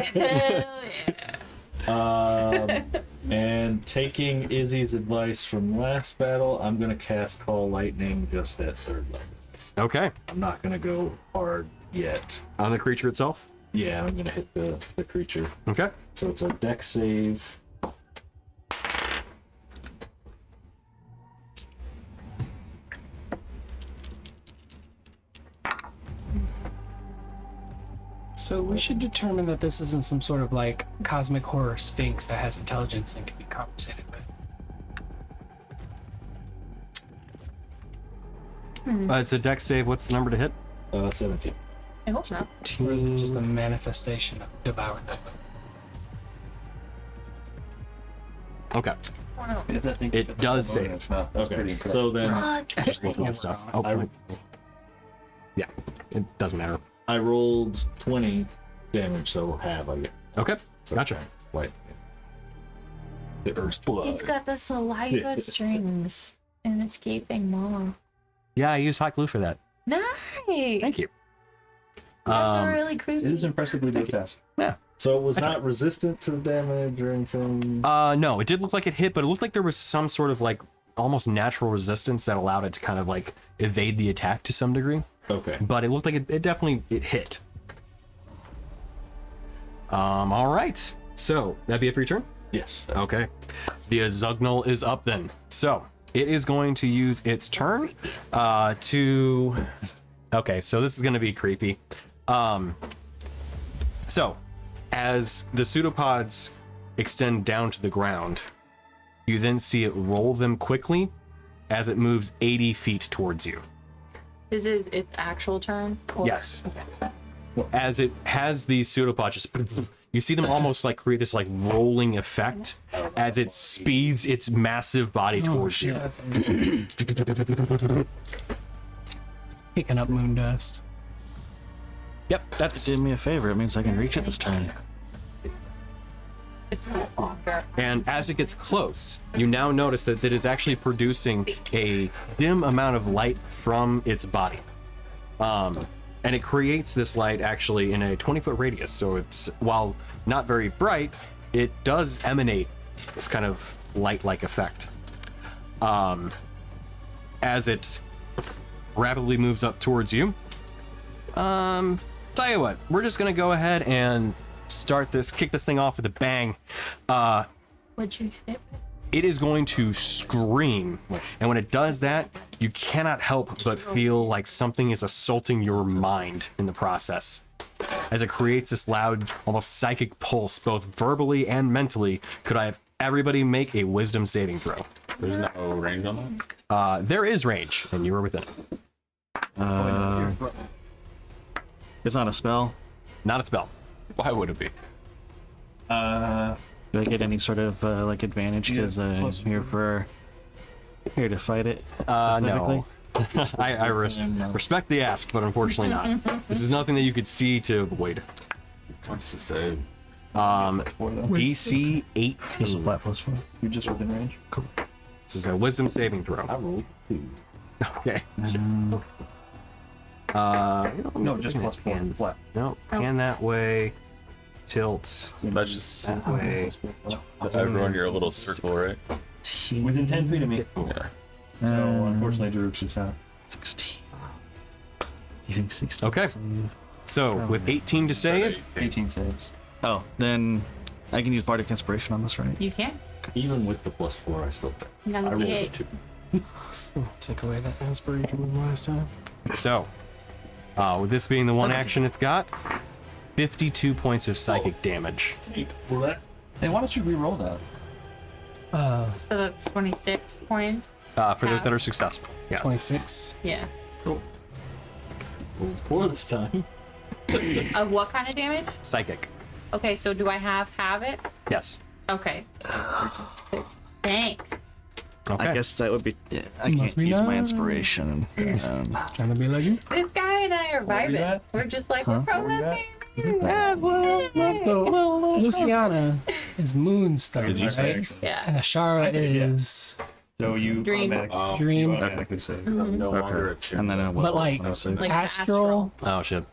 Hell yeah. And taking Izzy's advice from last battle, I'm gonna cast Call Lightning just at third level. Okay. I'm not gonna go hard yet. On the creature itself. Yeah, I'm gonna hit the creature. Okay. So it's a dex save. So we should determine that this isn't some sort of like cosmic horror sphinx that has intelligence and can be conversated with. It's a dex save. What's the number to hit? 17. I hope not. Or is it just a manifestation of devoured them? Okay. If that thing It does save. It's not. That's Okay. pretty impressive. So then Just looking at stuff. Oh, yeah. It doesn't matter. I rolled 20 damage, so half I get. Okay. So Gotcha. White. The Earth's blood. It's got the saliva strings and it's gaping maw. Yeah, I used hot glue for that. Nice. Thank you. That's really creepy. It is impressively grotesque. Yeah. So it was not resistant to the damage or anything. No, it did look like it hit, but it looked like there was some sort of like almost natural resistance that allowed it to kind of like evade the attack to some degree. Okay. But it looked like it definitely hit. All right. So that'd be it for your turn. Yes. Okay. The Azugnal is up then. So it is going to use its turn to. Okay, so this is going to be creepy. So as the pseudopods extend down to the ground, you then see it roll them quickly as it moves 80 feet towards you. This is its actual turn? Or- Yes. As it has these pseudopods just you see them almost like create this like rolling effect as it speeds its massive body towards you. Picking up moon dust. Yep, that's Do me a favor. It means I can reach it this turn. And as it gets close, you now notice that it is actually producing a dim amount of light from its body. And it creates this light actually in a 20-foot radius. So it's, while not very bright, it does emanate this kind of light-like effect. As it rapidly moves up towards you. Tell you what, we're just gonna go ahead and kick this thing off with a bang. What'd you hit? It is going to scream, and when it does that, you cannot help but feel like something is assaulting your mind in the process. As it creates this loud, almost psychic pulse, both verbally and mentally. Could I have everybody make a wisdom saving throw? There's no range on that? There is range, and you are within it. It's not a spell. Not a spell. Why would it be? Do I get any sort of like advantage because I'm here to fight it? No. I respect the ask, but unfortunately not. This is nothing that you could see to avoid. What's to say? DC 18. This is flat plus 4. You're just within range. Cool. This is a wisdom saving throw. I rolled 2. Okay. No, just plus 4. Flat. No, pan that way. Tilt That's just that way. everyone your little circle, right? Within 10 feet of me. Yeah. So unfortunately, Daruk's just out. 16. You think 16? Okay. So with 18 to save, 18 saves. Oh, then I can use Bardic Inspiration on this, right? You can. Even with the plus 4, I still think. You got I a rolled a D8. 2. Take away that inspiration from last time. so with this being the one action it's got, 52 points of psychic damage. Hey, why don't you re-roll that? So that's 26 points. For those that are successful. Yes. 26. Yeah. Rolled 4 this time. Of what kind of damage? Psychic. Okay, so do I have it? Yes. Okay. Thanks. Okay. I guess that would be. Yeah, I Must can't be use my nice. inspiration. Trying to be like you. This guy and I are were you vibing. at? We're just like, we're from Where you this at? game. So Luciana is Moonstone, Did you say right? actually? Yeah. And Ashara said yeah. is So you Dream. automatically, Dream. you automatically save. I'm no longer a Okay. chick. And then But like Like astral. Oh shit.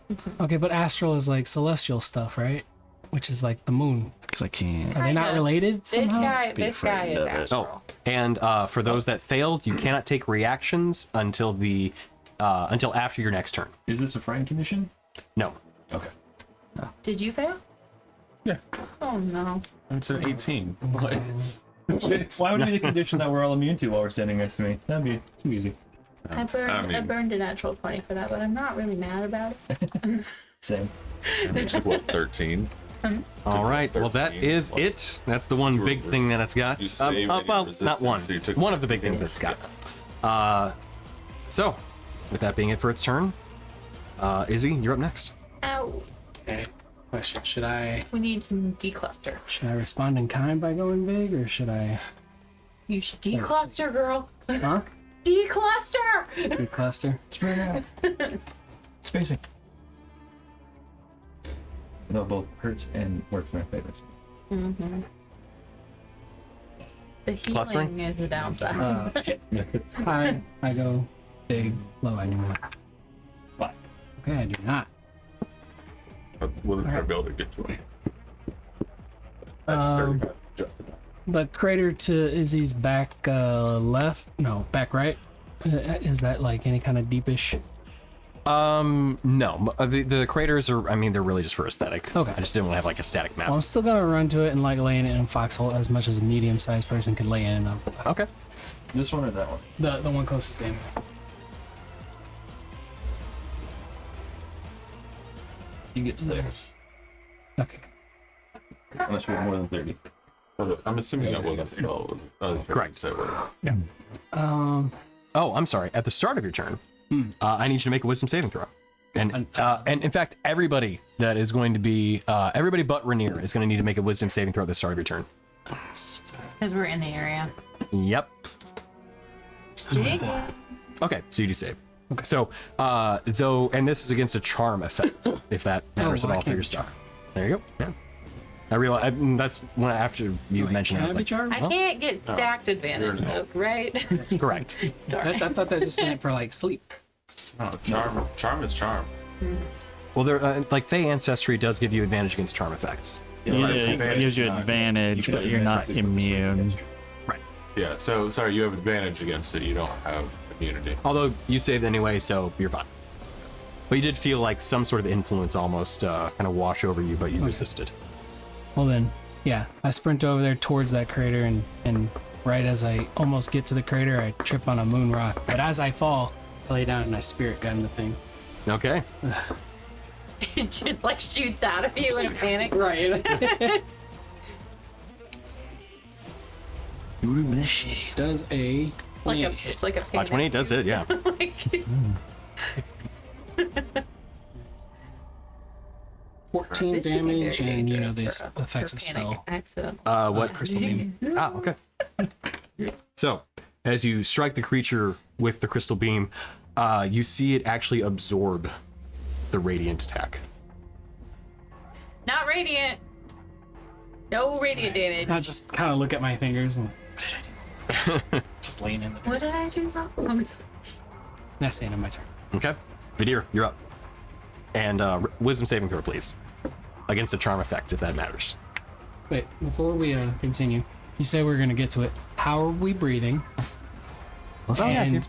Okay, but astral is like celestial stuff, right? Which is like the moon. because I can't. Are they not Kinda. related This somehow? guy Be is afraid of it. astral. Oh, and for those that failed, you cannot take reactions until after your next turn. Is this a frightened condition? No. Okay. Did you fail? Yeah. Oh no. It's an 18. What? Why would it be the condition that we're all immune to while we're standing next to me? That'd be too easy. I burned a natural 20 for that, but I'm not really mad about it. Same. What, 13? All right. Well, that 13. is it. That's the one big thing that it's got. You saved any well, not resistance, one. so you took One of the big things that it's got. So, with that being it for its turn, Izzy, you're up next. Ow. Okay. Question: Should I We need to decluster. respond in kind by going big, or should I You should decluster, girl. huh? Decluster! Decluster? Spread out. Spacing. No, both hurts and works in our favors. Mm-hmm. The healing Clustering? is the downside. I go big, low. I do not. What? Okay, I do not. I wasn't trying to be able to get to it. Just about. The crater to Izzy's back left, no, back right. Is that like any kind of deepish? No. The craters are, I mean, they're really just for aesthetic. Okay. I just didn't want to have like a static map. Well, I'm still gonna run to it and like lay in it in foxhole as much as a medium-sized person could lay in. Okay. This one or that one? The one closest to me. You get to there. Okay. Unless you have more than 30. I'm assuming that wasn't 12. Correct. So, Um. Oh, I'm sorry. At the start of your turn, I need you to make a wisdom saving throw. And in fact, everybody that is going to be everybody but Rainier is going to need to make a wisdom saving throw at the start of your turn. Because we're in the area. Yep. Dig. Okay, so you do save. Okay. So though, and this is against a charm effect, if that matters at all for your stuff. There you go. Yeah. I realize that's when after you mentioned it, I was like, I can't get stacked advantage, though, right? that's correct. I thought that just meant for like sleep. No, charm is charm. Well, there like Fey ancestry does give you advantage against charm effects. Yeah, it gives you advantage, but you're not immune. Right. Yeah. So sorry, you have advantage against it. You don't have immunity. Although you saved anyway, so you're fine. But you did feel like some sort of influence almost kind of wash over you, but you resisted. Well then, yeah, I sprint over there towards that crater, and right as I almost get to the crater, I trip on a moon rock. But as I fall, I lay down and I spirit gun the thing. Okay. Just like shoots out of you in a panic. Right. Does a Like a, hit. it's like a panic. 28 does it, yeah. Like, 14 this could be damage, very and dangerous this for affects a panic spell. accident. What crystal beam? Ah, okay. So, as you strike the creature with the crystal beam, you see it actually absorb the radiant attack. Not radiant. No radiant damage. I just kind of look at my fingers and just lean in. What did I do wrong? That's the end of my turn. Okay. Vidir, you're up. And wisdom saving throw, please. Against a charm effect, if that matters. Wait, before we continue, you said we are gonna get to it. How are we breathing? And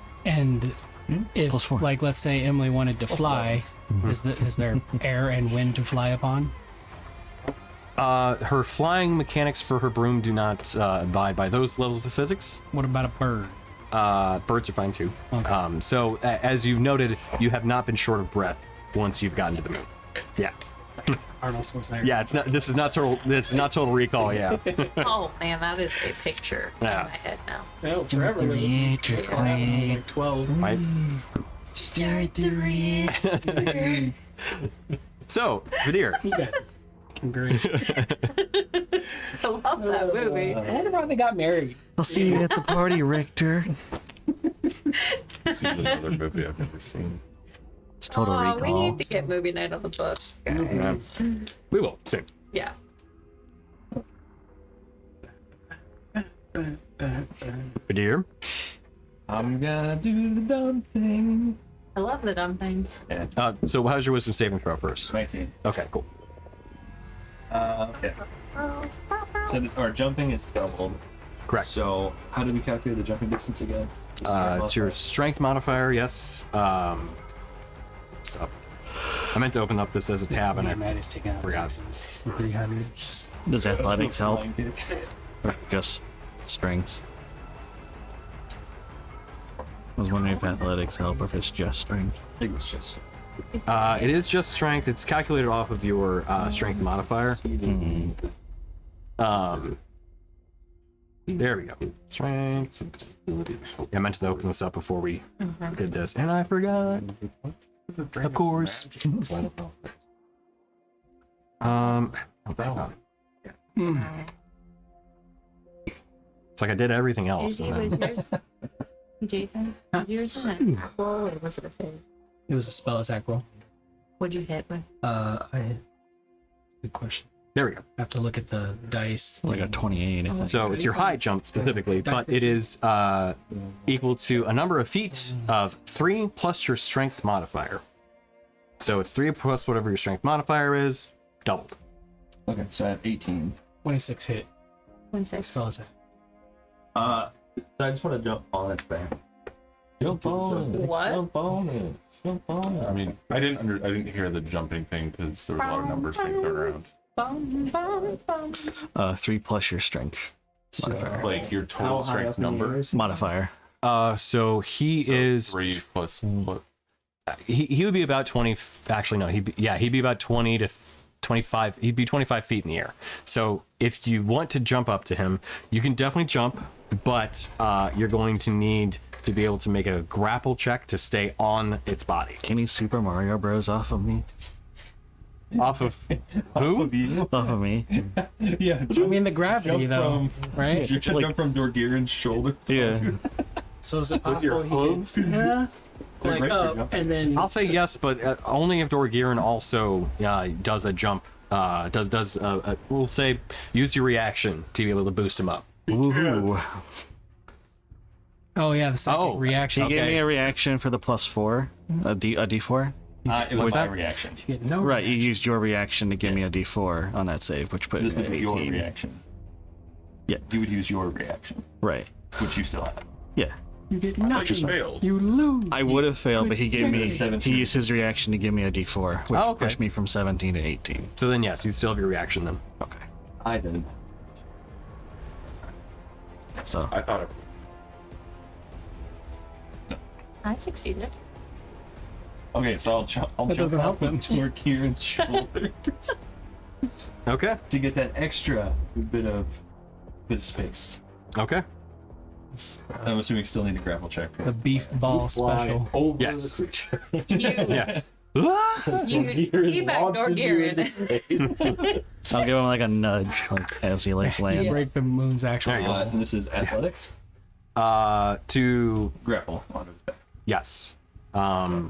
if, +4. like, let's say Emily wanted to fly, is there air and wind to fly upon? Her flying mechanics for her broom do not abide by those levels of physics. What about a bird? Birds are fine too. Okay. So as you've noted, you have not been short of breath once you've gotten to the moon. Yeah. Arnold Schwarzenegger. Yeah, it's not. This is not total. This is not Total Recall. Yeah. Oh man, that is a picture Yeah. in my head now. Well, forever. It was like 12. Right. So, Vidir. You guys are great. I love that movie. I wonder why they got married. I'll see you at the party, Richter. This is another movie I've never seen. It's Total Oh, we Recall. need to get movie night on the books, guys. We will soon. Yeah. Vidir. I'm gonna do the dumb thing. I love the dumb thing. So how's your wisdom saving throw first? 19. Okay, cool. Okay. So our jumping is doubled. Correct. So how do we calculate the jumping distance again? It's your strength modifier. Yes. So I meant to open up this as a tab and I Matt is taking out forgot. 300. Does athletics help? Flying kick. Or just strength? I was wondering if athletics help or if it's just strength. I think it's just. It is just strength. It's calculated off of your strength modifier. There we go. Strength. I meant to open this up before we did this, and I forgot. Of course. It's like I did everything else. Izzy, And was then, yours? Jason, was yours an apple or was it a save? It was a spell attack roll. What'd you hit with? Good question. there we go. I have to look at the dice. Like a 28. I think. So it's your high jump specifically, but it is equal to a number of feet of 3 plus your strength modifier. So it's 3 plus whatever your strength modifier is, doubled. Okay, so I have 18. 26 hit. 26. Spell attack. So I just want to jump on it, bang. Jump on it. What? Jump on it. Jump on it. I mean, I didn't hear the jumping thing because there was a lot of numbers being thrown around. Bum, bum, bum. 3 plus your strength Like your total strength number. modifier. So he So is 3 plus. he would be about 20. Actually, no, he'd be about 20 to 25. He'd be 25 feet in the air. So if you want to jump up to him, you can definitely jump, but you're going to need to be able to make a grapple check to stay on its body. Can he Super Mario Bros. Off of me? Off of who? Off of me? Yeah. I mean, the gravity, though, right? You jump from Dorgiran's shoulder. Yeah. So is it With your possible he hooves? can, like, right, up, and then... I'll say yes, but only if Dorgiran also does a jump. We'll say use your reaction to be able to boost him up. Ooh. Oh, yeah, the second reaction. He gave Okay. me a reaction for the +4, a D4. It was What's my that? reaction. You get no Right, you used your reaction to give me a D4 on that save, which put This me would at be your 18. reaction. Yeah. You would use your reaction, Right. which you still have. Yeah. You get I thought nothing. you failed. You lose. I would have failed, but he gave me. 17. He used his reaction to give me a D4, which Oh, okay. pushed me from 17 to 18. So then yes, you still have your reaction then. Okay. I did. So I thought it. I succeeded. Okay, so I'll jump doesn't help up him. toward Kieran's shoulder Okay. to get that extra bit of space. Okay. I'm assuming still need a grapple check. The beef ball special. Over Yes. the creature. You, Yeah. you teabag Dorgiran. I'll give him like a nudge, like as he like lands. Break the moon's actual There you go. ball. And this is athletics. To Grapple onto his back. yes.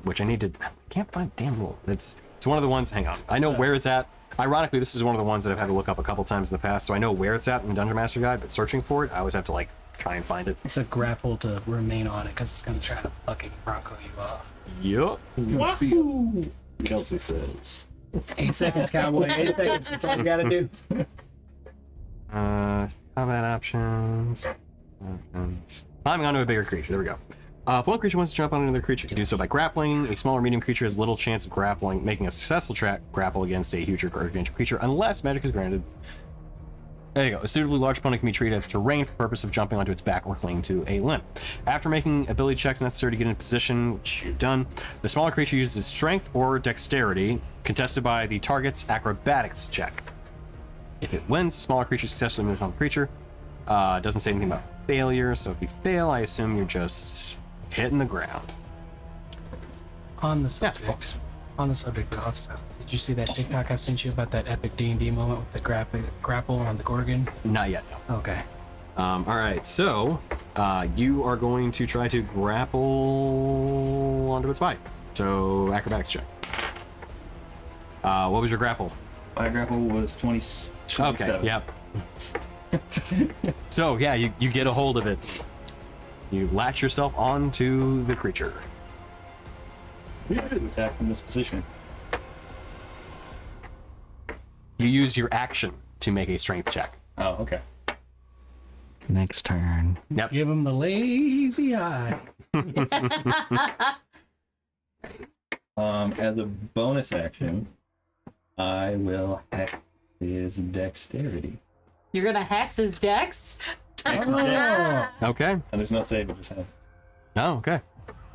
Which I need to. I can't find the damn rule. It's one of the ones. Hang on. I know where it's at. Ironically, this is one of the ones that I've had to look up a couple times in the past, so I know where it's at in the Dungeon Master Guide. But searching for it, I always have to like try and find it. It's a grapple to remain on it because it's going to try to fucking Bronco you off. Yup. Kelsey says. 8 seconds, cowboy. 8 seconds. That's all you got to do. Combat options. Climbing onto a bigger creature. There we go. If one creature wants to jump on another creature, it can do so by grappling. A small or medium creature has little chance of grappling, making a successful grapple against a huge or gargantuan creature, unless magic is granted. There you go. A suitably large opponent can be treated as terrain for the purpose of jumping onto its back or clinging to a limb. After making ability checks necessary to get in position, which you've done, the smaller creature uses strength or dexterity, contested by the target's acrobatics check. If it wins, the smaller creature successfully moves on the creature. Doesn't say anything about failure, so if you fail, I assume you're just hitting the ground. On the subject. On the subject of stuff. Did you see that TikTok I sent you about that epic D&D moment with the grapple on the Gorgon? Not yet, no. Okay. All right, so you are going to try to grapple onto its body. So acrobatics check. What was your grapple? My grapple was 27. Okay, yep. So yeah, you get a hold of it. You latch yourself onto the creature. We have to attack from this position. You use your action to make a strength check. Oh, okay. Next turn. Yep. Give him the lazy eye. As a bonus action, I will hack his dexterity. You're gonna hex his dex? Okay. And there's no save, it just happens. Oh, okay.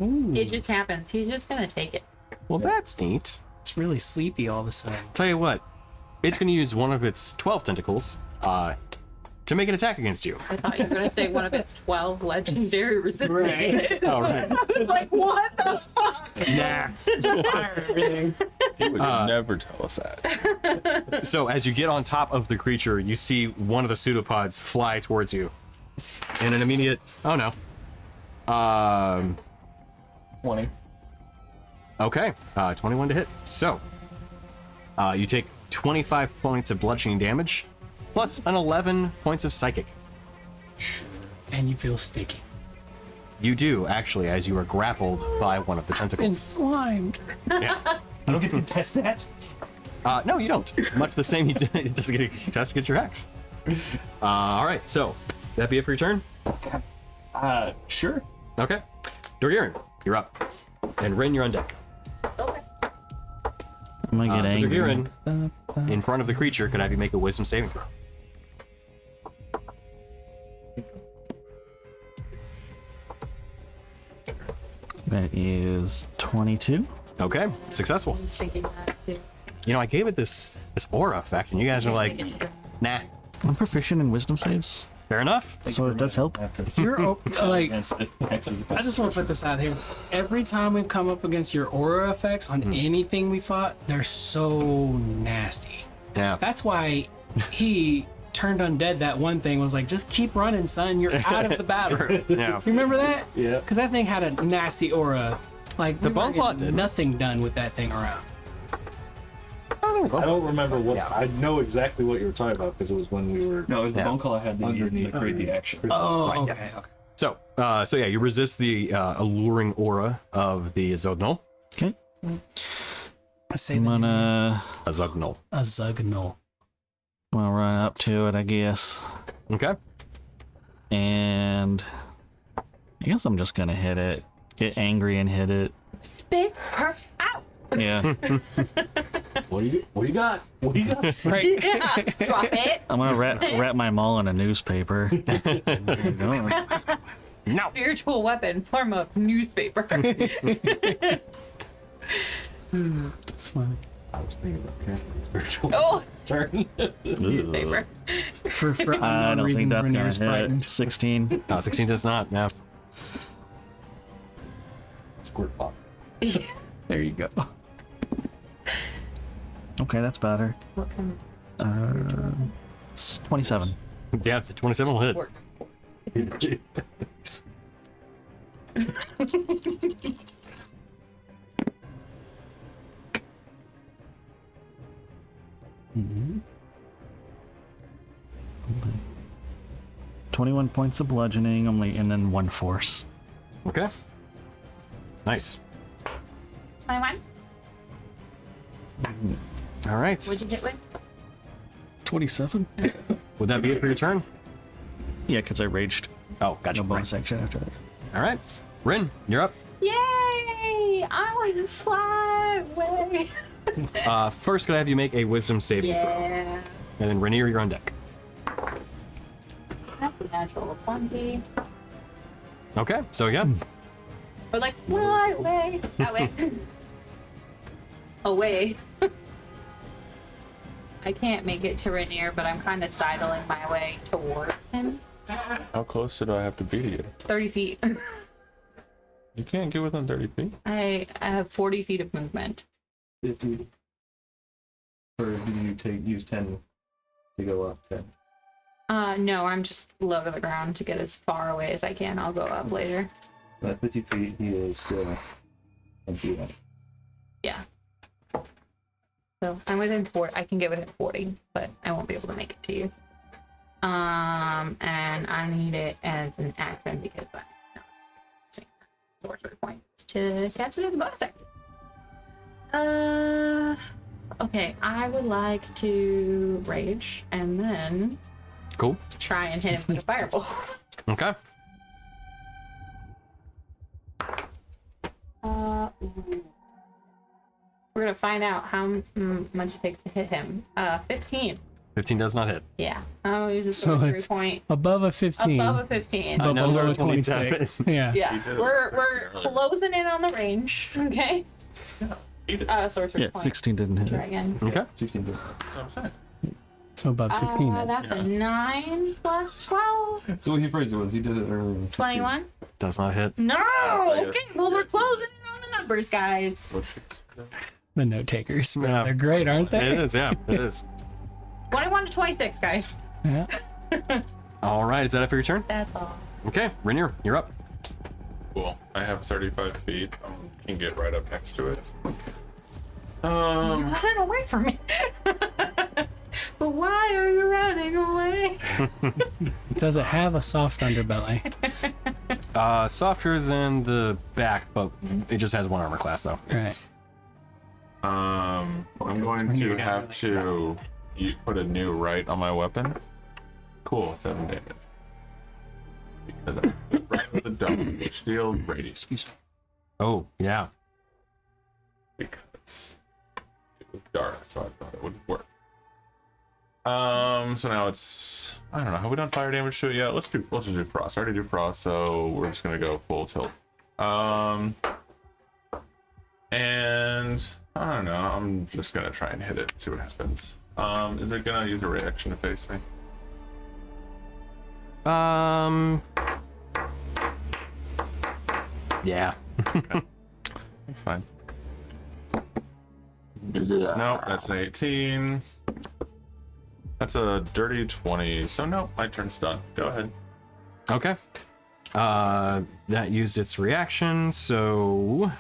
It just happens. He's just gonna take it. Well, that's neat. It's really sleepy all of a sudden. Tell you what, it's going to use one of its 12 tentacles to make an attack against you. I thought you were gonna say one of its 12 legendary resistance. All right. Like, what the fuck? Nah. Fire everything. He would never tell us that. So as you get on top of the creature, you see one of the pseudopods fly towards you. In an immediate... Oh, no. 20. Okay. 21 to hit. So, you take 25 points of bludgeoning damage, plus an 11 points of psychic. And you feel sticky. You do, actually, as you are grappled by one of the And tentacles. slimed. Yeah. I don't get to contest that. No, you don't. Much the same, it doesn't get a test against your hex. All right, so that be it for your turn? Sure. Okay. Dorgiran, you're up. And Rin, you're on deck. Okay. I'm gonna get So angry. Dorgiran, in front of the creature, could have you make a wisdom saving throw? That is 22. Okay, successful. I was thinking that too. you know, I gave it this aura effect, and you guys are like, nah. I'm proficient in wisdom saves, Fair enough. so it does help. You're like, Against it. I just want to put this out here. Every time we've come up against your aura effects on anything we fought, they're so nasty. Yeah. That's why he turned undead. That one thing was like, just keep running, son. You're out of the battle. Yeah. You remember that? Yeah. Because that thing had a nasty aura. Like The we bone weren't claw getting did. nothing done with that thing around. I don't remember what. Yeah. I know exactly what you were talking about because it was when we were. No, it was the Yeah. bone claw had the Underneath. crazy action. Oh, okay. So yeah, you resist the alluring aura of the Azugnal. Okay. I say I'm the name. gonna A Zugnal. run up to it, I guess, Okay. and I guess I'm just gonna hit it. Get angry and hit it. Spit her out. Yeah. What do you got? What do you got? Right. Yeah. Drop it. I'm gonna wrap my maul in a newspaper. There you go. No. Spiritual weapon, form of newspaper. It's funny. I was thinking about casting spiritual Oh, turn. newspaper. For I unknown don't think reasons, that's Rainier's gonna hit. frightened. 16. 16 does not. No. Squirt pop. There you go. Okay, that's better. What kind It's 27. Yeah, the 27 will hit. of work? Mm-hmm. 21 points of bludgeoning, and then 1 force. Okay. Nice. 21? All right. What'd you hit with? 27? Would that be it for your turn? Yeah, because I raged. Oh, gotcha. No bonus action after that. All right. Rin, you're up. Yay! I want to fly away. First, could I have you make a wisdom saving throw? Yeah. And then Rainier, you're on deck. That's a natural 20. Okay, so yeah. Or like fly away. That way. Away. I can't make it to Rainier, but I'm kind of sidling my way towards him. How close do I have to be to you? 30 feet. You can't get within 30 feet. I have 40 feet of movement. 50. Or do you use 10 to go up 10? No, I'm just low to the ground to get as far away as I can. I'll go up later. At 50 feet, he is still empty. Yeah. So I'm within 40. I can get within 40, but I won't be able to make it to you. And I need it as an action because I'm not using sorcery points to cast it as a bonus action. Okay, I would like to rage and then Cool. try and hit him with a fireball. Okay. Ooh. We're gonna find out how much it takes to hit him. 15. 15 does not hit. Yeah, I'll use a So sorcery it's point above a 15. above a 15. but know, below there a was only 26. Yeah. Yeah, He did it we're with 16 earlier. closing in on the range. Okay. He did. Sorcery Yeah, point. 16 didn't hit Try it. again. Okay. 16 to. That's what I'm saying. So above 16. then. That's a 9 plus 12. So what he phrased it was, he did it earlier. Than 21. Does not hit. No. I guess- Okay. Well, we're closing in on the numbers, guys. The note takers. Yeah. They're great, aren't they? It is, yeah, it is. 21 to 26, guys. Yeah. All right, is that it for your turn? That's all. Okay, Rainier, you're up. Cool. I have 35 feet. I can get right up next to it. Run away from me. But why are you running away? Does it have a soft underbelly? Softer than the back, but it just has 1 armor class though. Right. I'm going to have to put a new right on my weapon. Cool, 7 damage. Because I hit right with a double, which deals radius. Oh, yeah. Because it was dark, so I thought it would work. So now it's, I don't know, have we done fire damage to it yet? Let's just do frost. I already do frost, so we're just gonna go full tilt. And I don't know. I'm just gonna try and hit it, see what happens. Is it gonna use a reaction to face me? Yeah. That's fine. Nope, that's an 18. That's a dirty 20. So no, my turn's done. Go ahead. Okay. That used its reaction, so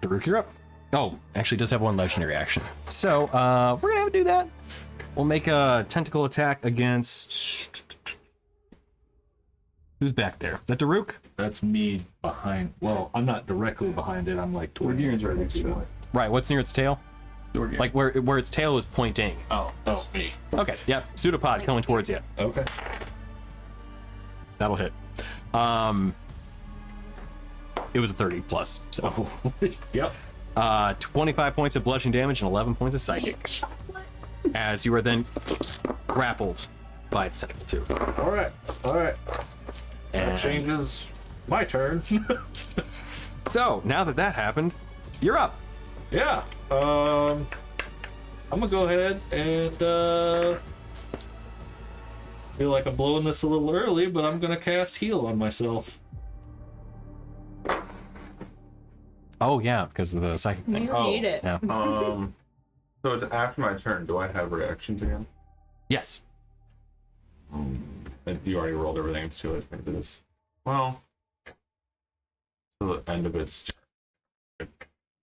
Daruk, you're up. Oh, actually, it does have one legendary action. So we're gonna have to do that. We'll make a tentacle attack against. Who's back there? Is that Daruk? That's me behind. Well, I'm not directly behind it. I'm like towards Dorgir's right next to it. Right. What's near its tail? Dorgir. Like where its tail is pointing. Oh, that's me. Okay. Yep. Pseudopod coming towards you. Okay. That'll hit. It was a 30 plus. So. Oh, yep. 25 points of bludgeoning damage and 11 points of psychic. As you are then grappled by its tentacle too. All right. That And changes my turn. so now that happened, you're up. Yeah. I'm gonna go ahead and feel like I'm blowing this a little early, but I'm gonna cast heal on myself. Oh yeah, because of the psychic thing. You need it. Yeah. So it's after my turn. Do I have reactions again? Yes. You already rolled everything to it. Maybe this. Well, to the end of its turn.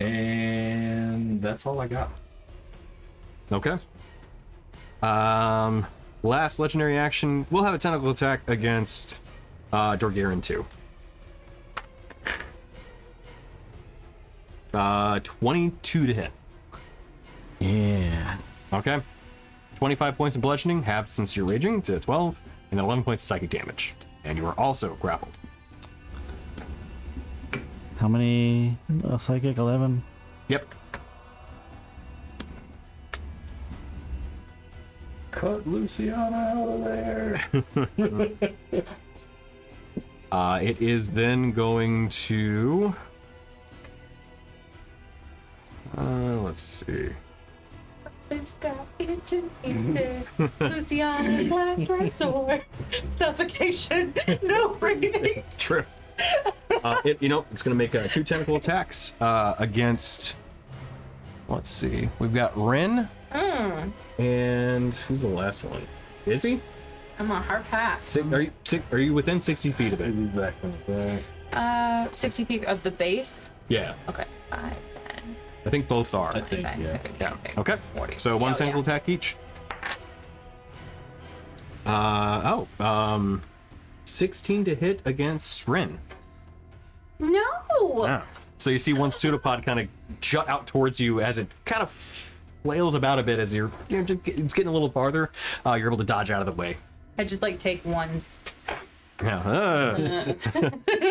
And that's all I got. Okay. Last legendary action. We'll have a tentacle attack against Dorgirin too. 22 to hit. Yeah. Okay. 25 points of bludgeoning, halved since you're raging, to 12, and then 11 points of psychic damage. And you are also grappled. How many psychic? 11? Yep. Cut Luciana out of there. It is then going to... let's see. This guy introduces Luciana's last resort. Suffocation, no breathing. True. It's going to make 2 tentacle attacks against. Let's see. We've got Ren. And who's the last one? Is he? I'm on hard pass. Are you within 60 feet of it? He's back in the back. 60 feet of the base. Yeah. Okay. 5, 10. I think both are. I think, yeah. Yeah. Okay. 40. So one Yeah, tentacle yeah. attack each. 16 to hit against Ren. No. Yeah. So you see one pseudopod kind of jut out towards you as it kind of flails about a bit as it's getting a little farther. You're able to dodge out of the way. I just like take ones. Yeah.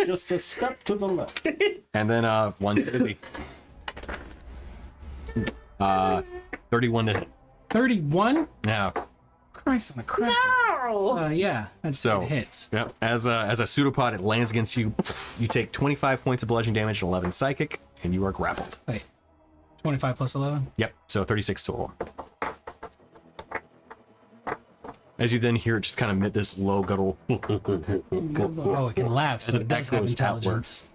Just a step to the left. And then one busy. 31 to hit. 31? Yeah. Christ on a cracker. No. Yeah, that's So hits. Yep. As a pseudopod, it lands against you. You take 25 points of bludgeoning damage and 11 psychic, and you are grappled. Wait, 25 plus 11? Yep. So 36 total. As you then hear it just kind of emit this low guttural. Oh, it can laugh, so As it it does have echoes intelligence.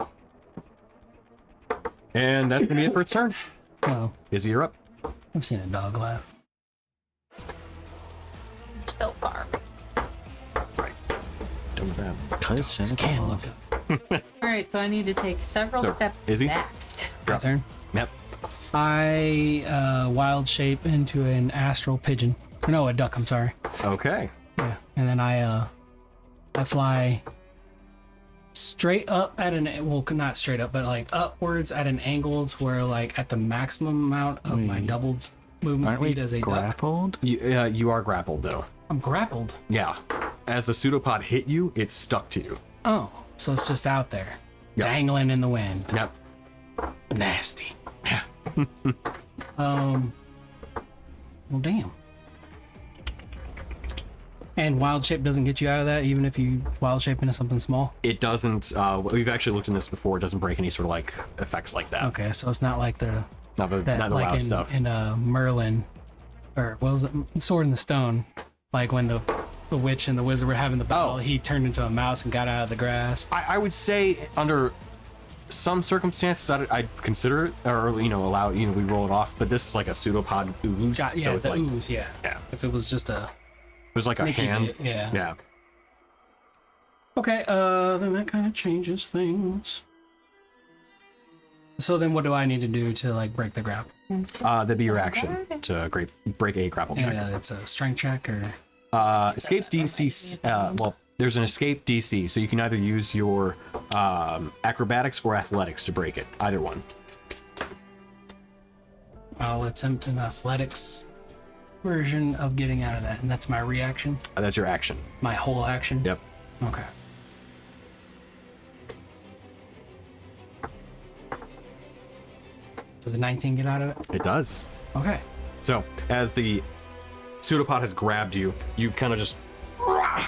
And that's gonna be it for its turn. Oh, Izzy, you're up. I've seen a dog laugh. So far. Just can't look up. All right, so I need to take several So, steps Izzy? next. My turn. Yep. I wild shape into an astral pigeon. No, a duck, I'm sorry. Okay. Yeah. And then I fly straight up at not straight up, but like upwards at an angle to where like at the maximum amount of my doubled movement Aren't we speed as a duck. grappled? You are grappled though. I'm grappled. Yeah. As the pseudopod hit you, it stuck to you. Oh, so it's just out there, Yep. dangling in the wind. Yep. Nasty. Well, damn. And wild shape doesn't get you out of that, even if you wild shape into something small. It doesn't. We've actually looked in this before. It doesn't break any sort of like effects like that. Okay, so it's not like the Not the that WoW like stuff. in Merlin, or what was it, Sword in the Stone? Like when the witch and the wizard were having the battle, he turned into a mouse and got out of the grass. I would say under some circumstances I'd consider it, or allow we roll it off. But this is like a pseudopod ooze, Yeah, so it's the like ooze, yeah. yeah. If it was just a It was like a sneaky hand. bit, yeah. Yeah. Okay, then that kind of changes things. So then what do I need to do to like break the grapple? That'd be your action to break a grapple check. Yeah, it's a strength check or Escapes DC. Well, there's an escape DC, so you can either use your acrobatics or athletics to break it. Either one. I'll attempt an athletics version of getting out of that, and that's my reaction. That's your action. My whole action. Yep. Okay. Does the 19 get out of it? It does. Okay. So as the pseudopod has grabbed you, you kind of just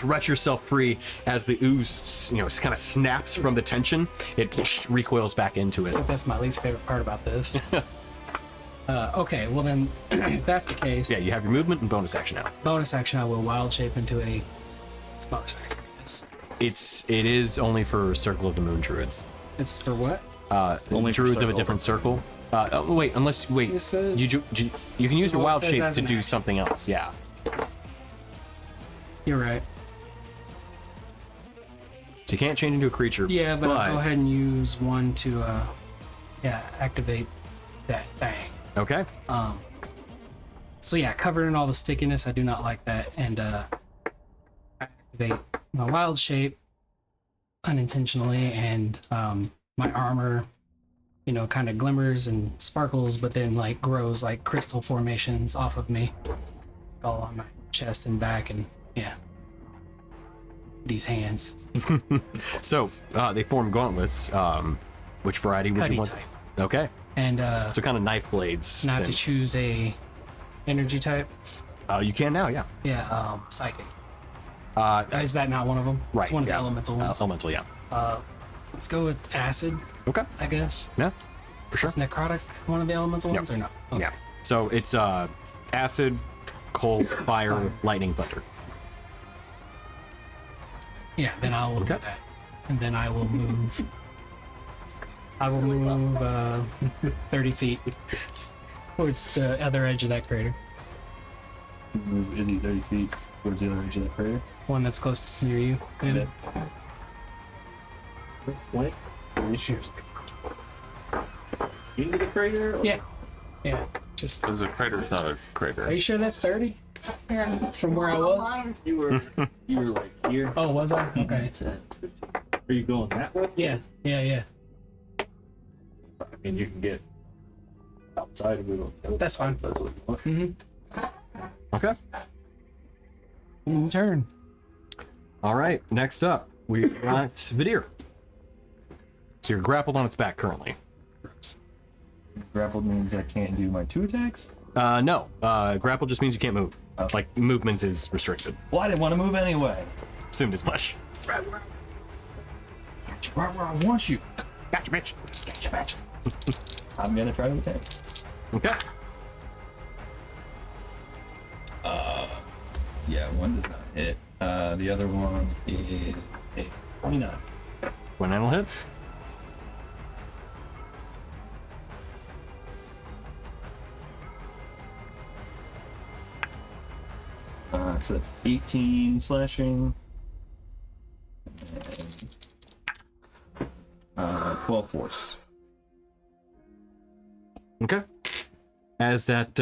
wrench yourself free. As the ooze, kind of snaps from the tension, it recoils back into it. That's my least favorite part about this. Okay, well then, if that's the case, Yeah, you have your movement and bonus action now. bonus action, I will wild shape into a. It's bonus action. It is only for Circle of the Moon Druids. It's for what? Only for druids of a circle. different circle. Wait, It says- you can use your Well, wild it says shape as to an do action. something else. Yeah. You're right. So you can't change into a creature. Yeah, but I'll go ahead and use one to, activate that thing. Okay. So yeah, covered in all the stickiness, I do not like that, and activate my wild shape unintentionally, and my armor, kind of glimmers and sparkles, but then like grows like crystal formations off of me, all on my chest and back, and these hands. So they form gauntlets. Which variety would Cutty you want? type. Okay. And So kind of knife blades. and I have to then. choose a energy type. You can now, yeah. Yeah, psychic. Uh, Is that not one of them? right. It's one of the yeah. elemental ones. Elemental, yeah. Let's go with acid, Okay. I guess. Yeah. For sure. Is necrotic one of the elemental Yep. ones or no? Okay. Yeah. So it's acid, cold, fire, lightning, thunder. Yeah, then I will do Okay. that. And then I will move. I will move 30 feet towards the other edge of that crater. Move Izzy 30 feet towards the other edge of that crater. One that's closest near you. Then. What? Into the crater? Yeah. Yeah. Just. There's a crater, it's not a Are crater. you sure that's 30? From where I was? You were like here. Oh, was I? Okay. Are you going that way? Yeah. Yeah. I mean, you can get outside of it. That's fine. That's what you want. Mm-hmm. Okay. Turn. All right. Next up, we got Vidir. So you're grappled on its back currently. Grappled means I can't do my 2 attacks? No. Grapple just means you can't move. Oh. Like movement is restricted. Well, I didn't want to move anyway. Assumed as much. Right where I want you. Gotcha, bitch. Gotcha, bitch. I'm gonna try to attack. Okay. Yeah, one does not hit. The other one is a 29. When that'll hit. So that's 18 slashing. And, 12 force. Okay. As that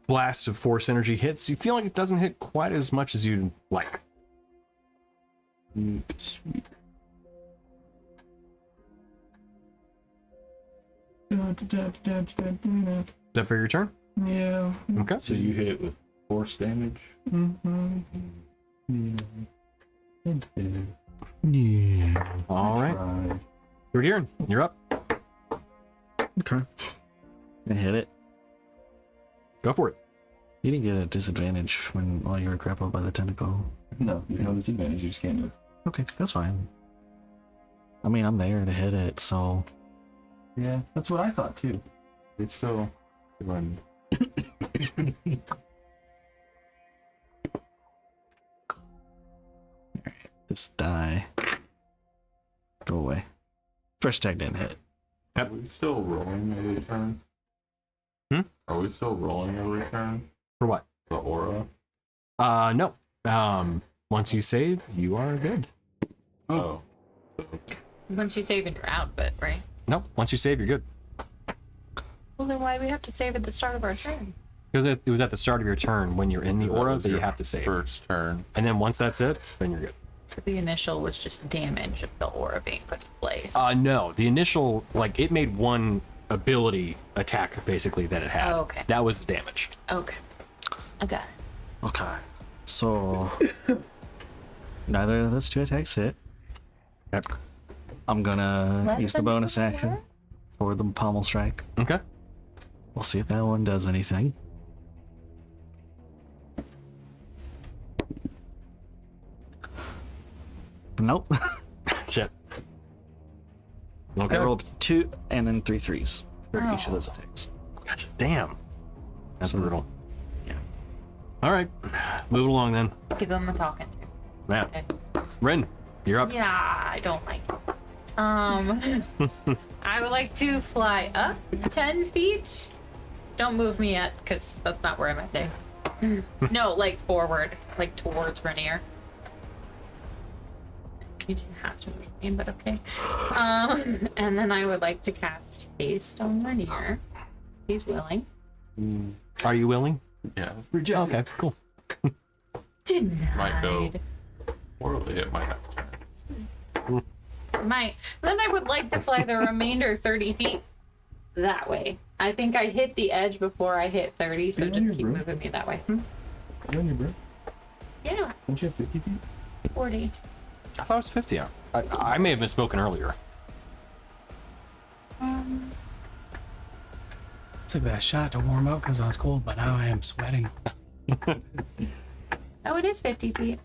blast of force energy hits, you feel like it doesn't hit quite as much as you'd like. Sweet. Is that for your turn? Yeah. Okay. So you hit with force damage. All right. Right. Vidir, you're up. Okay. I hit it. Go for it. You didn't get a disadvantage while you were grappled by the tentacle. No, you have no disadvantage. You just can't move. Okay, that's fine. I mean, I'm there to hit it, so Yeah, that's what I thought too. It's still When This die. Go away. First attack didn't hit. are we still rolling every turn? Hmm? Are we still rolling every turn? For what? The aura? No. Once you save, you are good. Oh. Once you save and you're out, but right? No, once you save, you're good. Well, then why do we have to save at the start of our turn? Because it was at the start of your turn when you're in the aura was that you your have to save. First turn. And then once that's it, then you're good. So the initial was just damage of the aura being put in place. No, the initial, like, it made one ability attack, basically, that it had. Oh, okay. That was the damage. Okay. I got it. Okay. So neither of those two attacks hit. Yep. I'm gonna Let use the them bonus do action that. for the pommel strike. Okay. We'll see if that one does anything. Nope. Shit. I Okay. rolled 2 and then 3 3s for each of Oh. those attacks. Gotcha. Damn. That's So- brutal. Yeah. All right. Move it along then. Give them a talking to. Yeah. Okay. Ren, you're up. Yeah, I don't like it. I would like to fly up 10 feet. Don't move me yet, because that's not where I'm heading. No, like forward, like towards Rainier. You didn't have to move me, but okay. And then I would like to cast Haste on Rainier. He's willing. Are you willing? Yeah. Okay, cool. Denied. Might go poorly. It might not turn. Might. Then I would like to fly the remainder 30 feet that way. I think I hit the edge before I hit 30, so Are you on just your keep room? moving me that way. You on your bro? Yeah, Don't you have 50 feet? 40. I thought it was 50. I may have misspoken earlier. Took that shot to warm up because I was cold, but now I am sweating. Oh, it is 50 feet.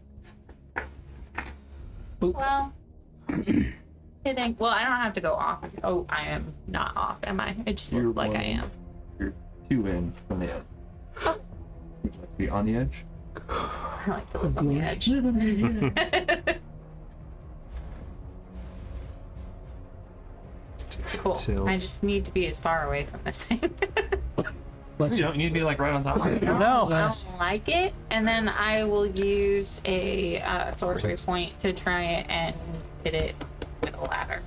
Boop. Well, I think. Well, I don't have to go off. Oh, I am not off, am I? It just You're looks like I one. am. You're 2 in from the edge. Oh. Would you like to be on the edge? I like to live on the edge. Cool. Till- I just need to be as far away from this thing. Let's You don't need to be like right on top of it. No. I don't like it, and then I will use a sorcery point to try and hit it with a ladder.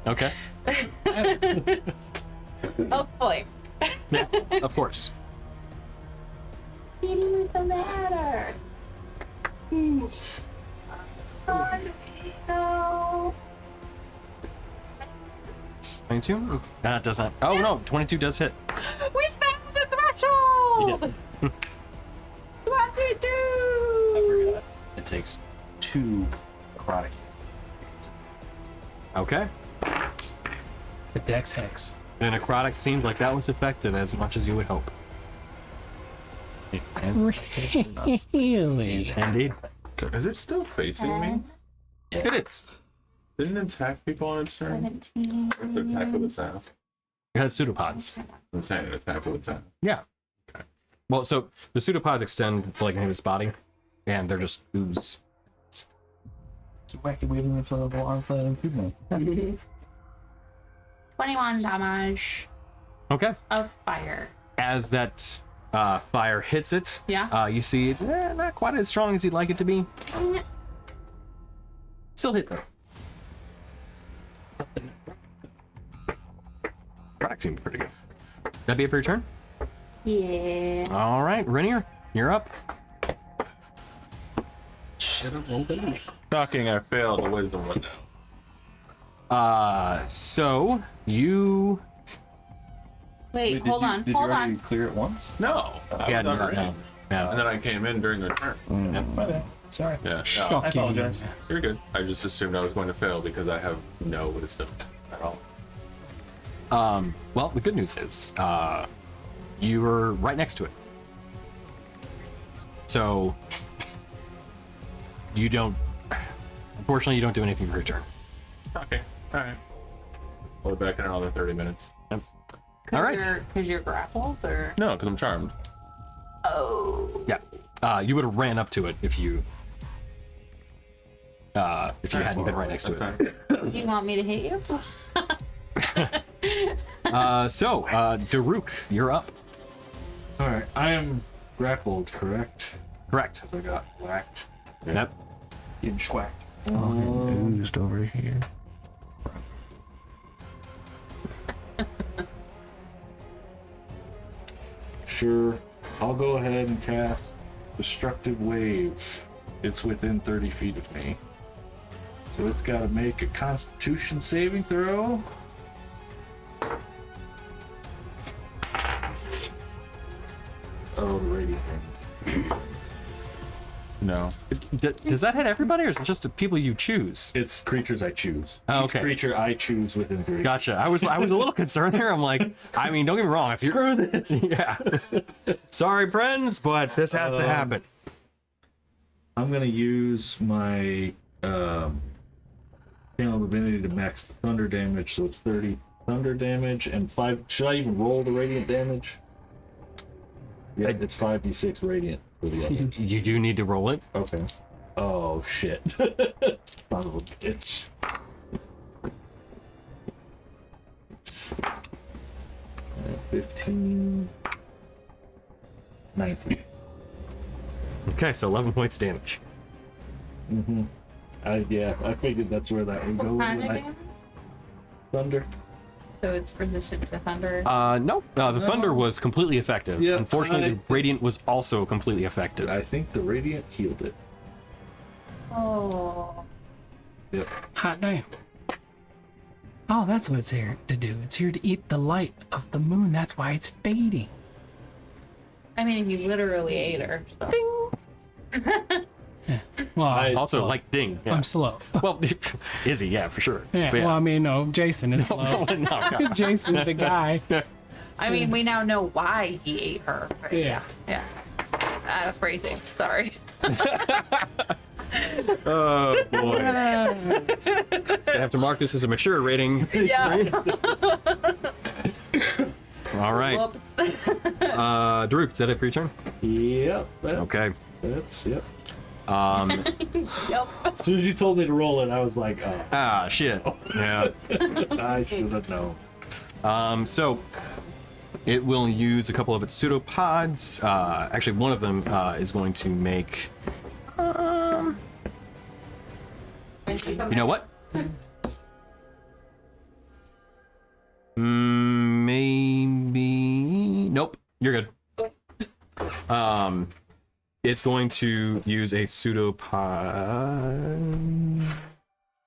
Okay. Hopefully. Yeah, of course. Hit it with the ladder. Oh, no. 22? That does not. Oh no, 22 does hit. We found the threshold. 22. I forgot. It takes 2 necrotic. Okay. the Dex Hex. The necrotic seemed like that was effective as much as you would hope. Really? Indeed. Is it still facing me? It is. Didn't it attack people on its turn? Or if it attack with its ass? It has pseudopods. I'm saying it attack with its ass. Yeah. Okay. Well, so the pseudopods extend like in his body, and they're just ooze. It's a wacky waving inflatable arm flailing food man. 21 damage Okay. of fire. As that fire hits it, Yeah. you see it's not quite as strong as you'd like it to be. Still hit though. Necrotic seemed pretty good. That'd be it for your turn? Yeah. All right, Rainier, you're up. Shocking, I failed a wisdom one now. So you. Wait, hold on, Did hold you already on. clear it once? No, I Yeah, was no, on range. no, no. And then I came in during the turn. My bad. Sorry. Yeah, no, Shocking. I apologize. you're good. I just assumed I was going to fail because I have no wisdom at all. Well, the good news is, you were right next to it. So, you don't. Unfortunately, you don't do anything for your turn. Okay, alright. We'll be back in another 30 minutes. All right. Because you're grappled, or No, because I'm charmed. oh, Yeah. You would have ran up to it if you hadn't been right next to it. you want me to hit you? So, Daruk, you're up. All right, I am grappled, correct? Correct. I got whacked. Yep. Getting schwacked. Oozed over here. Sure, I'll go ahead and cast Destructive Wave. It's within 30 feet of me. So it's got to make a Constitution saving throw. Oh, the radiant thing. No. Does that hit everybody, or is it just the people you choose? It's creatures I choose. Oh, Each okay. creature I choose within 30. Gotcha. I was a little concerned there. I'm like, I mean, don't get me wrong. If Screw this. yeah. Sorry, friends, but this has to happen. I'm gonna use my Channel Divinity to max the thunder damage, so it's 30 thunder damage and 5. Should I even roll the radiant damage? Yeah, it's 5d6 radiant for the other. You do need to roll it. Okay. Oh shit. Son of a bitch. Uh, 15. 19. Okay, so 11 points damage. Yeah, I figured that's where that would go. Kind of when I- damage? Thunder. So it's resistant to thunder. Nope. The thunder was completely effective. Yeah, Unfortunately, the radiant was also completely effective. I think the radiant healed it. Oh, Yep. Hot damn. Oh, that's what it's here to do. It's here to eat the light of the moon. That's why it's fading. I mean, he literally ate her. So. Well, Also, like ding. Yeah. I'm slow. Well, Izzy, yeah, for sure. Yeah, But well, I mean, no, Jason is slow. no, no. Jason, the guy. I mean, we now know why he ate her. Right? Yeah. Yeah. Phrasing. Sorry. Oh boy. I have to mark this as a mature rating. Yeah. All right. Whoops. Daruk, is that it for your turn? Yep. Okay. That's yep. Yep. As soon as you told me to roll it, I was like, oh, Ah, shit. Yeah. I should have known. So it will use a couple of its pseudopods. Actually, one of them is going to make. You know what? Maybe. Nope. You're good. It's going to use a pseudopod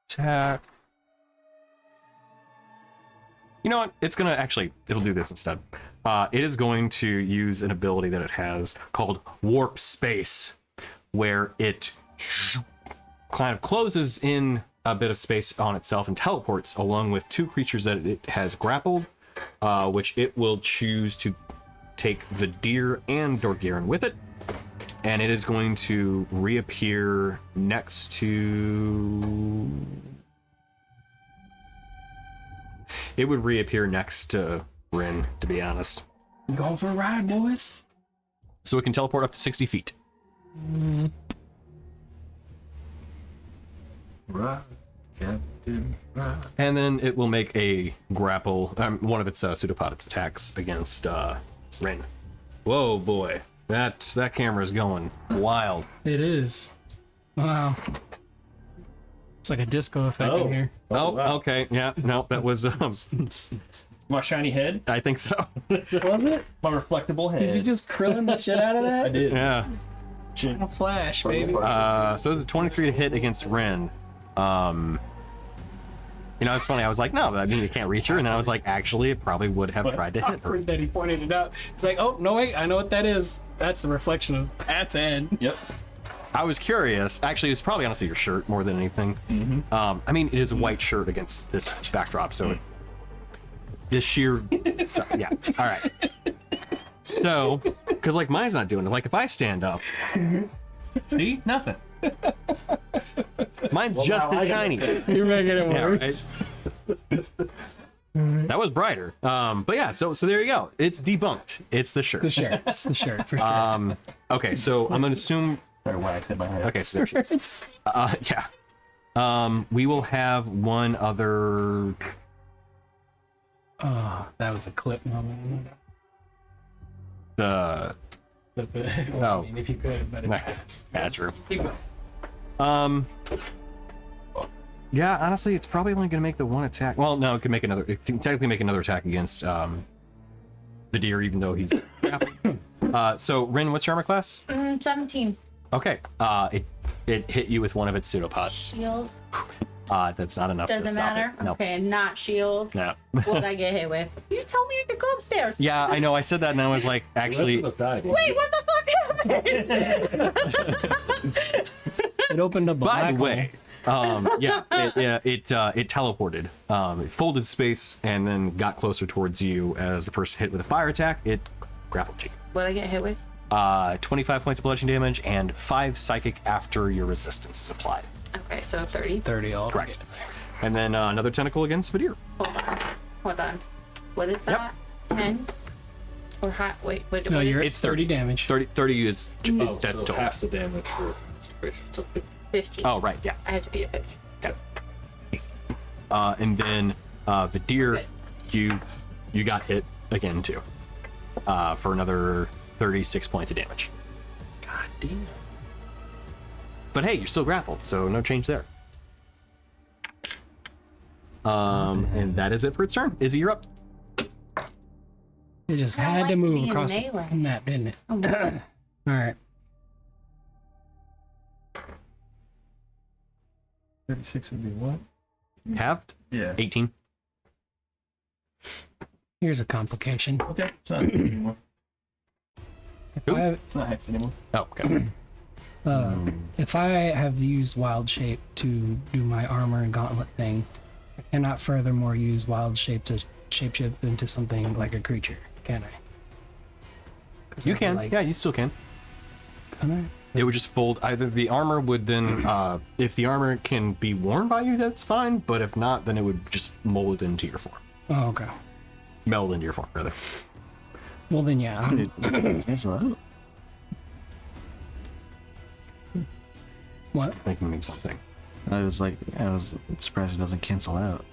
attack. You know what? It's gonna it'll do this instead. It is going to use an ability that it has called Warp Space, where it kind of closes in a bit of space on itself and teleports along with two creatures that it has grappled, which it will choose to take Vidir and Dorgiran with it. And it is going to reappear next to... It would reappear next to Rin, to be honest. Going for a ride, boys. So it can teleport up to 60 feet. Right, Captain. Right. And then it will make a grapple, one of its pseudopods attacks against Rin. Whoa, boy. That camera's going wild. It is. Wow. It's like a disco effect in here. Oh, wow. okay. Yeah, no, that was, My shiny head? I think so. Was it? My reflectable head. Did you just krillin the shit out of that? I did. Yeah. A flash, baby. So it's a 23 to hit against Rin. You know, it's funny. I was like, no, I mean, you can't reach her. And then I was like, actually, it probably would have tried to hit her. Awkward that he pointed it out. It's like, oh, no, wait, I know what that is. That's the reflection of Pat's head. Yep. I was curious. Actually, it's probably honestly your shirt more than anything. I mean, it is a white shirt against this backdrop, so this sheer. So, yeah. All right. So, because like mine's not doing it. Like if I stand up, see nothing. Mine's just as shiny. You're making it Yeah, worse. right? That was brighter. But yeah, so there you go. It's debunked. It's the shirt. The shirt. It's the shirt for sure. Okay, so I'm gonna assume. Start waxing my head. Okay, so there she is. Yeah. We will have one other. Oh, that was a clip moment. The. Well, I mean, if you could, but That's true. Keep going. Yeah, honestly, it's probably only gonna make the one attack. Well, no, it can make another. It can technically make another attack against the deer, even though he's. So Rin, what's your armor class? 17. Okay. It hit you with one of its pseudopods. Shield. That's not enough to Doesn't stop matter. it. No. Okay, not shield. No. What did I get hit with? You told me I could go upstairs. Yeah, I know. I said that, and I was like, actually. The rest of us died. Wait, what the fuck happened? It opened up a By black the way, it teleported. It folded space and then got closer towards you as the person hit with a fire attack. It grappled you. What did I get hit with? 25 points of bludgeoning damage and 5 psychic after your resistance is applied. Okay, so 30. 30 all. Correct. And then another tentacle against Vidir. Hold on. What is that? 10? Or hot? Wait, what? No, what you're is It's it's 30 damage. 30 is Oh, that's so total. half the damage for concentration. So 50. 15. Oh right, yeah. I have to be a 15. Okay. And then Vidir, you got hit again too. For another 36 points of damage. God damn. But hey, you're still grappled, so no change there. And that is it for its turn. Izzy, you're up. It just I had like to to move be in across the melee. map, didn't it? Oh my God. All right. 36 would be what? Halved? Yeah. 18. Here's a complication. Okay. It's not hex anymore. It's not hex anymore. Oh, okay. If I have used wild shape to do my armor and gauntlet thing, I cannot furthermore use wild shape to shapeshift into something like a creature, can I? 'Cause You I'd be can. like, Yeah, you still can. Can I? It would just fold. Either the armor would then, if the armor can be worn by you, that's fine. But if not, then it would just mold into your form. Oh, okay. Meld into your form, rather. Well then, yeah. I'm- What? That can mean something. I was surprised it doesn't cancel out.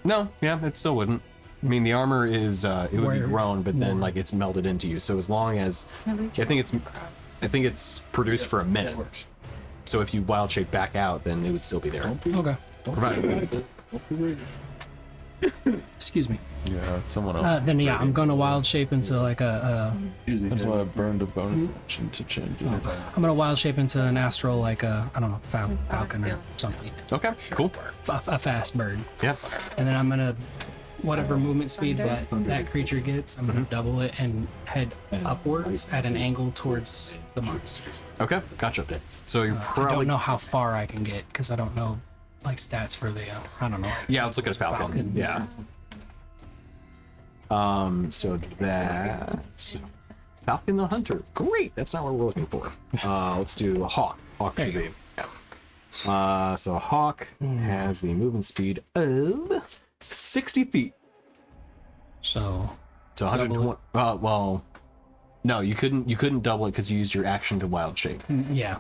No, yeah, it still wouldn't. I mean, the armor is it would be Where- grown, but then like it's melded into you. So as long as I think it's produced for a minute. So if you wild shape back out, then it would still be there. Okay. Provided. Excuse me. Yeah, someone else. Then yeah, I'm gonna wild shape into like a. That's why I burned a bonus action to change it. I'm gonna wild shape into an astral like a I don't know falcon or something, Okay, cool. a fast bird, Yeah. and then I'm gonna whatever movement speed that creature gets, I'm gonna double it and head upwards at an angle towards the monsters. Okay, gotcha. So you're I probably don't know how far I can get because I don't know like stats for the I don't know. yeah. Let's look at Falcon. Falcons. Yeah. So that's Falcon the Hunter. Great. That's not what we're looking for. Let's do a Hawk. Hawk should be. Yeah. So Hawk has the movement speed of 60 feet. So So Double 120. Well, no, you couldn't double it because you used your action to wild shape. yeah,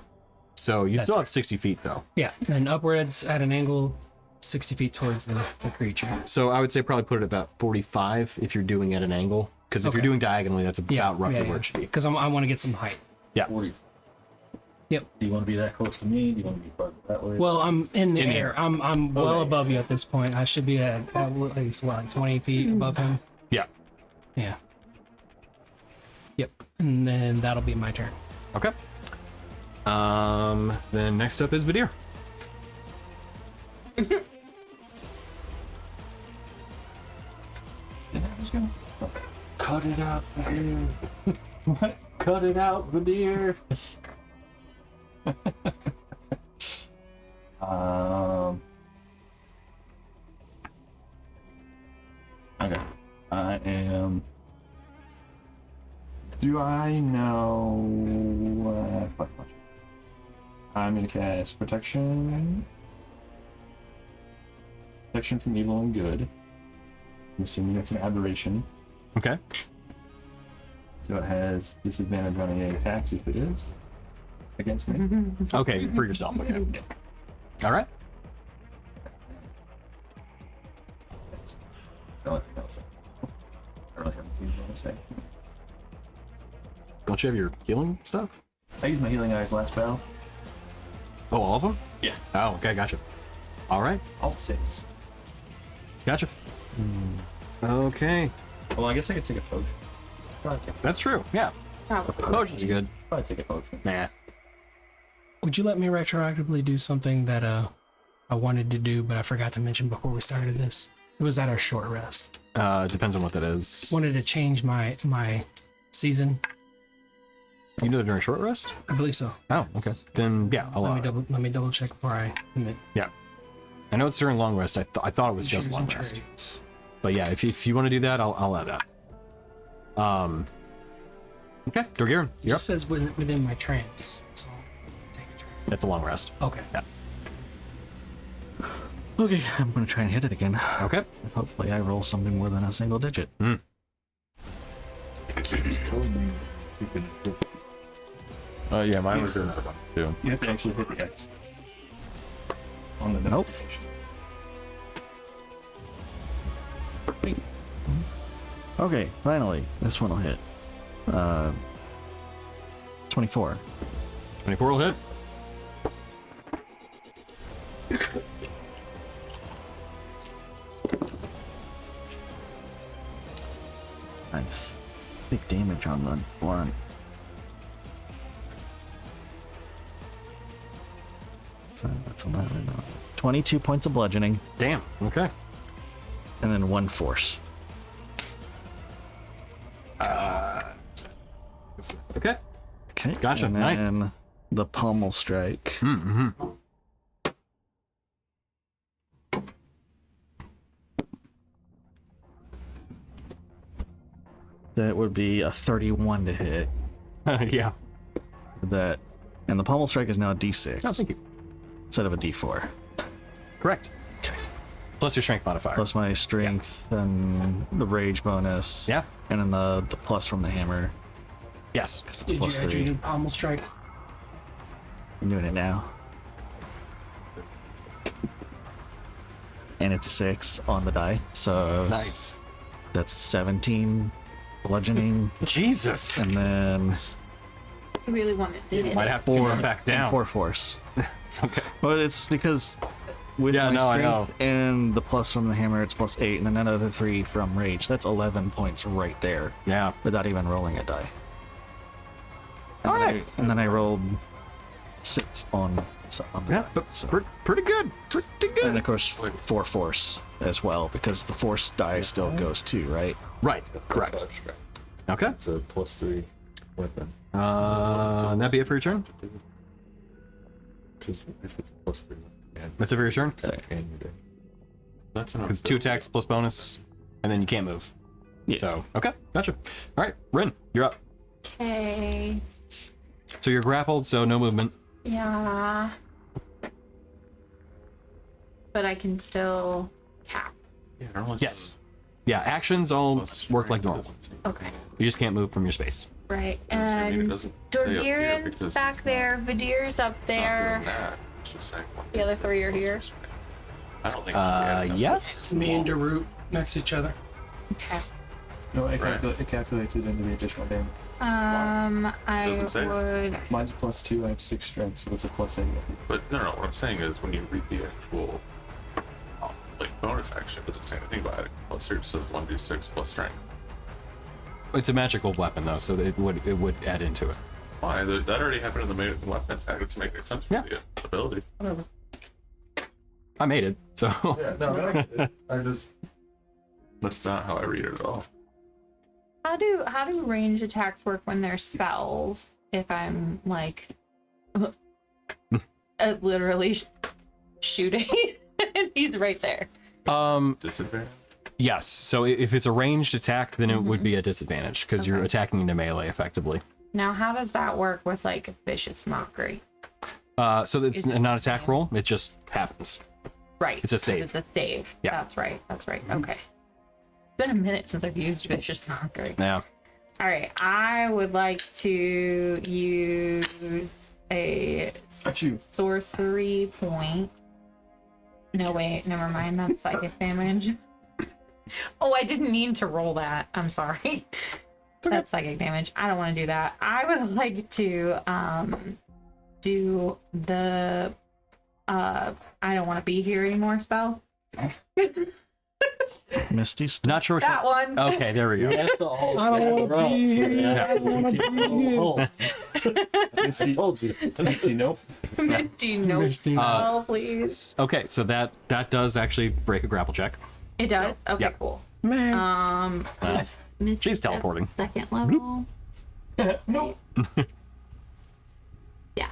So you'd still have 60 feet though. yeah, and upwards at an angle 60 feet towards the creature. So I would say probably put it about 45 if you're doing at an angle. Because if you're Okay. doing diagonally, that's about roughly where it should be. Because I want to get some height. Yeah. 40. Yep. Do you want to be that close to me? Do you want to be farther that way? Well, I'm in the In the air. I'm well Okay. above you at this point. I should be at least what, like 20 feet above him. Yeah. Yeah. Yep. And then that'll be my turn. Okay. Then next up is Vidir. Cut it out, Vadir. What? Cut it out, Vadir. Okay. I am. Do I know? I'm gonna cast protection. protection from evil and good. I'm assuming it's an aberration. Okay. So it has disadvantage on any attacks if it is against me. Okay, for yourself. Okay. All right. That's the only thing else. I don't really have anything to say. Don't you have your healing stuff? I used my healing eyes last battle. Oh, all of them? Yeah. Oh, okay, gotcha. All right, All 6. gotcha. Okay, Well, I guess I could take a potion. Probably take, that's true. Yeah, Probably. potions are good. probably take a potion. Nah. Would you let me retroactively do something that I wanted to do, but I forgot to mention before we started this? It was at our short rest. Depends on what that is. Wanted to change my season. You do that during short rest? I believe so. Oh, okay. Then yeah, I'll allow it. Let me double check before I commit. Yeah. I know it's during long rest. I thought it was just Choose long and rest. trades. But yeah, if you want to do that, I'll allow that. Okay, Dorgiran, It you're up. just says within my trance. So take a trance. That's a long rest. Okay. Yeah. Okay, I'm gonna try and hit it again. Okay. Hopefully I roll something more than a single digit. You told me you could. Yeah, mine was doing that too. You have to actually hit the X. On the Nope. notification. Okay, finally, this one will hit. 24. 24 will hit. Nice. Big damage on the one. So that's 11. 22 points of bludgeoning, Damn. Okay. and then 1 force. Okay. Okay. Gotcha, And nice. then the pommel strike. Mm-hmm. That would be a 31 to hit. Yeah. That, and the pommel strike is now a D6 Oh, thank you. instead of a D4. Correct. Okay. Plus your strength modifier. Plus my strength and the rage bonus. Yeah. And then the plus from the hammer. Yes. Because it's Did you plus add your 3. new pommel strike? I'm doing it now. And it's a 6 on the die. So Nice. that's 17 bludgeoning. Jesus. And then I really wanted to hit Might it. have to come back down. 4 force. Okay. But it's because with Yeah, my no, I strength and the plus from the hammer, it's plus 8, and then another 3 from rage. That's 11 points right there Yeah. without even rolling a die. And All then right. and then I rolled 6 on the Yeah, die, but so. pretty good. Pretty And good. of course, 4 force as well, because the force die still goes too, right? Right. Correct. Okay. It's a +3 weapon. That'd be it for your turn? Because if it's a +3 weapon, That's it for your turn? and you do. That's enough. Because 2 attacks plus bonus, and then you can't move. Yeah. So, okay. Gotcha. All right. Rin, you're up. Okay. So you're grappled, so no movement. Yeah. But I can still cap. Yeah, normally Yes. Yeah, actions all plus work like strength normal. doesn't say- Okay. You just can't move from your space. Right. I mean, it And doesn't say up here Dorgiran's because back it's there. Vadir's up not there. doing that. It's just saying what The other is it? 3 are here. I don't think we added enough. Yes. Me and Darut next to each other. Okay. No, it, Right. it calculates it into the additional damage. I Doesn't say. would. Mine's a +2, I have 6 strength, so it's a +8. But no, what I'm saying is when you read the actual like bonus action, it doesn't say anything about it. Plus here it says 1d6 plus strength. It's a magical weapon though, so it would add into it. Why? That already happened in the main weapon tag. It doesn't make any sense Yeah. with the ability. Whatever. I made it, so Yeah, no, I just that's not how I read it at all. How do range attacks work when they're spells? If I'm like literally shooting and he's right there. Disadvantage. yes. So if it's a ranged attack, then it would be a disadvantage because you're Okay. attacking into melee effectively. Now, how does that work with like vicious mockery? So it's Is it not the attack same? roll; it just happens. Right. It's a save. It's a save. Yeah. That's right. Okay. It's been a minute since I've used Vicious Mockery. Yeah. All right. I would like to use a sorcery point. No, wait. Never mind. That's psychic damage. Oh, I didn't mean to roll that. I'm sorry. That's psychic damage. I don't want to do that. I would like to do the I don't want to be here anymore spell. Misty stuff. Not sure which That one. Okay, there we go. I don't want to be here. I don't want to be here. Misty told you. Misty, nope. Misty, no Misty, spell, please. Okay, so that does actually break a grapple check. It does? Okay, yeah. cool. Man. Misty She's Step's teleporting. Second level. Nope. Yeah.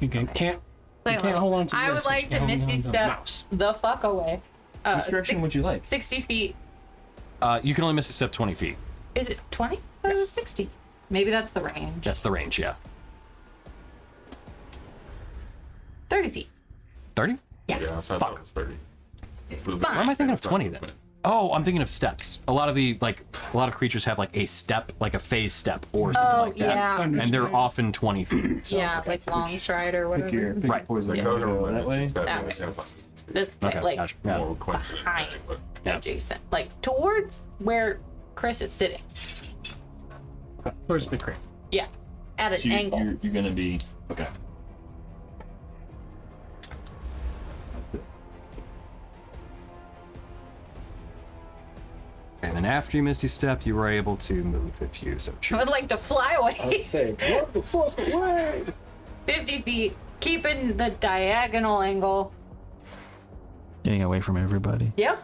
You can't Second level. hold on to I would this, like but to you can hold Misty on to the Step mouse. the fuck away. Which direction would you like? 60 feet. You can only miss a step 20 feet. Is it 20? Oh, it was 60. Maybe that's the range. That's the range, yeah. 30 feet. 30? Yeah. Yeah, so that was 30. Why am I thinking of 20 then? Oh, I'm thinking of steps. A lot of creatures have like a step, like a phase step or something like that. yeah. And they're often 20 feet. So. Yeah, like long stride or Pick your whatever. Right. poison. Like, Go those are that way. that That way. This way, Okay, like gotcha. Yeah. More coincidence. behind, But Yeah. adjacent, like towards where Chris is sitting. Where's the crate? Yeah, at an So angle. you're gonna be okay. And then after you Misty Step, you were able to move if you so I choose. would like to fly away Say, what the fuck away? 50 feet, keeping the diagonal angle. Getting away from everybody. Yep.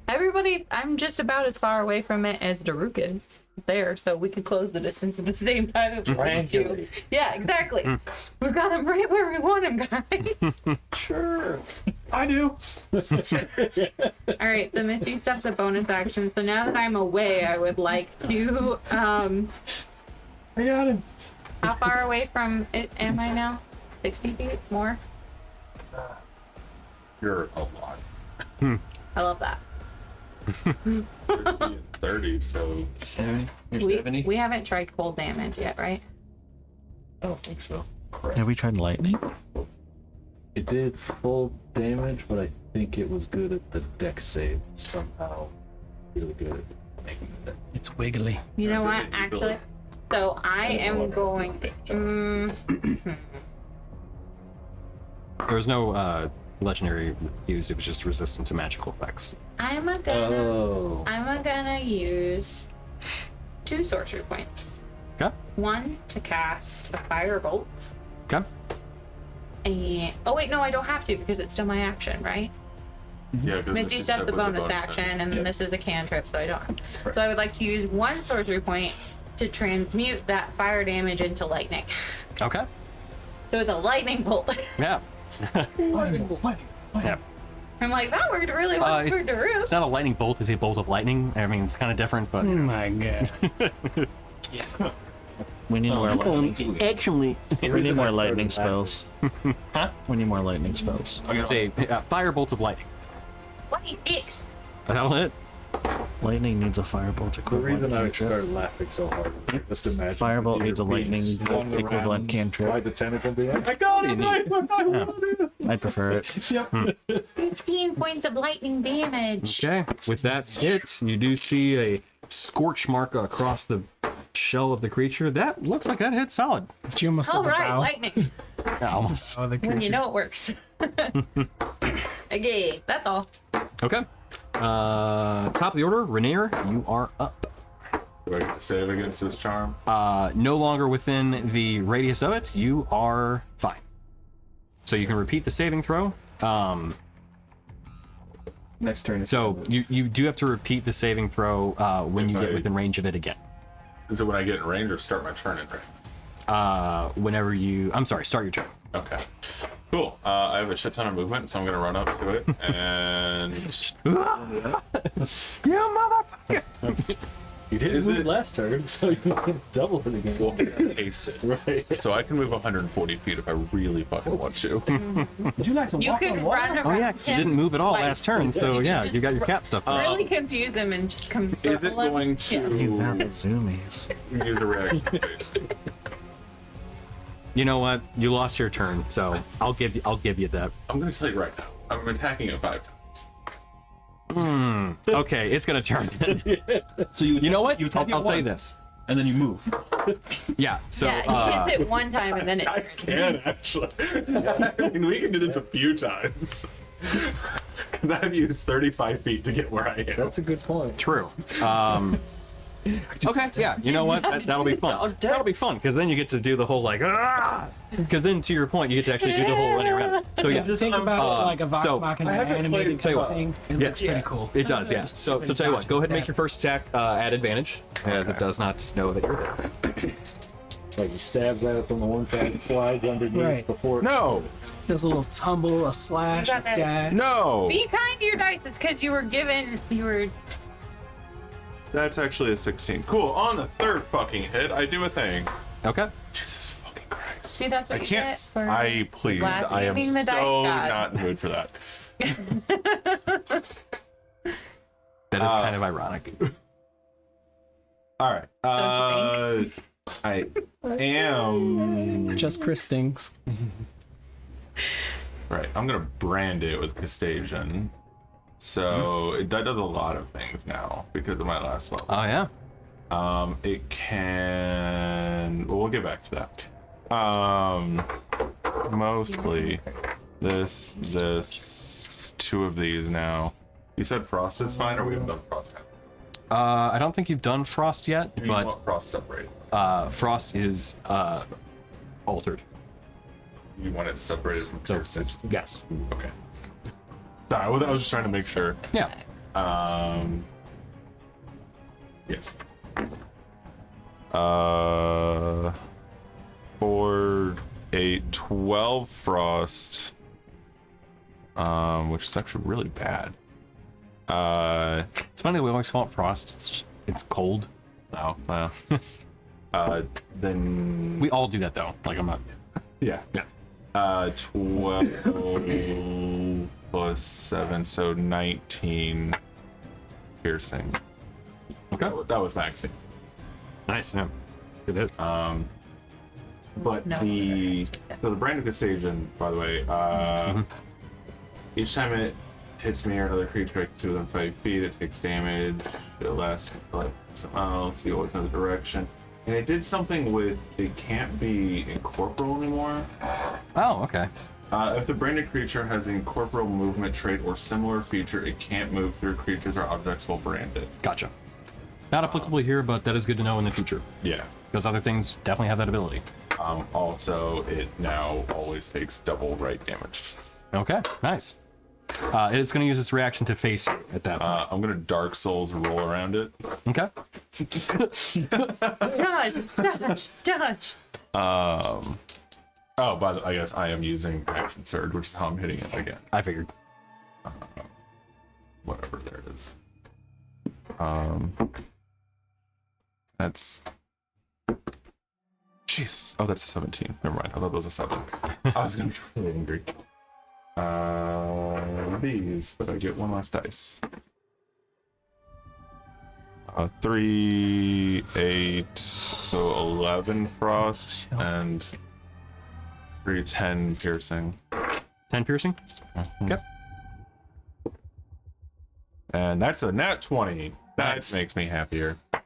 Everybody, I'm just about as far away from it as Daruk is there, so we can close the distance at the same time if we want to. Triangulate. Yeah, exactly. We've got him right where we want him, guys. Sure. I do. All right, the Misty Step's a bonus action, so now that I'm away, I would like to, I got him. how far away from it am I now? 60 feet? More? you're a lot. I love that. 30 and 30, so 70. You're 70. We haven't tried cold damage yet, right? I don't think so. Have we tried lightning? It did full damage, but I think it was good at the dex save somehow. Really good at making the dex. It's wiggly. You know what? did you Actually, build? so I am going. There was no legendary use, it was just resistant to magical effects. I'm gonna use 2 sorcery points. Okay. One to cast a firebolt. Okay. And oh wait, no, I don't have to because it's still my action, right? yeah. 'cause Misty this Step's the was a bonus action, and then Yep. this is a cantrip, so I don't. So I would like to use 1 sorcery point to transmute that fire damage into lightning. Okay. So it's a lightning bolt. Yeah. Yeah. I'm like, that worked really well for Daru. It's not a lightning bolt, it's a bolt of lightning. I mean, it's kind of different, but Oh my god. We need more lightning. Actually, We need more lightning spells. Huh? We need more lightning spells. it's a fire bolt of lightning. 26. That'll hit. Lightning needs a firebolt The equivalent reason I cantrip. started laughing so hard is just imagine. Firebolt the needs a deer lightning walking around equivalent cantrip. By the tentacle being like, I got it! I prefer it. 15 points of lightning damage. Okay. With that hit, you do see a scorch mark across the shell of the creature. That looks like that hit solid. Did you almost All said the right, bow? lightning. Yeah, almost. Oh, the When you creature. know it works. Okay, that's all. Okay. Top of the order, Rainier, you are up. Do I get to save against this charm? No longer within the radius of it, you are fine. So you can repeat the saving throw. Next turn. So you do have to repeat the saving throw when you get within range of it again. Is it when I get in range or start my turn in range? Whenever you, I'm sorry, start your turn. Okay. Cool. I have a shit ton of movement, so I'm gonna run up to it and You motherfucker! You didn't Is move it- last turn, so you can double it again. Well, paste it. Right. So I can move 140 feet if I really fucking want to. Would you like to You walk could on run water? around. Oh yeah, because you didn't move at all twice. last turn, so yeah, just you got your cat stuff. Really confuse him and just come. Is it circle him. going Yeah. He's not the to zoomies. use a reaction phase? You know what? You lost your turn, so I'll give you that. I'm going to tell you right now. I'm attacking it 5 times. Okay, it's gonna turn. So you You know what? You attack I'll it tell you once, this. and then you move. Yeah. So Yeah, he hits it one time and then it I turns. can actually. I mean, we can do this a few times. Because I've used 35 feet to get where I am. That's a good point. true. Okay, yeah. You know what? That'll be fun. That'll be fun because then you get to do the whole like. Because then, to your point, you get to actually do the whole running around. So yeah. Think about it like a Vox so, Machina I haven't animated played- type of thing. It looks pretty cool. It does, yeah. So tell you what, go ahead and make your first attack at advantage, as it does not know that you're there. Like he stabs at it from the one side, slides underneath Right. before. No! Does a little tumble, a slash, a got that. dash. No! Be kind to your dice. It's because you were given. You were. That's actually a 16. Cool. On the third fucking hit, I do a thing. Okay. Jesus fucking Christ. See, that's what I you get can't. for. Please. last I am evening the dice so gods. not in the mood for that. That is kind of ironic. All right. I am. Just Chris things. Right. I'm gonna brand it with Castasian. So that does a lot of things now because of my last level. Oh yeah. It can. Well, we'll get back to that. Mostly this, two of these now. You said frost is fine, or we haven't done frost yet? I don't think you've done frost yet, Do you but want frost separated? frost is altered. You want it separated from So piercing? yes. Okay. Sorry, I was just trying to make sure. Yeah. Yes. 4, 8, 12 frost. Which is actually really bad. It's funny that we always call it frost. It's cold. Oh, well. Then We all do that though. Like I'm not. yeah. 12 plus 7, so 19 piercing. Okay. That was maxing. Nice. Yeah. It is. But No. so the brand new station, by the way, each time it hits me or another creature to within 5 feet, it takes damage. It lasts until it hits something else. You always know the direction. And it did something with it can't be incorporeal anymore. Oh, okay. If the branded creature has an incorporeal movement trait or similar feature, it can't move through creatures or objects while branded. Gotcha. Not applicable here, but that is good to know in the future Yeah. because other things definitely have that ability. Also, it now always takes double right damage. Okay. Nice. It's going to use its reaction to face you at that point. I'm gonna Dark Souls roll around it. Okay. Dodge. Oh, by the I guess I am using Action Surge, which is how I'm hitting it again. I figured. Whatever, there it is. That's... Jesus. Oh, that's a 17. Never mind. I thought that was a 7. I was gonna be really angry. These, but I get one last dice. 3, 8, so 11 frost, and 3, 10 piercing. 10 piercing. Okay. And that's a nat 20. That Nice. makes me happier. I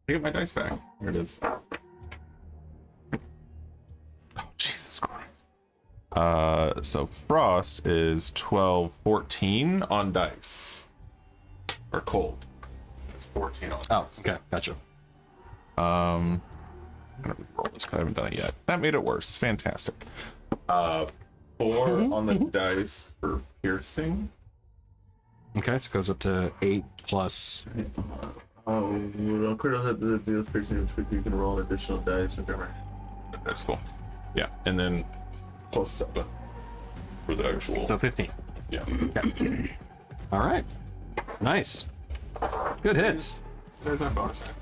get my dice back. Here it is. Oh, Jesus Christ. So frost is 12, 14 on dice. Or cold. It's 14 on Oh, dice. okay. Gotcha. I'm gonna roll this because I haven't done it yet. That made it worse. Fantastic. 4 on the dice for piercing. Okay, so it goes up to 8 plus. Critical hit the deals piercing, which you can roll an additional dice. That's cool. Yeah, and then plus 7 for the actual. So 15. Yeah. Okay. All right. Nice. Good hits. There's our bonus action.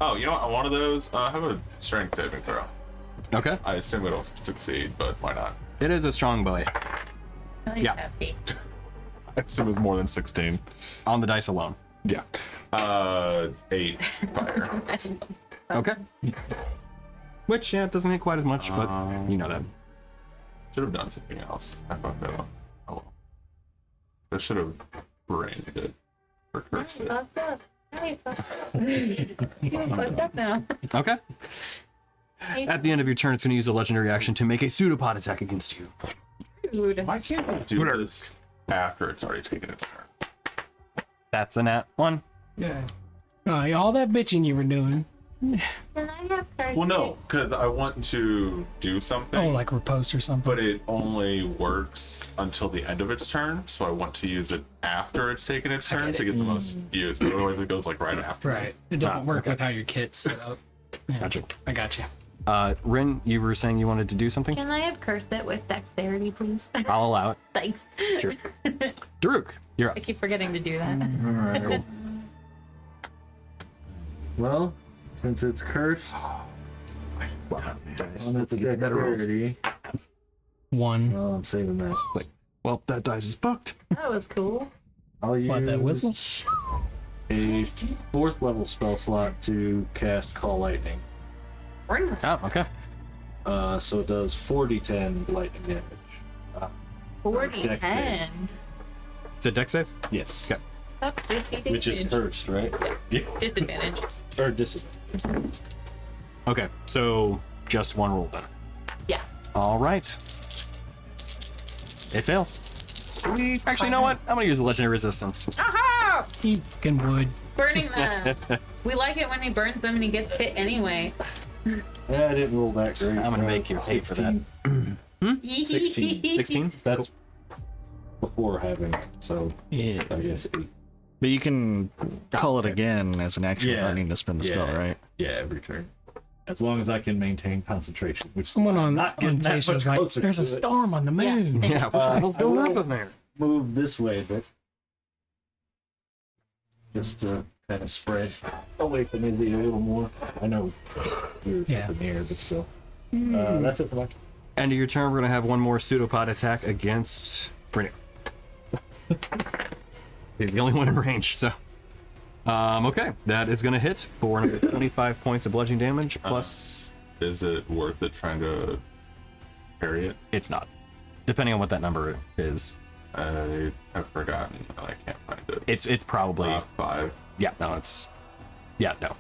Oh, you know what? On one of those, have a strength saving throw. Okay. I assume it'll succeed, but why not? It is a strong boy. Really Yeah. hefty. I assume it's more than 16. On the dice alone. Yeah. 8 fire. Okay. Which, yeah, it doesn't hit quite as much, but you know that. Should have done something else. I fucked that up. Oh well. I should have brained it. Or cursed it. Fucked up. Now you fucked up. You fucked up now. Okay. At the end of your turn, it's going to use a legendary action to make a pseudopod attack against you. Rude. Why can't I do this after it's already taken its turn? That's a nat 1. Yeah. All that bitching you were doing. Can I have cards? Well, no, because I want to do something. Oh, like riposte or something. But it only works until the end of its turn, so I want to use it after it's taken its turn to get the most use. But otherwise, it goes like right after. Right. It doesn't work with how your kit's set up. Yeah, Gotcha. I got you. Rin, you were saying you wanted to do something? Can I have cursed it with dexterity, please? I'll allow it. Thanks. Sure. Daruk, you're up. I keep forgetting to do that. Alright. Well, since it's cursed, on its dexterity, 1. well, I'm saving that. Well, that dice is bucked. That was cool. I'll use What, that whistle? a 4th level spell slot to cast Call Lightning. Bring the Oh, okay. So it does 4d10 lightning damage. 40, Dex 10. Is it dex save? Yes. Okay. That's 50 damage. Which is cursed, right? Yeah. Disadvantage. Or disadvantage. Okay, so just one roll then. Yeah. All right. It fails. Actually, you know what? I'm gonna use a legendary resistance. Aha! He fucking would. Burning them. We like it when he burns them and he gets hit anyway. Yeah, I didn't roll that great. I'm gonna make you pay for that. 16. 16? That's before having it, so Yeah. I guess 8. But you can call it again as an action without needing to spend the spell, right? Yeah, every turn. As long as I can maintain concentration. Which Someone on not getting that Tasha's much like, closer there's a to it. storm on the moon. Yeah, what the hell's going on in there? Move this way a bit. Just to kind of spread away from Izzy a little more. I know you're Yeah. up in the air, but still. That's it for my End of your turn, we're gonna have one more pseudopod attack against Brynir. He's the only one in range, so. Okay, that is gonna hit for another 25 points of bludgeoning damage, plus Is it worth it trying to parry it? it's not. Depending on what that number is. I have forgotten and I can't find it. It's probably 5. yeah, no, no.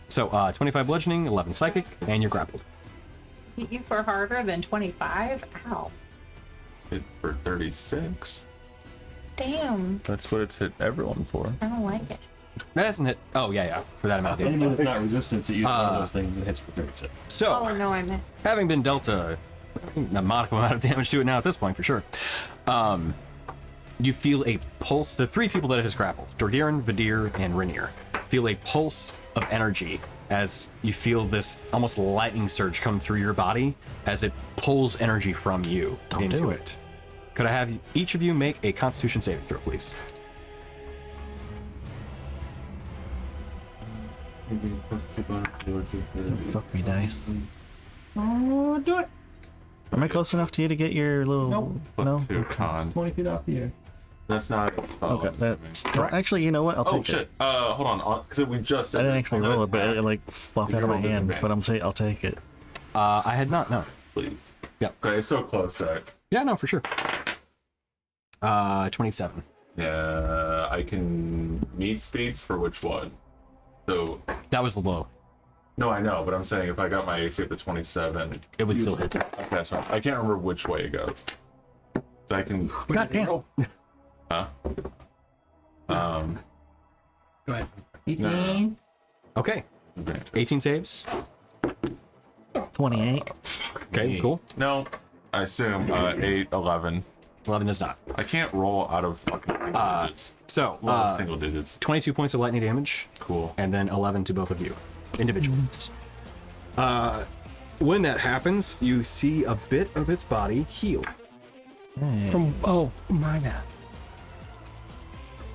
So 25 bludgeoning, 11 psychic, and you're grappled. Hit you for harder than 25? Ow. Hit for 36. Damn. That's what it's hit everyone for. I don't like it. That doesn't hit. Oh yeah, for that amount of damage. Anyone that's not resistant to either one of those things, it hits for 36. So Oh, no, I meant. having been dealt a modicum amount of damage to it now at this point for sure, you feel a pulse. The 3 people that it has grappled, Dorgiran, Vadir, and Rainier, feel a pulse of energy as you feel this almost lightning surge come through your body as it pulls energy from you into it. Could I have each of you make a Constitution saving throw, please? Fuck me, dice. Oh, do it. Am I close enough to you to get your little... Nope. No? Plus 2 con. 20 feet off the air. That's not a spell. Okay, I'm that's... assuming. Well, actually, you know what? I'll take Oh it. shit. Hold on. Because we just. I didn't actually roll it, but it like flopped You out of my rolled hand. disadvantage. But I'll take it. I had not, no. Please. Yeah. Okay, it's so close. Yeah, no, for sure. 27. Yeah, I can meet speeds for which one? So That was the low. no, I know, but I'm saying if I got my AC up to 27, It would still hit. okay, that's fine. I can't remember which way it goes. So I can. God damn. Huh? Go ahead. No. Okay, 18 saves. 28. Okay, cool. No, I assume 8, 11. 11 is not. I can't roll out of fucking single digits. So, Well, single digits. 22 points of lightning damage, Cool. and then 11 to both of you, individually. When that happens, you see a bit of its body heal. From, oh, my God.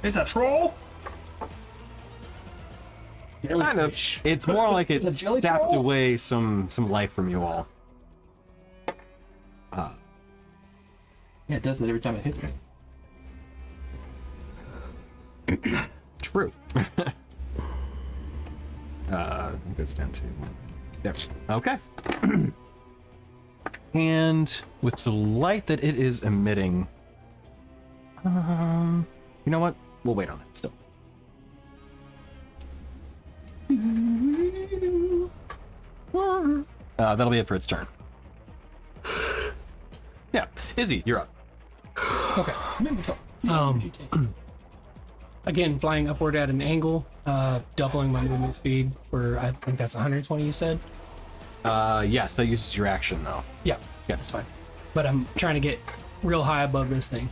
It's a troll? Kind of. It's more like it It's a jelly sapped troll? away some life from you all. Yeah, it does that every time it hits me. True. It goes down to there. Okay. And with the light that it is emitting, you know what? We'll wait on that still. That'll be it for its turn. Yeah, Izzy, you're up. Okay. Again, flying upward at an angle, doubling my movement speed for, I think that's 120, you said? Yes, that uses your action though. Yeah, that's fine. But I'm trying to get real high above this thing.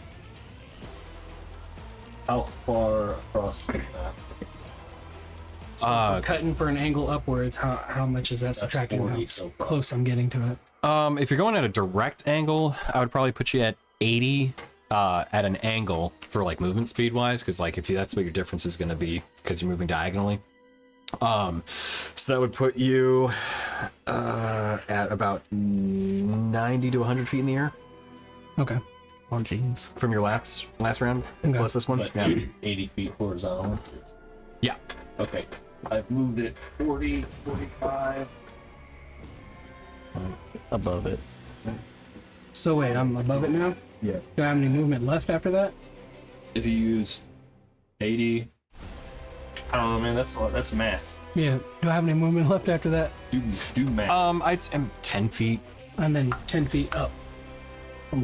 How far across the map? So if I'm cutting for an angle upwards, how much is that subtracting? 40 How so far. close I'm getting to it? If you're going at a direct angle, I would probably put you at 80 at an angle for like movement speed wise, because like that's what your difference is going to be because you're moving diagonally. So that would put you at about 90 to 100 feet in the air Okay. Oh, jeez. from your last round Okay. plus this one. But Yeah. 80 feet horizontal. Yeah. Okay. I've moved it 40, 45. Above it. So wait, I'm above it now? Yeah. Do I have any movement left after that? If you use 80, I don't know, man. That's math. Yeah. Do I have any movement left after that? Do math. I'd say 10 feet. And then 10 feet up. I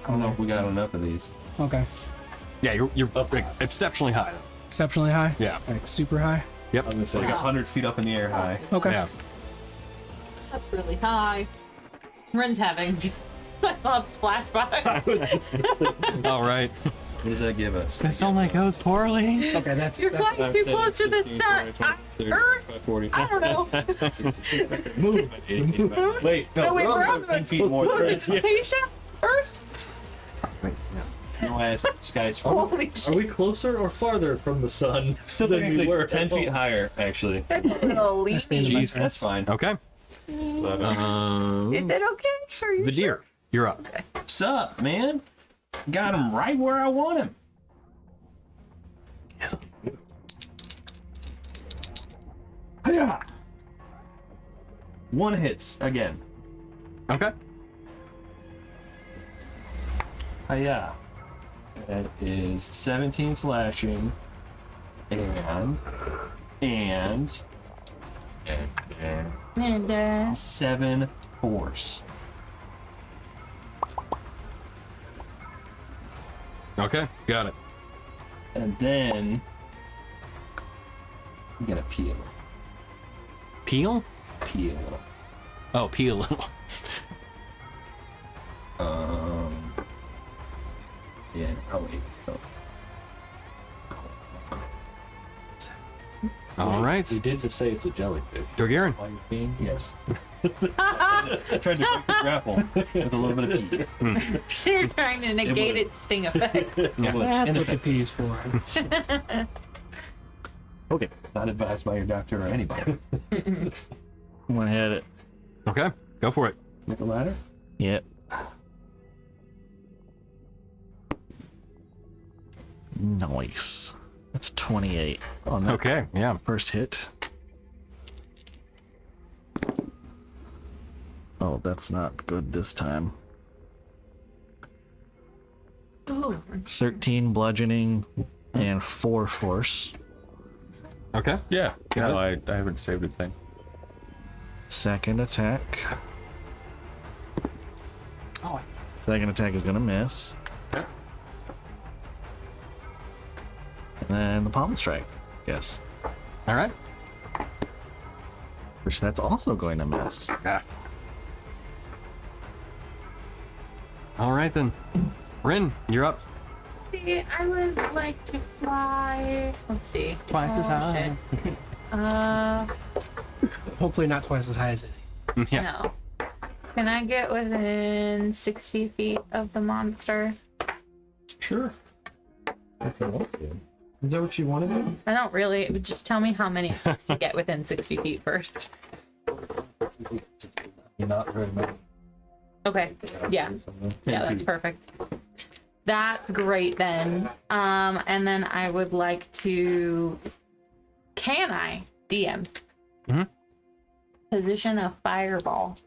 don't know if we got enough of these. Okay. Yeah, you're like, exceptionally high. Exceptionally high? Yeah. Like super high? Yep. I was gonna say like 100 feet up in the air high. Okay. Yeah. That's really high. Ren's having Bob's flashback. All right. What does that give us? This only goes poorly. Okay, that's You're flying too close to the sun. Earth. 40. I don't know. Movement. Wait, No, no, wait, we're we're on on 10 feet more. Movement, Tasia? Earth? Wait, No ass skies. Holy Are shit. we closer or farther from the sun Still than we technically were? 10 feet higher, actually. That's a little That's the end of leaky. my Is turn. That's fine. Okay. But, it okay? Are you The deer, you're up. What's up, man? Got him right where I want him. Hiya! One hits again. Okay. Hiya. That is 17 slashing. And And 7 force. Okay, got it. And then I'm gonna peel. Peel? Peel. Oh, peel. Yeah, oh wait. Oh. All right. we did just say it's a jellyfish. Dorgarin. Why you being? Yes. I tried to break the grapple with a little bit of pee. you're trying to negate was- its sting effect. Yeah. That's what the P is for. Okay. Not advised by your doctor or anybody. Went ahead it. Okay, go for it. With the ladder? Yep. Nice. That's 28 on that Okay, yeah. first hit. Oh, that's not good this time. Oh, 13 bludgeoning and 4 force. Okay. Yeah. Got No, I haven't saved a thing. Second attack. Second attack is gonna miss. Okay. And then the palm strike. Yes. All right. Which that's also going to miss. Ah. All right then. Rin, you're up. see, I would like to fly. Let's see. Twice as high. shit. Hopefully not twice as high as it. Yeah. No. Can I get within 60 feet of the monster? Sure. If you want to. Is that what you want to do? I don't really. Just tell me how many it takes to get within 60 feet first. You're not very much. Okay. Yeah. Yeah, that's perfect. That's great then. And then I would like to. Can I DM? Position a fireball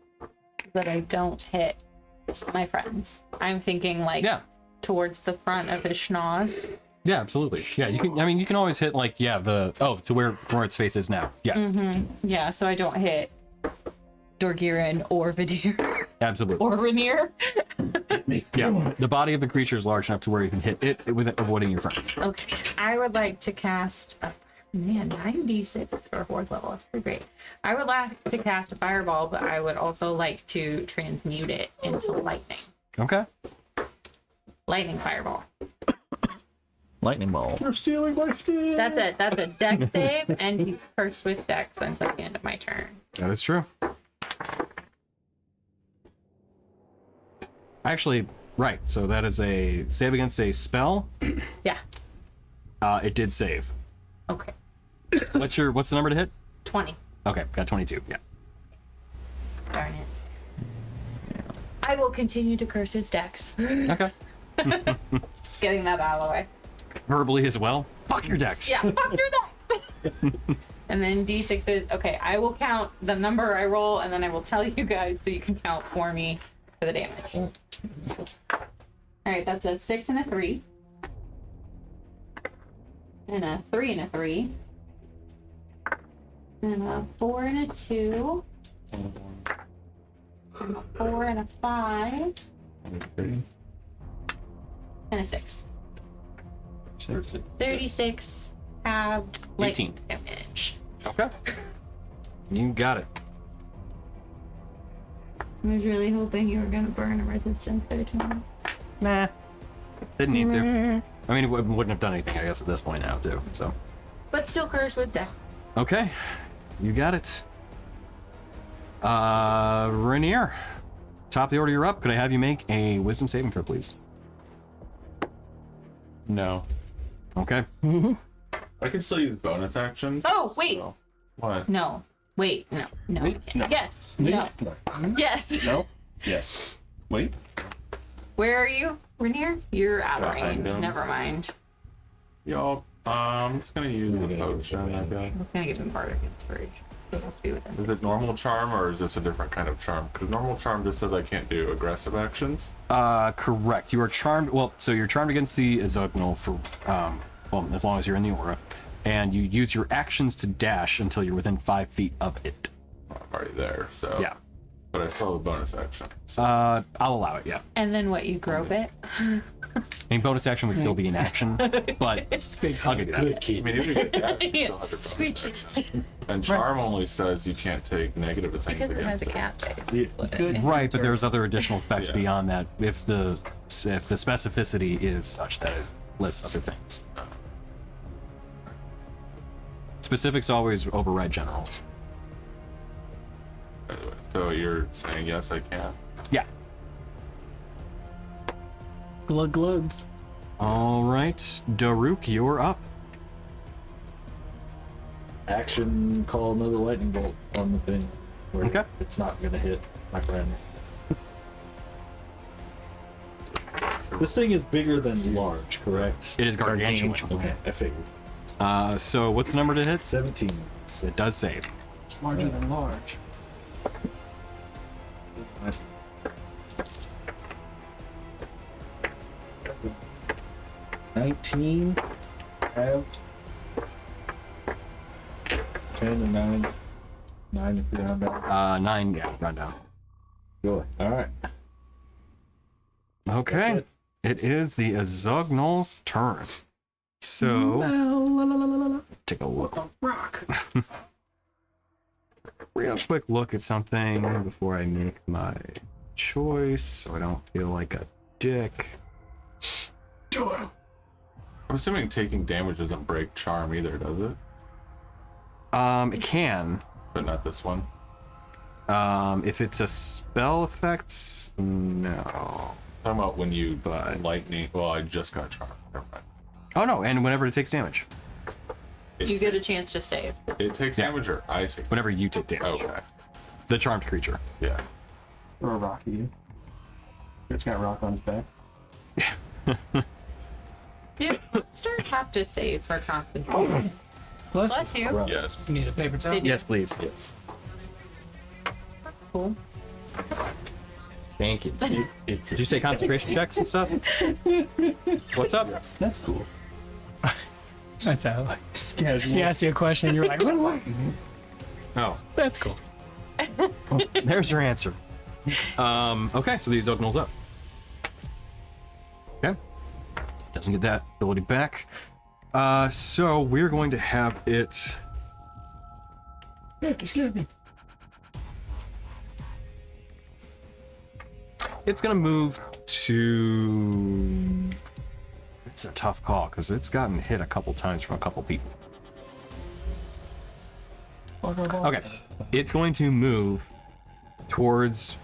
that I don't hit my friends. I'm thinking like towards the front of his schnoz. Yeah, absolutely. Yeah, you can. I mean, you can always hit like to where its face is now. Yes. Yeah, so I don't hit Dorgiran or Vidir Absolutely. or Rainier. Yeah. The body of the creature is large enough to where you can hit it with avoiding your friends. Okay. I would like to cast a 9d6 for a 4th level. That's pretty great. I would like to cast a fireball, but I would also like to transmute it into lightning. Okay. Lightning fireball. Lightning ball. You're stealing my steal. That's a dex save, and he's cursed with dex until the end of my turn. That is true. Actually, right. So that is a save against a spell. Yeah. It did save. Okay. What's the number to hit? 20. Okay, got 22. Yeah. Darn it. I will continue to curse his dex. Okay. Just getting that out of the way. Verbally as well. Fuck your dex. Yeah, fuck your dex. And then d6 is okay. I will count the number I roll, and then I will tell you guys so you can count for me for the damage. All right, that's a 6 and a 3, and a 3 and a 3, and a 4 and a 2, and a 4 and a 5, and a 6. 36 have 18 damage. Okay. You got it. I was really hoping you were gonna burn a resistance there tomorrow. Nah. Didn't need to. I mean, it wouldn't have done anything, I guess, at this point now, too. So. But still cursed with death. Okay. You got it. Rainier. Top of the order, you're up. Could I have you make a wisdom saving throw, please? No. Okay. I can still use bonus actions. Oh, wait. So- What? No. Wait. No. No. Wait, no. Yes. No. Yes. No. Yes. Wait. Where are you, Rainier? You're out of Behind range. him. Never mind. Y'all, I'm just gonna use the potion, I guess. I was gonna give him bardic inspiration. It has to be with him. Is it normal charm or is this a different kind of charm? Because normal charm just says I can't do aggressive actions. Correct. You are charmed. Well, so you're charmed against the Azognal for, well, as long as you're in the aura. And you use your actions to dash until you're within 5 feet of it. I'm already there, so. Yeah. But I still have a bonus action. So I'll allow it, yeah. And then what? You grope it? I mean, bonus action would still be in action, but I'll give you that. I mean, if you get dash, you Yeah. still have your bonus Screech action. And charm only says you can't take negative things Because it has against a it. cat face. Yeah, That's what it good. is. Right, but there's other additional effects Yeah. beyond that if the specificity is such that it lists other things. Specifics always override generals. So you're saying yes, I can? Yeah. Glug glug. All right, Daruk, you're up. Action, call another lightning bolt on the thing. Where Okay. It's not gonna hit my friends. This thing is bigger than large, correct? It is gargantuan. Okay, I figured. So what's the number to hit? 17. It does save. It's larger than large. $19. Halved. 10 and 9. 9 if you round down. 9, yeah, run down. Go. Alright. Okay. That's It is the Azognal's turn. So, take a look. Rock. Real quick look at something before I make my choice, so I don't feel like a dick. I'm assuming taking damage doesn't break charm either, does it? It can. But not this one. If it's a spell effect, no. Talking about when you lightning. Well, I just got charmed. Never mind. Oh no, and whenever it takes damage. You get a chance to save. It takes Yeah. damage, or I take. Whenever you take damage. Okay. The charmed creature. Yeah. Or a rock at you. It's got rock on its back. Do monsters have to save for concentration? Plus, Bless you. Yes. you need a paper towel. Did you? Yes, please. Yes. Cool. Thank you. Did you say concentration checks and stuff? What's up? That's cool. That's how. Just casual. She asked you a question, and you're like, "What?" Oh, That's cool. there's your answer. Okay, so these opens up. Okay. Doesn't get that ability back. So we're going to have it. Yeah, you scared me. It's gonna move to. It's a tough call because it's gotten hit a couple times from a couple people. Okay, it's going to move towards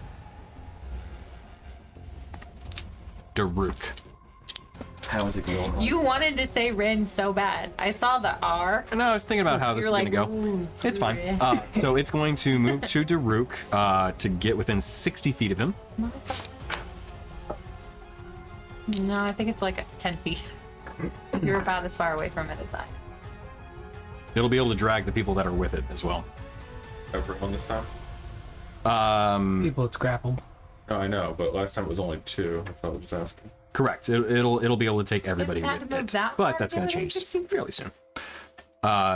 Daruk. How is it going? You wanted to say Rin so bad. I saw the R. No, I was thinking about how this You're is like, gonna go. "Ooh, It's fine. So it's going to move to Daruk to get within 60 feet of him. No, I think it's like 10 feet. You're about as far away from it as I. It'll be able to drag the people that are with it as well. Everyone this time? People, it's grappled. No, I know, but last time it was only 2. That's what I was just asking. Correct. It'll be able to take everybody Does it have with to move it, that far but that's to going get to within change 60 feet? fairly soon.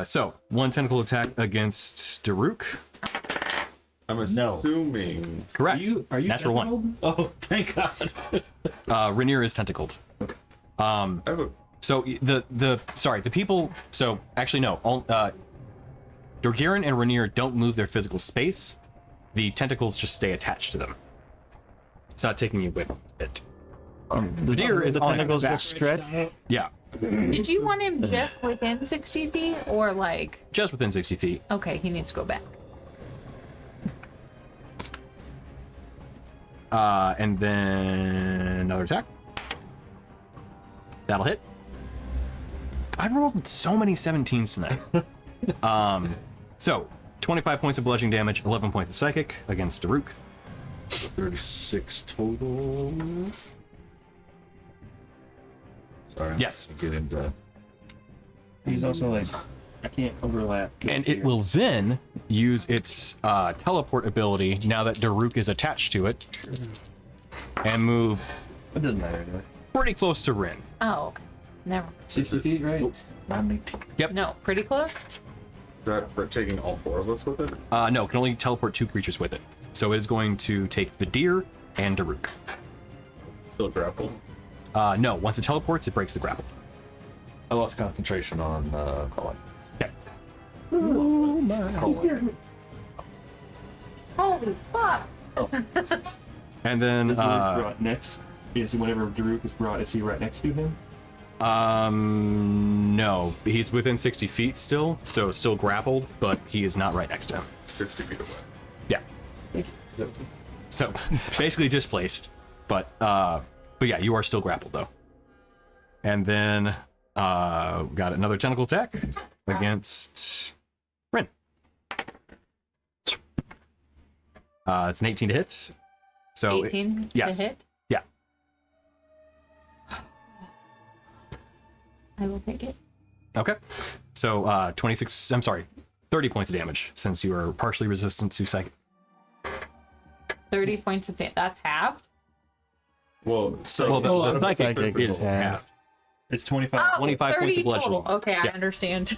So one tentacle attack against Daruk. I'm assuming. Correct. Are you Natural one. tentacled? Oh, thank God. Rainier is tentacled. I have a. So the people. So actually no. Dorgiran and Rainier don't move their physical space. The tentacles just stay attached to them. It's not taking you with it. The deer is on its tentacles back. just stretch. Yeah, Did you want him just within 60 feet or like. just within 60 feet. Okay, he needs to go back. And then another attack. That'll hit. I've rolled so many 17s tonight. So 25 points of bludgeoning damage, 11 points of psychic against Daruk. 36 total. Sorry. Yes. Get into. He's also like, I can't overlap. And it will then use its teleport ability now that Daruk is attached to it and move It doesn't matter anyway. pretty close to Rin. Oh, okay. Never. 60 feet, right? Yep. No, pretty close. Is that for taking all 4 of us with it? No, can only teleport 2 creatures with it. So it is going to take the deer and Daruk. Still grappled. No, once it teleports, it breaks the grapple. I lost concentration on Colin. Okay. Oh my. Holy fuck! And then, Is Daruk brought next? Is whenever Daruk is brought, is he right next to him? no, he's within 60 feet still, so still grappled, but he is not right next to him. 60 feet away. Yeah. So basically displaced, but yeah, you are still grappled though. And then got another tentacle attack against Rin. It's an 18 to hit. So 18 yes. to hit. Yeah. I will take it. Okay. So 26. I'm sorry, 30 points of damage since you are partially resistant to psychic. 30 points of damage. That's halved. Well, so Well, the psychic psychic is yeah. half. It's 25. Oh, 25 points of 30 bludgeoning. total. Okay, I Yeah. understand.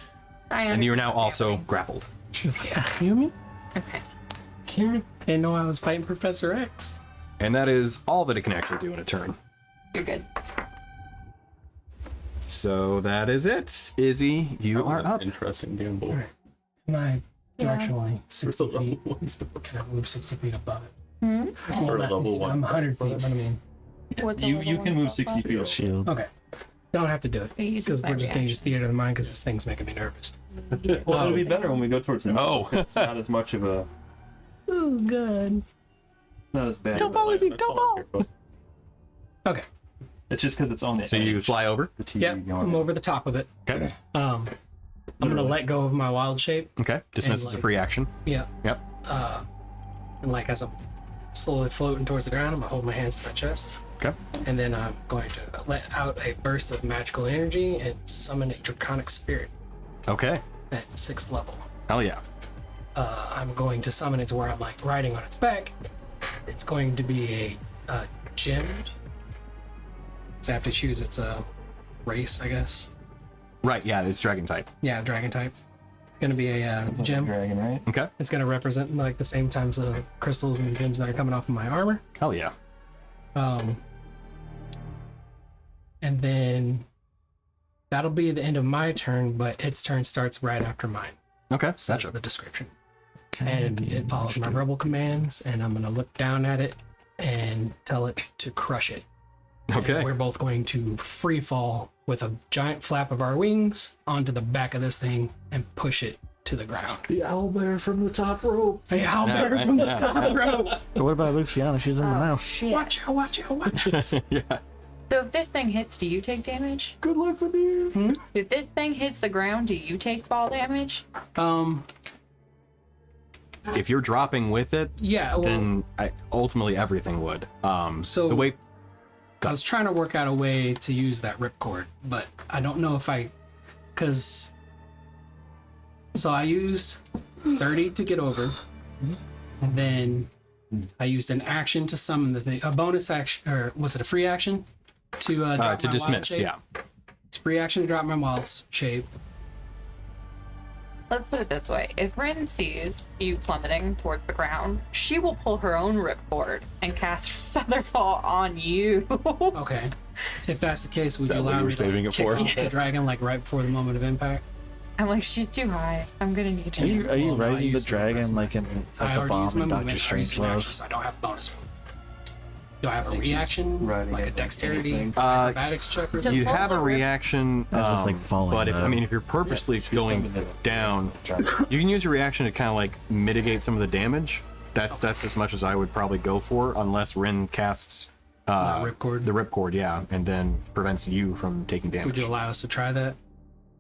And you are now also grappled. She was like, "Ah, you me? Okay. Hear me? Didn't know I was fighting Professor X." And that is all that it can actually do in a turn. You're good. So that is it. Izzy, you that was are an up. interesting gamble. Alright. Am I Yeah. directionally We're 60 still feet? level 1 spells. Because I move 60 feet above it. Hmm? Well, Or not level 60, 1. I'm 100 feet, but I mean, What's the You level can one move spell 60 class? feet. Shield. okay. Don't have to do it. You use it Because by we're just going to reaction. use theater of the mind because this thing's making me nervous. Well, it'll be better when we go towards the middle. Oh. It's not as much of a. Ooh, good. Not as bad. Don't fall, Izzy. That's Don't all I fall. care about. Okay. It's just because it's on the So you fly over. the TV Yep, going. I'm over the top of it. Okay. I'm gonna let go of my wild shape. Okay. Dismiss as a like- free action. Yeah. Yep. And like as I'm slowly floating towards the ground, I'm gonna hold my hands to my chest. Okay. And then I'm going to let out a burst of magical energy and summon a draconic spirit Okay. at 6th level. Hell yeah. I'm going to summon it to where I'm like riding on its back. It's going to be a gemmed. So I have to choose its race, I guess. Right. Yeah. It's dragon type. Yeah, dragon type. It's going to be a gem. Dragon, right? Okay. It's going to represent like the same times of crystals and gems that are coming off of my armor. Hell yeah. And then that'll be the end of my turn, but its turn starts right after mine. Okay. So that's the description. And it follows my rebel commands, and I'm going to look down at it and tell it to crush it. And Okay. we're both going to free fall with a giant flap of our wings onto the back of this thing and push it to the ground. The owlbear from the top rope. Hey, how Yeah, better right, from the yeah, top of the ground? But what about Luciana? She's in the mouth. Shit. Watch out, watch out, watch out. Yeah. So if this thing hits, do you take damage? Good luck with you. If this thing hits the ground, do you take fall damage? If you're dropping with it, Yeah, well, then ultimately everything would. So- the way. I was trying to work out a way to use that ripcord, but I don't know if because so I used 30 to get over, and then I used an action to summon the thing, a bonus action, or was it a free action to drop my wild dismiss? shape? Yeah. It's a free action to drop my wild shape. Let's put it this way. If Rin sees you plummeting towards the ground, she will pull her own ripcord and cast Featherfall on you. Okay, if that's the case, would you that what allow you were me saving to it kick for? off the dragon like right before the moment of impact? I'm like, she's too high. I'm gonna need to. Are you Well, no, I riding the used my dragon rest. like in I like the already bomb used my in Doctor movement. I used Strange an action, Love? so I don't have bonus. Do I have a reaction, riding like a it like dexterity, anything. acrobatics check or something? You'd have a Pull the rip- reaction, That's just like falling but if down. if you're purposely going down, you can use your reaction to kind of like mitigate some of the damage. That's as much as I would probably go for, unless Rin casts ripcord? the ripcord, yeah, and then prevents you from taking damage. Would you allow us to try that?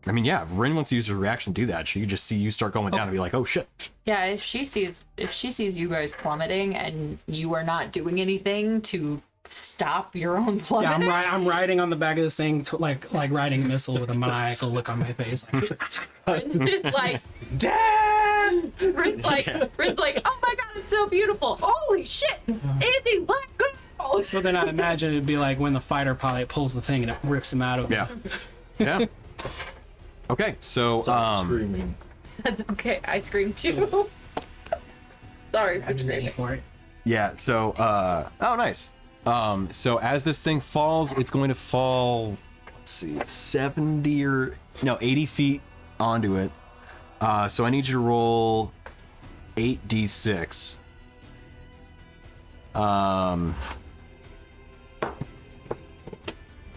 I mean, yeah, if Rin wants to use her reaction to do that, she could just see you start going down and be like, oh shit. Yeah, if she sees you guys plummeting and you are not doing anything to stop your own Yeah, plummeting. I'm riding on the back of this thing, like riding a missile with a maniacal look on my face. Like, Rin's just like, Dad! Rin's like, oh my god, it's so beautiful. Holy shit! Izzy, let go! so then I'd imagine it'd be like when the fighter pilot pulls the thing and it rips him out of Yeah. Yeah. Okay, so Screaming. That's okay. I screamed too. Sorry for it. screaming. For it. yeah, so oh nice. So as this thing falls, it's going to fall, let's see, 80 feet onto it. So I need you to roll 8d6.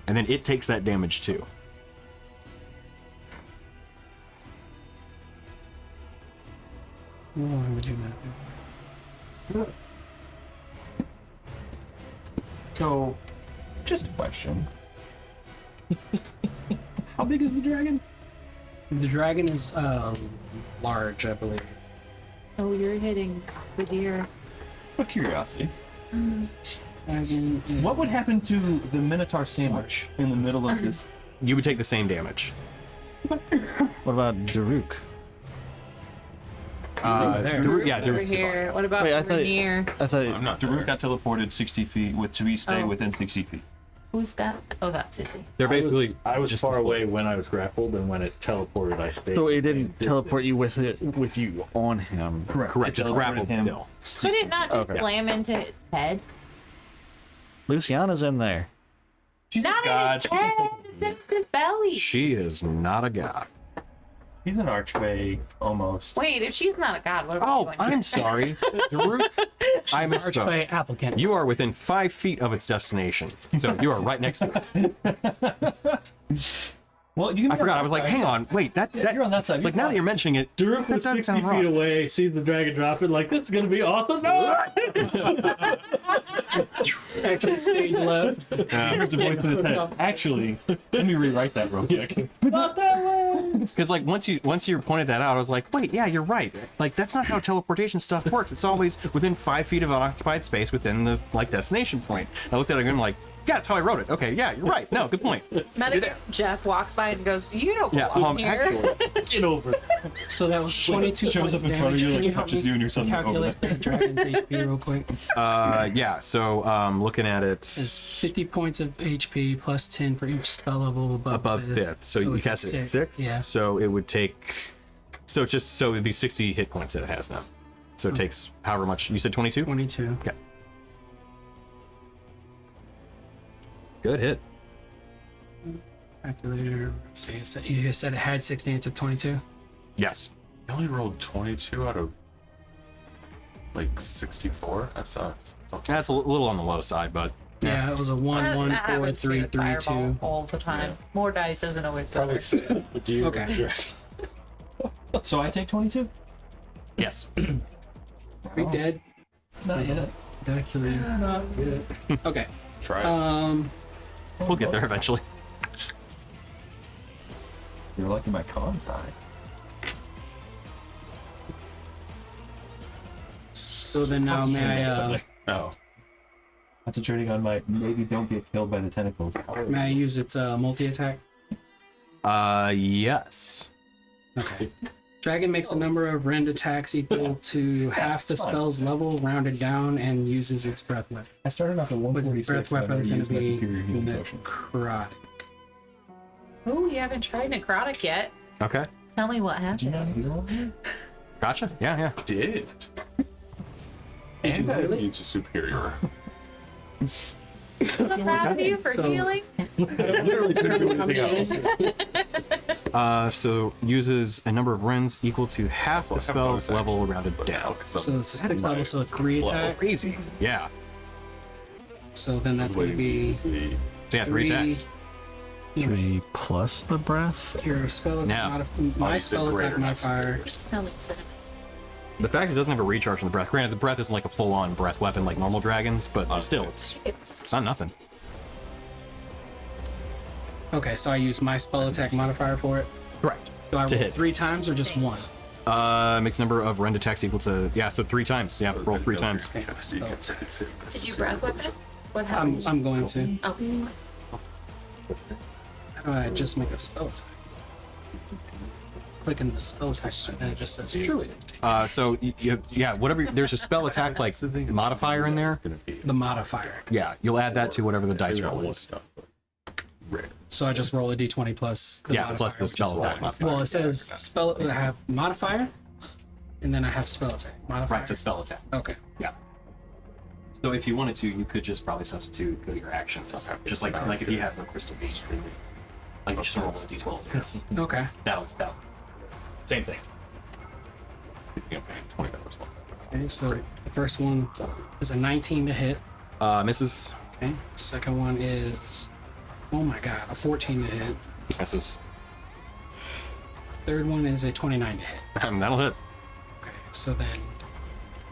And then it takes that damage too. Why would you not do So, just a question. How big is the dragon? that? The dragon is large, I believe. Oh, you're hitting the deer. Out of curiosity. As in, What would happen to the Minotaur sandwich in the middle of this? You would take the same damage. What about Daruk? there. Yeah, Over Daruk's here. What about Wait, I thought- Rainier? I thought I'm not. Daruk got teleported 60 feet with to stay Oh. within 60 feet. Who's that? Oh, that's Izzy. They're basically I was just far away when I was grappled, and when it teleported, I stayed. so. It the didn't same teleport distance. you with you on him. correct. Just grappled him. still. Could it not just Okay. slam into its head? Luciana's in there. She's Not a god. in She its can head. take It's in its belly. She is not a god. He's an archway almost. Wait, if she's not a god, what are we Oh, doing? I'm sorry. Daruk, I misspoke. Archway applicant. You are within 5 feet of its destination, so you are right next to it. Well, you can I forgot. I was like, hang on, wait, you're on that side. It's like now that you're mentioning it, Daruk that was does 60 sound feet wrong. away, sees the dragon drop it, like, this is gonna be awesome. No! Actually, stage left. Here's a voice in his head. Actually, let me rewrite that real quick. Because like once you pointed that out, I was like, wait, yeah, you're right. Like that's not how teleportation stuff works. It's always within 5 feet of an occupied space within the like destination point. I looked at it and I'm like, yeah, that's how I wrote it. Okay, yeah, you're right. No, good point. Metagame Jeff walks by and goes, "You don't belong here." Actually, Get over it. So that was 22 Shows points up of in front of damage. you, like, Can you help touches me you and you're suddenly over calculate the dragon's HP real quick? yeah. So looking at it It's 50 points of HP plus 10 for each spell level above fifth. So you it's a tested it at sixth. 6th. Yeah. So it would take. So it'd be 60 hit points that it has now. So it takes however much. You said 22. 22. Okay. Good hit. Calculator. So you said it had 16, it took 22. Yes. I only rolled 22 out of like 64. That sucks. That's a little on the low side, but Yeah, it was a 1, 1, I 4, haven't 3, seen 3, Fireball 2. all the time. More dice isn't always better. With you. Okay. So I take 22? yes. Are we dead? Not yet. Calculator. Not yet. Okay. Try it. We'll get there eventually. You're lucky my con's high. So then now may I No. Concentrating on my maybe don't get killed by the tentacles. may I use its multi-attack? Yes. Okay. Dragon makes a number of rend attacks equal to half the spell's level, rounded down, and uses its breath weapon. I started off at But its 146. breath weapon is going to be superior healing potion. necrotic. Oh, you haven't tried necrotic yet. Okay. Tell me what Do you happened. not heal on me? Gotcha. Yeah, yeah. Did. Did you And that really? needs a superior. What's that for you for So- healing? Literally couldn't do anything else. So uses a number of rends equal to half the spell's level rounded down. So it's a 6th level, so it's 3 attack. Crazy. Yeah. So then that's going to be So yeah, 3 attacks. 3 plus the breath. your spell attack Now. my spell attack modifier. Smelling cinnamon. The fact it doesn't have a recharge on the breath. Granted, the breath isn't like a full-on breath weapon like normal dragons, but still, it's not nothing. Okay, so I use my spell attack modifier for it. Correct. Do I To roll hit. 3 times or just 1? Makes number of rend attacks equal to so 3 times. Yeah, roll 3 times. Okay, spell attack. Did you breath weapon? What happened? I'm going to. Oh. How do I just make a spell attack? Clicking the spell attack button and it just says truly. So whatever. There's a spell attack like modifier in there. The modifier. Yeah, you'll add that to whatever the dice roll is. So I just roll a d20 plus the modifier, plus the which is spell attack one. modifier. Well, it says spell. I have modifier, and then I have spell attack. Modifier. Right, it's a spell attack. Okay. Yeah. So if you wanted to, you could just probably substitute your actions, just like if you have a crystal beast, like you just roll a d12. Okay. That'll same thing. Okay. So the first one is a 19 to hit. Misses. Okay. Second one is, oh my god, a 14 to hit. Misses. Third one is a 29 to hit. That'll hit. Okay. So then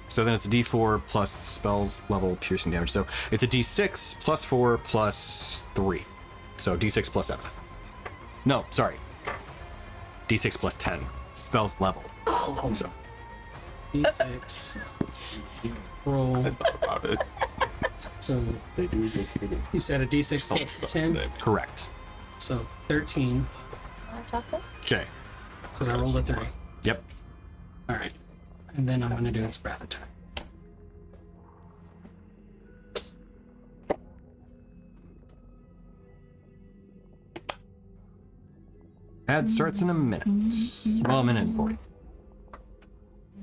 So then it's a d4 plus spells level piercing damage. So it's a d6 plus 4 plus 3. So d6 plus 7. No, sorry. d6 plus 10. Spells level. So d6. Roll. About it. So you said a d6 plus 10. correct. So 13. Okay. Because I rolled a 3. Yep. All right. And then I'm going to do its breath attack. Ad starts in a minute. Well, a minute and 40.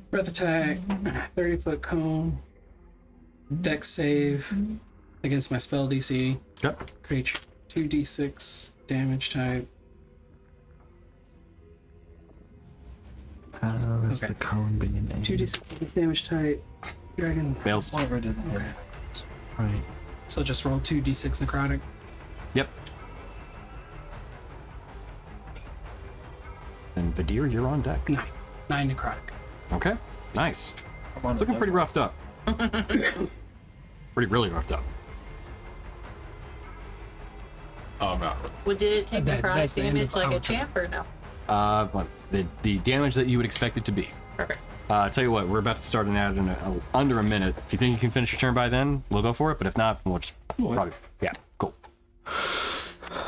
Breath attack, 30-foot cone, dex save against my spell DC, Yep. creature 2d6 damage type. How is Okay. the cone being aimed? 2d6 against damage type, dragon. Fails. Whatever it doesn't work. Right. So just roll 2d6 necrotic. Yep. Vadir, you're on deck. 9 necrotic. Okay, nice. It's looking pretty roughed up. Really roughed up. Oh, no. Well, did it take That's necrotic the end damage of like our a champ or no? Well, the damage that you would expect it to be. Perfect. Tell you what, we're about to start an ad in under a minute. If you think you can finish your turn by then, we'll go for it. But if not, we'll just probably. Yeah, cool.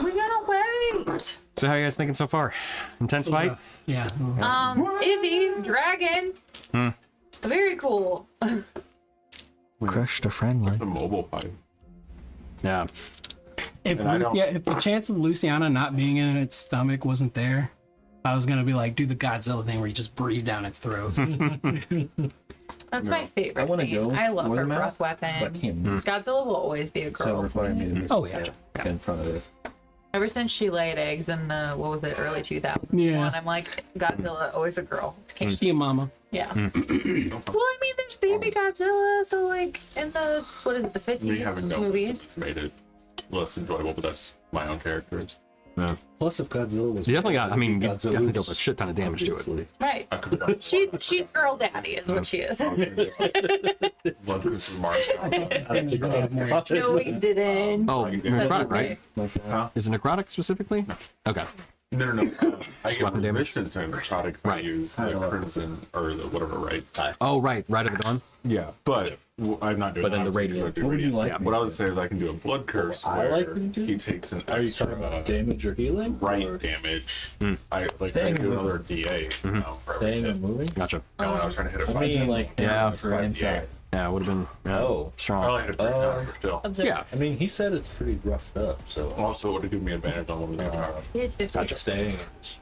We gotta wait. So how are you guys thinking so far? Intense fight? Yeah. Izzy, dragon. Very cool. Crushed a friendly. It's a mobile fight. Yeah. If And I don't- if the chance of Luciana not being in its stomach wasn't there, I was gonna be like, do the Godzilla thing where you just breathe down its throat. That's my favorite. I wanna thing. go I love more her than that, breath but I weapon. can't move. Godzilla will always be a So girl. it required me to move Oh, yeah. in front of it. Ever since she laid eggs in the early 2000s, Yeah. I'm like Godzilla, always a girl. Can't See you, mama. Yeah. Well, I mean, there's baby Godzilla, so like in the the 50s We haven't done this. movies. It's made it less enjoyable, but that's my own characters. Yeah. Plus, if Godzilla was. You definitely got. I mean, you Godzilla definitely was dealt a shit ton of damage to it. obviously- Right. I could have She's girl daddy is what she is. Blood Prince of Mars. No, we didn't. Oh, That's necrotic, right? Huh? Is it necrotic specifically? No. Okay. No. I get weapon damage? resistance to necrotic if I Right. use the crimson or the whatever, right? Oh, right of the dawn. Yeah, but I'm not doing But then that. the radiant- Do What would you like Yeah, me what I to was saying is I can do a blood curse I where like me to do? he takes an Are you extra talking about damage or healing? right or damage. Hmm. I Staying do in another DA. You know, for every Staying hit. and moving? Gotcha. And when I was trying to hit a I five, mean, like, Yeah. damage for Right, inside. Yeah, it would have been Oh. I strong. only had a 3 still. Observe. Yeah. I mean, he said it's pretty roughed up, so. Also, it would have given me advantage on one of the attacks. He is 50. Staying and just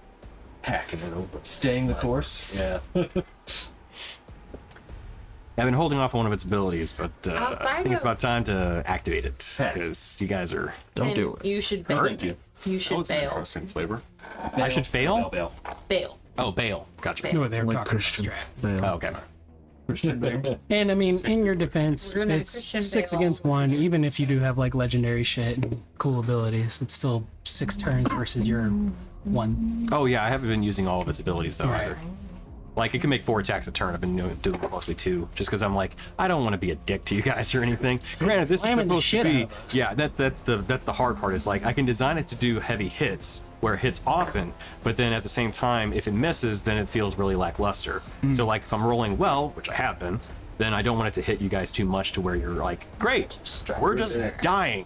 hacking it over. Staying the course? Yeah. I've been holding off on one of its abilities, but I Outside think it's of- about time to activate it Heck. because you guys are. Don't And do it. You should bail. Thank you. You Oh, should it's an bail. interesting flavor. I should fail. Bail. Oh, bail. Gotcha. No, they were Like talking Christian about strat. Bale. Oh, okay. And I mean, in your defense, We're gonna it's Christian 6 Bale. against 1. Even if you do have like legendary shit and cool abilities, it's still 6 turns versus your 1. Oh yeah, I haven't been using all of its abilities though Right. either. Like it can make 4 attacks a turn. I've been doing mostly 2, just because I'm like I don't want to be a dick to you guys or anything. Granted, this is slamming the supposed to shit be. out of us. Yeah, that's the hard part. Is like I can design it to do heavy hits where it hits often, but then at the same time, if it misses, then it feels really lackluster. So like if I'm rolling well, which I have been, then I don't want it to hit you guys too much to where you're like, great, we're just dying.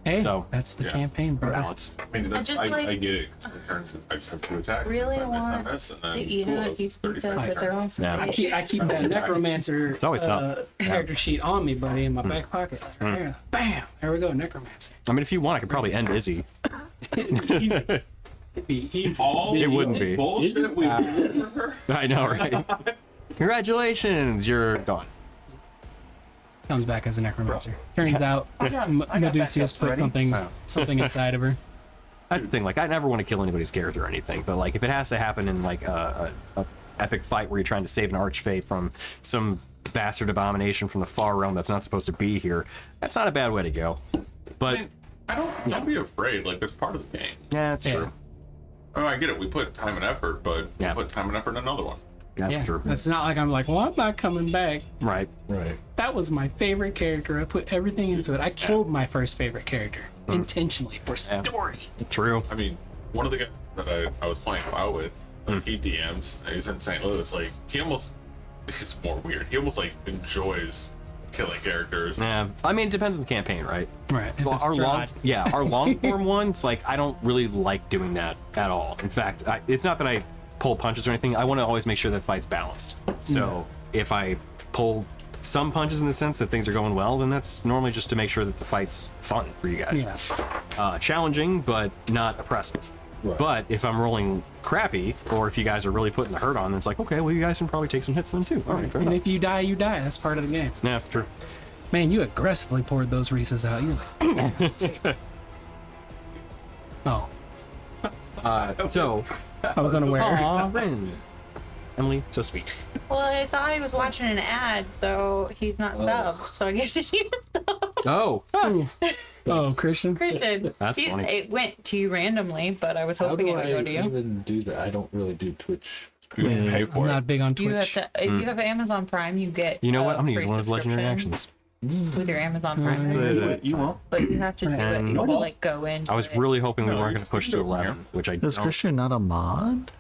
Hey, So, that's the yeah. campaign, bro. Balance. I mean, that's, just, I like, get it. 'Cause the turns I just have 2 attacks. Really If I miss, I want miss, and then, to eat cool, a it's piece of 30 pizza second with their turn. own Yeah. I keep that necromancer always tough. character sheet on me, buddy, in my back pocket. There, bam! There we go, necromancer. I mean, if you want, I could probably end Izzy. Easy. It'd be easy. It wouldn't be. Bullshit we did for her. I know, right? Congratulations, you're gone. Comes back as a necromancer. Turns out, Medusius put something inside of her. That's the thing. Like, I never want to kill anybody's character or anything, but like, if it has to happen in like a epic fight where you're trying to save an archfey from some bastard abomination from the far realm that's not supposed to be here, that's not a bad way to go. I But mean, don't be afraid. Like, that's part of the game. yeah, it's Yeah. true. Oh, I get it. We put time and effort, but Yeah. we put time and effort in another one. Yeah, Yeah, true. it's not like I'm like, well, I'm not coming back. Right. Right. That was my favorite character. I put everything into it. I killed my first favorite character intentionally for story. True. I mean, one of the guys that I was playing WoW with, like, he DMs, and he's in St. Louis. Like, he's more weird. He almost like enjoys killing characters. Yeah. I mean, it depends on the campaign, right? Right. If Well, it's our long, Strahd. our long form one, it's like I don't really like doing that at all. In fact, it's not that I pull punches or anything. I want to always make sure that fight's balanced. So if I pull some punches in the sense that things are going well, then that's normally just to make sure that the fight's fun for you guys. Yeah. Challenging, but not oppressive. Right. But if I'm rolling crappy, or if you guys are really putting the hurt on, then it's like, okay, well, you guys can probably take some hits then too. All right, fair And enough. if you die, you die. That's part of the game. Yeah, true. Man, you aggressively poured those Reese's out. You're like, oh, So, I was unaware. aw, Ren. Emily, so sweet. Well, I saw he was watching an ad, so he's not subbed. So I guess he should sub. Oh, Oh, Christian. Christian, That's funny. it went to you randomly, but I was How hoping do it would I go to you. even do that? I don't really do Twitch. You can pay I'm for it. not big on You have Twitch. to, if you have Amazon Prime, you get. you know what? a I'm gonna use free one of those legendary subscription actions. with your Amazon Prime. You won't. But you have to do it. And- You have to like go in. I was really hoping we weren't gonna push to 11, which I Is don't. Christian not a mod?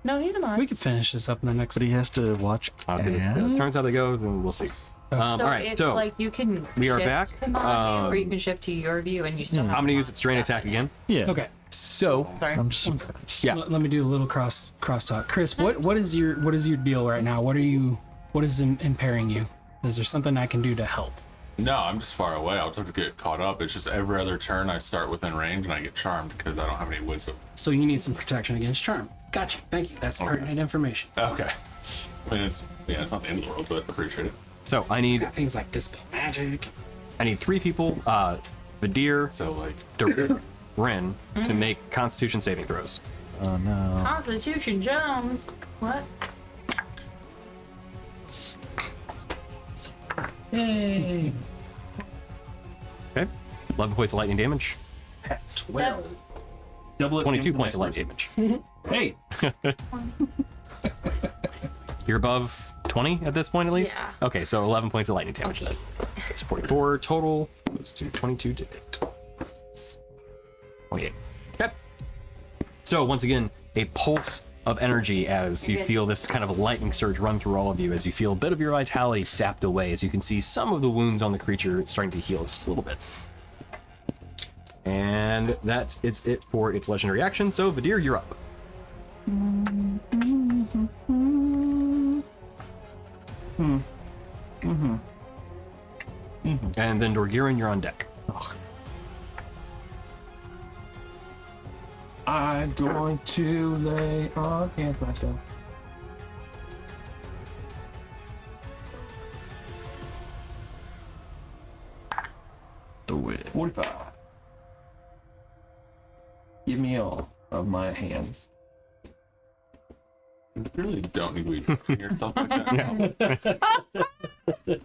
No, he's a mod. We could finish this up in the next. But he has to watch ads? Turns out they go, then we'll see. All So right, it's so like you can we are shift back. to mod view, or you can shift to your view, and you still have. I'm gonna use its drain attack again. Yeah. Okay. So Sorry. I'm just. yeah, Let me do a little cross talk. Chris, what is your deal right now? What is impairing you? Is there something I can do to help? No, I'm just far away. I'll have to get caught up. It's just every other turn I start within range and I get charmed because I don't have any wisdom. So you need some protection against charm. Gotcha. Thank you. That's pertinent information. Okay. I mean, it's not the end of the world, but I appreciate it. so I need Got things like dispel magic. 3 people, Vadir, So like, Ren, to make Constitution saving throws. Oh no. Constitution Jones. What? Yay! Okay, 11 points of lightning damage, 12. Double it. 22 points of lightning damage. Hey, You're above 20 at this point, at least. Yeah. Okay, so 11 points of lightning damage then. It's 44 total. Goes to 22 to 28. Okay. So once again, a pulse of energy as you feel this kind of a lightning surge run through all of you, as you feel a bit of your vitality sapped away, as you can see some of the wounds on the creature starting to heal just a little bit. And that's it for its legendary action. So Vadir, you're up. And then Dorgirin, you're on deck. I'm going to lay on hands myself. Do it. 45. Give me all of my hands. you really don't need weed or something like that.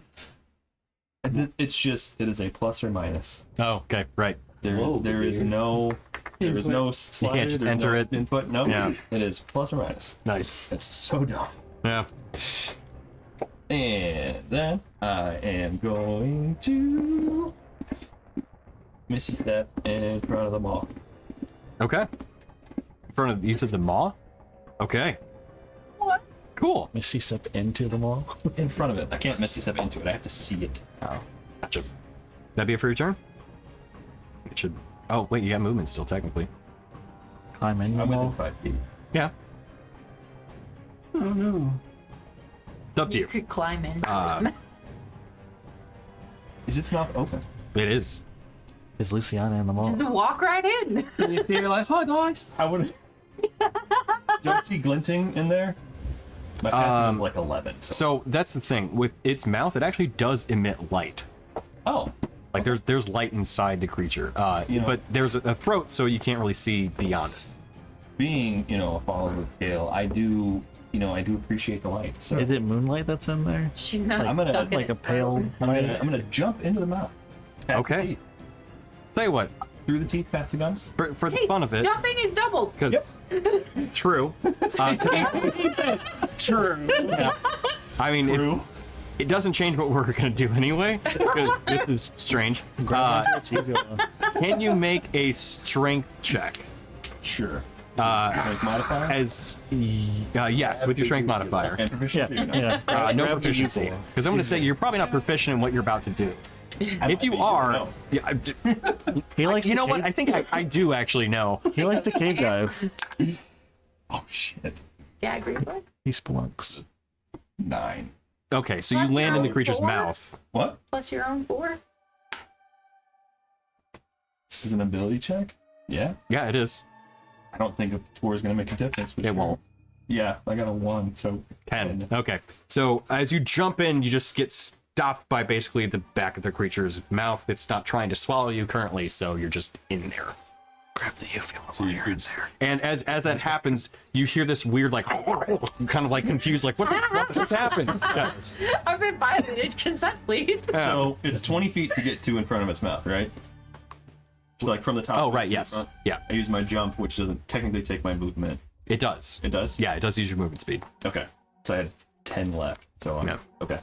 And it's just, it is a plus or minus. Oh, okay, right. There is no slide, just there's enter no it. input. No, Yeah. it is plus or minus. Nice. That's so dumb. Yeah. And then I am going to Misty Step in front of the mall. Okay. In front of, you said the maw? Okay. What? Cool. Misty step into the mall. In front of it. I can't Misty Step into it. I have to see it. Gotcha. That be it for your turn? It should. Oh, wait, you got movement still, technically. Climb in the I'm within mall. 5 feet. Yeah. Oh no. It's up to You you. could climb in. Is its mouth open? It is. Is Luciana in the mall? Just walk right in. And you see, you're like, hi guys. I would. Do I see glinting in there? My passive is like 11. So that's the thing. With its mouth, it actually does emit light. Oh, Like there's light inside the creature. You know- But there's a throat, so you can't really see beyond it. being a follower of the scale, I do appreciate the light. So Is it moonlight that's in there? She's not I'm gonna- stuck in Like it. a pale I'm light? gonna jump into the mouth. Past Okay. The teeth. Tell you what, Through the teeth, past the gums. for the Hey, fun of it, jumping is doubled. because true. True. I mean, it doesn't change what we're gonna do anyway. Because this is strange. Can you make a strength check? Sure. Strength modifier. As yes, with your strength modifier. And proficiency. Yeah. No Grab the proficiency. equal. Because I'm going to say you're probably not proficient in what you're about to do. If you are, No. yeah, He likes you to know what? cave- I think I do actually know. He likes to cave dive. Oh shit. Yeah, agree with. He spelunks. 9. Okay, so you Plus land in the your creature's four? mouth. What? Plus your own 4. This is an ability check. Yeah. Yeah, it is. I don't think a 4 is gonna make a difference. But It sure. won't. Yeah, I got a 1. So 10. Okay, so as you jump in, you just get stopped by basically the back of the creature's mouth. It's not trying to swallow you currently, so you're just in there. Grab the ufula So you could. And as that happens, you hear this weird like kind of like confused like what's happened? Yeah. I've been violated. Consent, please. So it's 20 feet to get to in front of its mouth, right? So like from the top. Oh, to right, the yes. front. Yeah. I use my jump, which doesn't technically take my movement. It does. It does? Yeah, it does use your movement speed. Okay. So I had 10 left. So I'm Yeah. okay.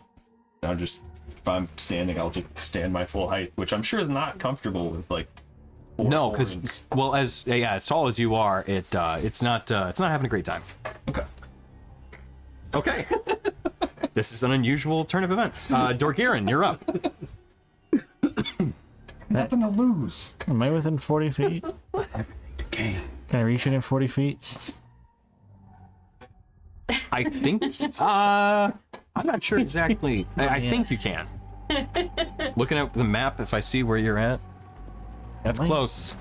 Now just if I'm standing, I'll just stand my full height, which I'm sure is not comfortable with like. No, because because well, as tall as you are, it's not having a great time. okay. Okay. This is an unusual turn of events. Dorgiran, you're up. Nothing to lose. Am I within 40 feet? Can I reach it in 40 feet? I think. I'm not sure exactly. I think you can. Looking at the map, if I see where you're at, that's Am I? close.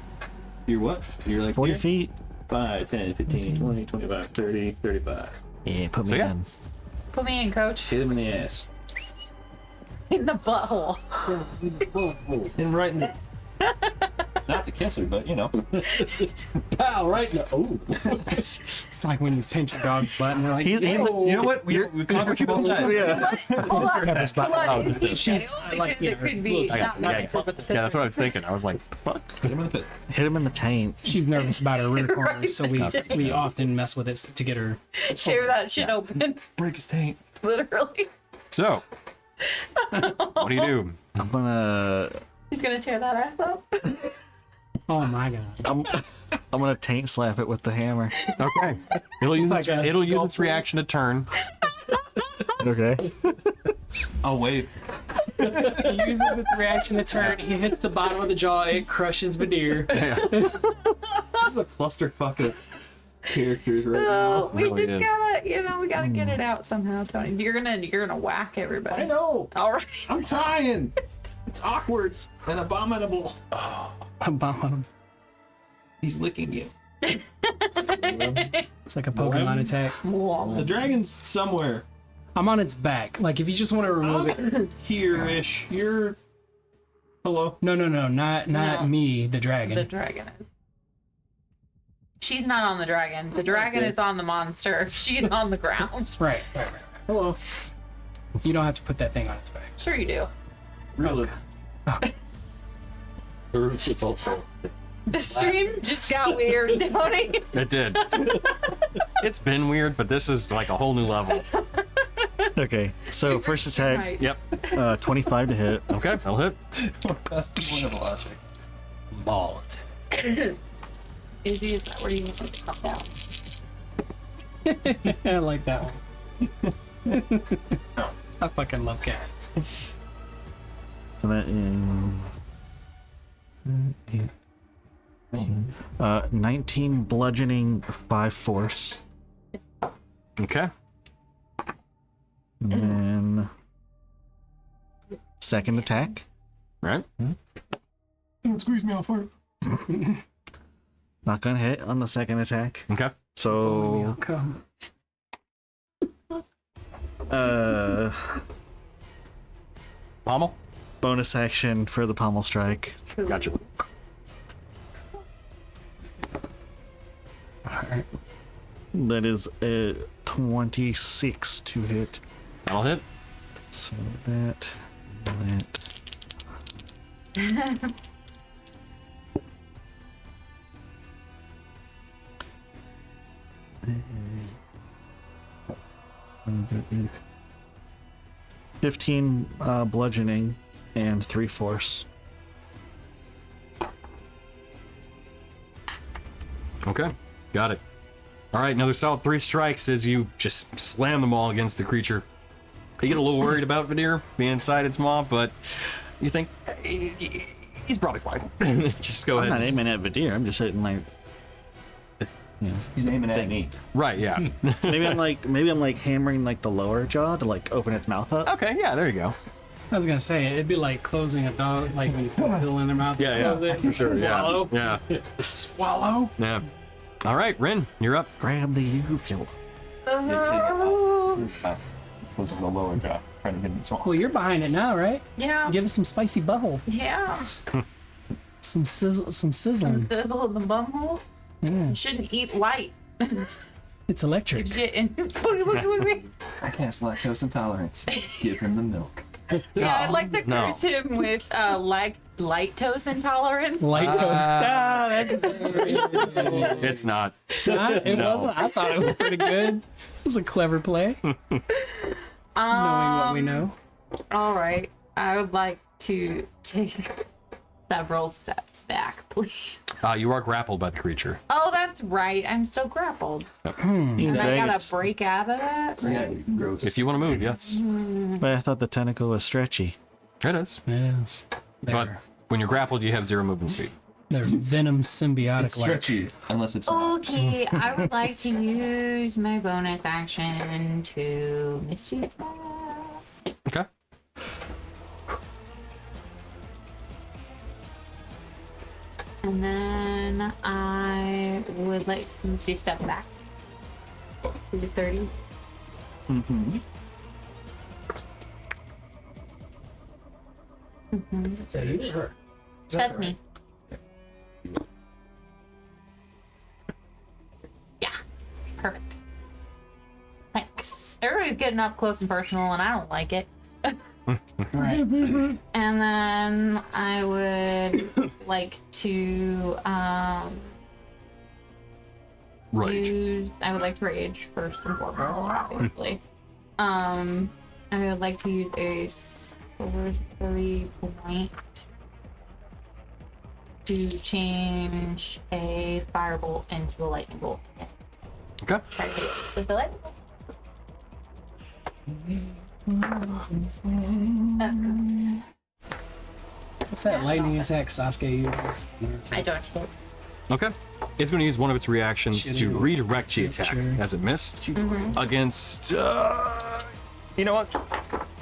You're what? You're like 40 here? feet? 5, 10, 15, 20, 25, 30, 35. Yeah, put me So, yeah. in. Put me in, coach. Hit him in the ass. In the butthole. And right in the. Not the kisser, but you know. Pow, right in the. Oh. It's like when you pinch your dog's butt and they're like, He's- "Yo." You know what? We conquered you both sides. Yeah. Hold on. Pepper's butt. Hold on. Oh, Is he she's- jailed? I like Because it her. could be I got not it. nice with the Yeah, that's what I was pisser. thinking. I was like, fuck. Hit him in the pit. Hit him in the taint. She's nervous about her rear corner, Right. so we often mess with it to get her. Tear that shit open. Break his taint. Literally. So, what do you do? I'm gonna He's gonna tear that ass up. Oh my god! I'm gonna taint slap it with the hammer. Okay. It'll use like a it'll use golf its reaction to turn. Okay. I'll wait. He uses its reaction to turn. He hits the bottom of the jaw. It crushes Vadir. This is a clusterfuck of characters right now. So we really just is. gotta, we gotta get it out somehow, Tony. You're gonna whack everybody. I know. All right. I'm trying. It's awkward and abominable. Abominable. He's licking you. It's like a Pokemon attack. The dragon's somewhere I'm on its back. Like if you just want to remove it. here-ish. You're. Hello. No, not No. me, the dragon. The dragon is. She's not on the dragon. The dragon Okay. is on the monster. She's on the ground. Right. Hello. You don't have to put that thing on its back. Sure you do. Realism. It's also. The stream just got weird, Tony. It did. It's been weird, but this is like a whole new level. Okay. So first attack, Right. Yep. 25 to hit. Okay, I'll hit. That's the one of velocity. Balls. Izzy, is that where you want to come down? I like that one. I fucking love cats. So that is 19 bludgeoning, 5 force, Okay. and then second attack. Right. Don't squeeze me off hard. Not gonna hit on the second attack. Okay. So Come. Pommel. bonus action for the pommel strike. Gotcha. Alright. That is a 26 to hit. I'll hit. So that. That 15 bludgeoning and 3 force. Okay. Got it. All right, another solid 3 strikes as you just slam them all against the creature. You get a little worried about Vadir being inside its maw, but you think he's probably fine. Just go I'm not ahead. aiming at Vadir. I'm just hitting like. He's aiming at me. Right, yeah. Maybe I'm like hammering like the lower jaw to like open its mouth up. Okay, yeah, there you go. I was gonna say it'd be like closing a dog, like when you put a pill in their mouth. Yeah, yeah, close it, for sure, yeah. swallow. Yeah, Swallow. yeah. All right, Rin, you're up. Grab the ufula. Oh, Was in the lower jaw, trying to get him swallowed. Well, you're behind it now, right? yeah. Give us some spicy butthole. Yeah. Some sizzle, some sizzling. Sizzle in the bumhole. Yeah, You shouldn't eat light. it's electric. Shit in. Yeah, I cast lactose intolerance. Give him the milk. I'd like to No. curse him with lactose intolerance. Light toast. That's It's not. not. It No. wasn't. I thought it was pretty good. It was a clever play. Knowing what we know. All right. I would like to take several steps back, please. You are grappled by the creature. Oh, that's right. I'm still grappled. And I gotta break out of that. Yeah, you can gross. If you want to move, yes. But I thought the tentacle was stretchy. It is. It is. But when you're grappled, you have 0 movement speed. They're venom symbiotic. It's stretchy, unless it's not. Okay, I would like to use my bonus action to Misty Step. Okay. And then I would like to Misty Step back to the 30. Is that you or her? That's me. Yeah, perfect. Thanks. Everybody's getting up close and personal, and I don't like it. Right. And then I would like to Rage. I would like to rage first and foremost, obviously. I would like to use a sorcery point to change a firebolt into a lightning bolt. Okay. Try to hit it with the lightning bolt. What's that lightning attack Sasuke uses? I don't hit. Okay. It's going to use one of its reactions to Shooting. redirect the attack Sure. as it missed against. You know what?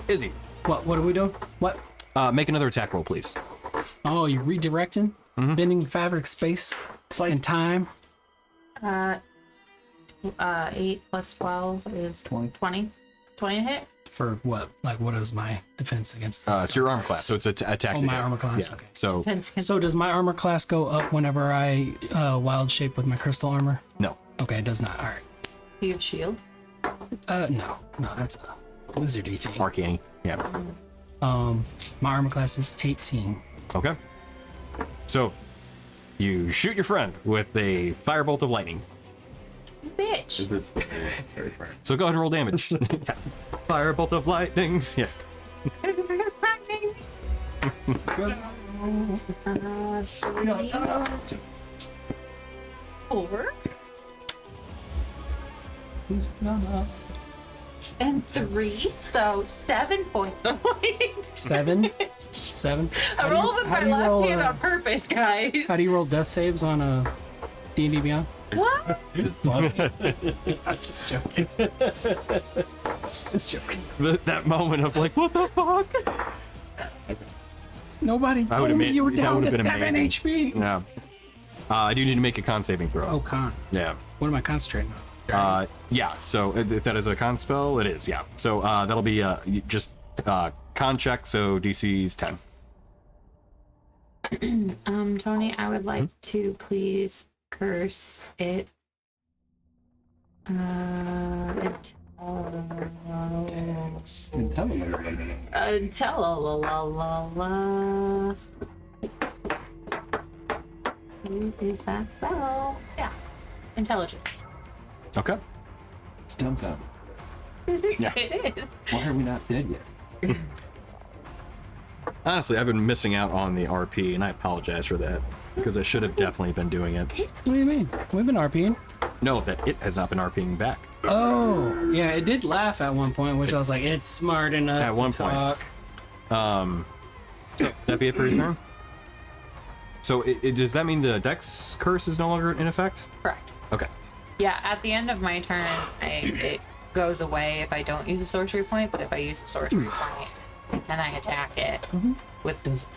Izzy, What are we doing? What? make another attack roll, please. Oh, you're redirecting? Bending fabric, space, and time. 8 plus 12 is 20. 20 to hit? For what? Like, what is my defense against It's your armor class, so it's an attack. Oh, to my hit. armor class, Yeah. okay. So So does my armor class go up whenever I wild shape with my crystal armor? no. Oh. Okay, it does not. All right. Do you have shield? No, that's a wizardy thing. Arcane. Yeah. My armor class is 18. Okay. So you shoot your friend with a firebolt of lightning. Bitch. So go ahead and roll damage. Yeah. Firebolt of lightning. Yeah. Four. And 3, so 7 points of lightning. 7? I rolled with how my do you left roll, hand on purpose, guys. How do you roll death saves on a D&D Beyond? What? It's funny. I'm just joking. Just joking. That moment of like, what the fuck? Nobody That told would've me made- you were that down to would've been 7 amazing. HP. Yeah. I do need to make a con saving throw. Oh, con. Yeah. What am I concentrating on? Yeah. So if that is a con spell, it is. Yeah. So that'll be just con check. So DC's 10. Tony, I would like to please curse it. Tell Who is that spell? Yeah. Intelligence. Okay. It's dumbfounded. Yeah. It is. Why are we not dead yet? Honestly, I've been missing out on the RP, and I apologize for that because I should have definitely been doing it. What do you mean? We've been RPing. No, that it has not been RPing back. Oh, yeah, it did laugh at one point, which I was like, it's smart enough At to one point. talk. So that be it for your turn? So does that mean the Dex curse is no longer in effect? Correct. Okay. Yeah, at the end of my turn, it goes away if I don't use a sorcery point, but if I use a sorcery point and I attack it with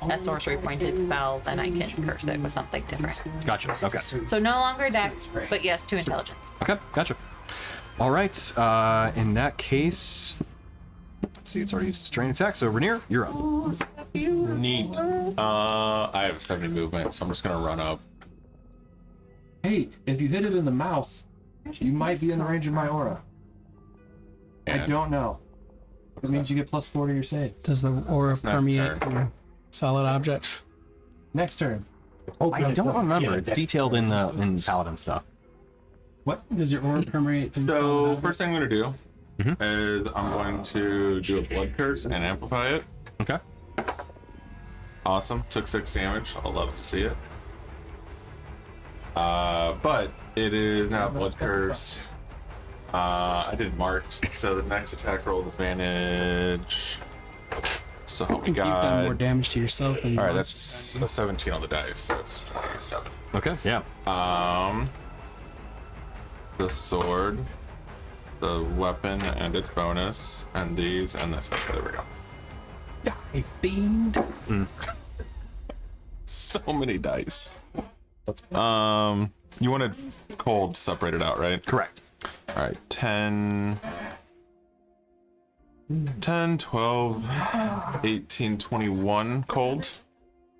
a sorcery pointed spell, then I can curse it with something different. Gotcha. Okay. So no longer Dex, but yes to intelligence. Okay. Gotcha. All right. In that case, let's see. It's already used strain attack. So Rainier, you're up. Neat. I have 70 movement, so I'm just gonna run up. Hey, if you hit it in the mouth, you might be in the range of my aura. I And don't know. It means you get +4 to your save. Does the aura next permeate turn. your solid objects? Next turn. I don't remember. Yeah, It's next detailed in the Paladin stuff. What does your aura permeate? through solid So objects? first thing I'm gonna do is I'm going to do a blood curse and amplify it. Okay. Awesome. Took 6 damage. I'll love to see it. But it is now blood curse. I did marked, so the next attack roll with advantage. So help me You've done more God. damage to yourself than you All right, want. that's a 17 on the dice, so it's 7. Okay. Yeah. The sword, the weapon and its bonus, and these, and this. Okay, there we go. A fiend. So many dice. You wanted cold separated out, right? Correct. All right, 10, 12, 18, 21 cold.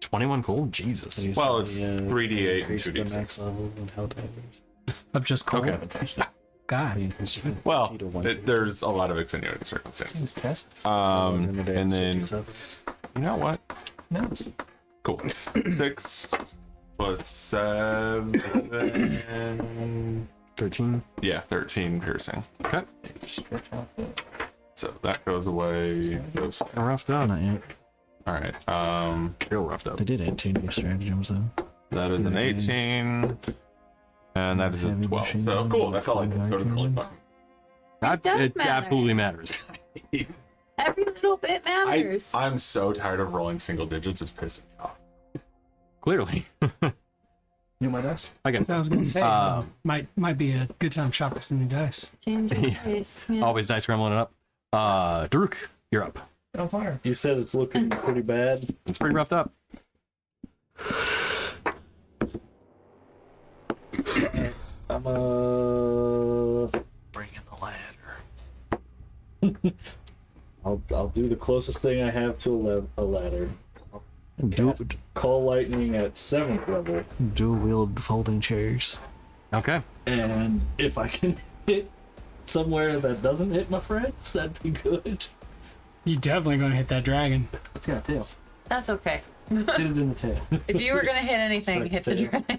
21 cold. Jesus. Well, it's 3d8 and Increase the max 2d6. level and health items. Of just cold. Okay. God. Well, there's a lot of extenuating circumstances. And then, you know what? No. Cool. 6 plus 7. 13. Yeah, 13 piercing. Okay. So that goes away. Goes. Roughed up. Not yet. All right. Real roughed up. They did add 2 new stratagems though. That is an 18, and that is a Heavy 12. machine So gun, cool. That's all I did. So it doesn't really fucking. does It matter. absolutely matters. Every little bit matters. I'm so tired of rolling single digits. It's pissing me off. Clearly. You my dice? Again, I was gonna say, Uh, might be a good time to shop with some new dice. Change your face. Yeah. always dice scrambling it up. Daruk, you're up. On fire. You said it's looking pretty bad. It's pretty roughed up. I'm Bring in the ladder. I'll do the closest thing I have to a ladder. Dual, Call lightning at 7th level, dual wield folding chairs. Okay. and if I can hit somewhere that doesn't hit my friends, that'd be good. You definitely gonna hit that dragon. It's got a tail. That's okay. Hit it in the tail. If you were gonna hit anything, hit the dragon.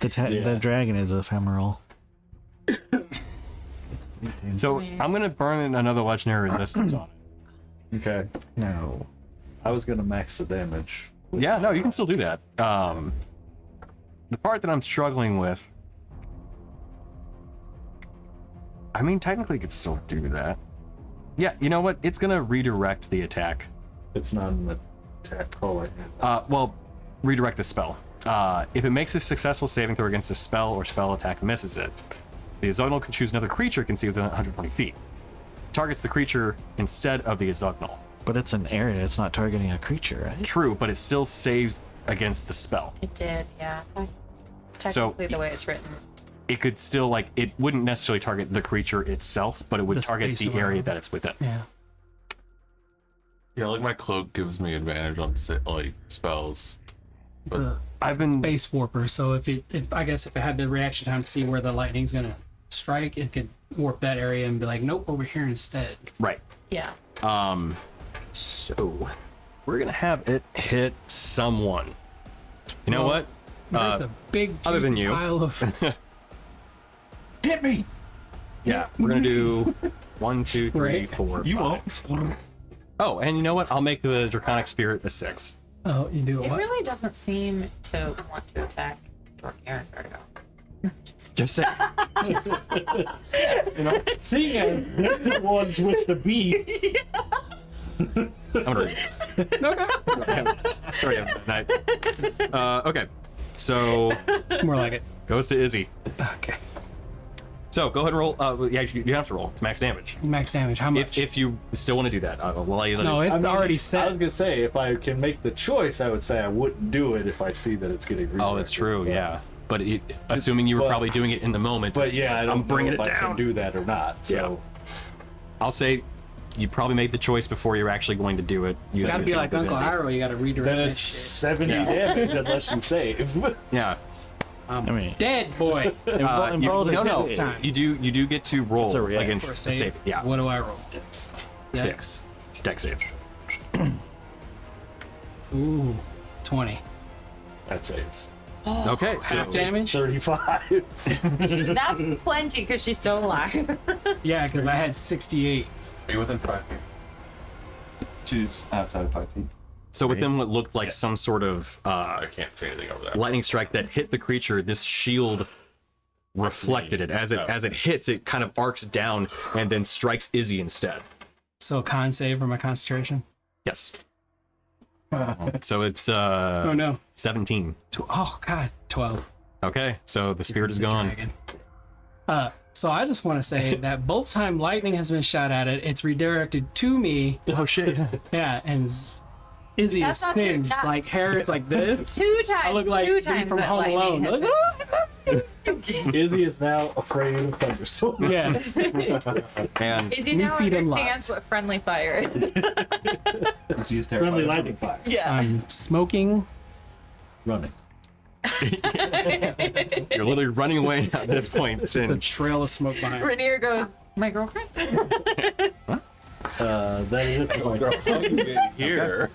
Yeah. The dragon is ephemeral. So I'm gonna burn another legendary resistance on it. Okay. No. I was gonna max the damage. Yeah, no, you can still do that. The part that I'm struggling with, I mean, technically, you could still do that. Yeah, you know what? It's gonna redirect the attack. It's not in the attack call lightning. Well, redirect the spell. If it makes a successful saving throw against a spell or spell attack misses it, the Azugnal can choose another creature it can see within 120 feet. Targets the creature instead of the Azugnal. But it's an area, it's not targeting a creature, right? True, but it still saves against the spell. It did, yeah. So- Technically, the way it's written. It could still, like, it wouldn't necessarily target the creature itself, but it would The target space the area around. that it's within. Yeah. Yeah, like my cloak gives me advantage on like spells. It's a I've been space warper, so if I guess if it had the reaction time to see where the lightning's gonna strike, it could warp that area and be like, nope, over here instead. right. Yeah. So we're gonna have it hit someone. You know Well, what? There's a big other than juicy you. pile of Hit me! Yeah, we're gonna do 1, 2, 3, Right. 4, You 5. won't. Oh, and you know what? I'll make the Draconic Spirit a 6. oh, you do It what? really doesn't seem to want to attack Dorkian very often. Just say. You know, seeing as they're the ones with the beef. I'm gonna read. Sorry, have a night. Okay, so It's more like it. goes to Izzy. Okay. So go ahead and roll. Yeah, you have to roll. It's max damage. Max damage. How much? If you still want to do that, we'll let you. no, it's I mean, already I set. was gonna say, if I can make the choice, I would say I wouldn't do it if I see that it's getting redirected. Oh, that's true. But- Yeah, but assuming you were But- probably doing it in the moment. But yeah, I don't I'm bringing know if it I down. can do that or not. So I'll say you probably made the choice before you're actually going to do it. You gotta be like Uncle Iroh. You gotta redirect. Then that it's shit. 70 damage unless you save. Yeah. Dead boy. No. This time. You do get to roll It's a react. against For the a save. save. Yeah. What do I roll? Yeah. Dex. Dex save. Ooh, 20. That saves. Okay. Half So damage? 35. That's plenty because she's still alive. Yeah, because I had 68. Are you within 5 feet? Choose outside of 5 feet. So within what looked like some sort of I can't say anything over that. lightning strike that hit the creature, this shield reflected it. As it hits, it kind of arcs down and then strikes Izzy instead. So con save for my concentration. Yes. So it's Oh no. 17. Oh god, 12. Okay, so the spirit is gone. Dragon. So I just want to say that both time lightning has been shot at it, it's redirected to me. Oh shit. Yeah, and Izzy That's is not true. singed, Not- like hair is like this. Two times. I look like two dude times from that Home Alone. lightning Like, Izzy is now afraid of thunderstorm. yeah. And Is he New now feet understands what friendly fire is? Let's use Friendly terrifying. lightning fire. Yeah. I'm smoking. Running. you're literally running away at this point. The And trail of smoke behind. Rainier goes, my girlfriend? That is it for my turn. How you get here?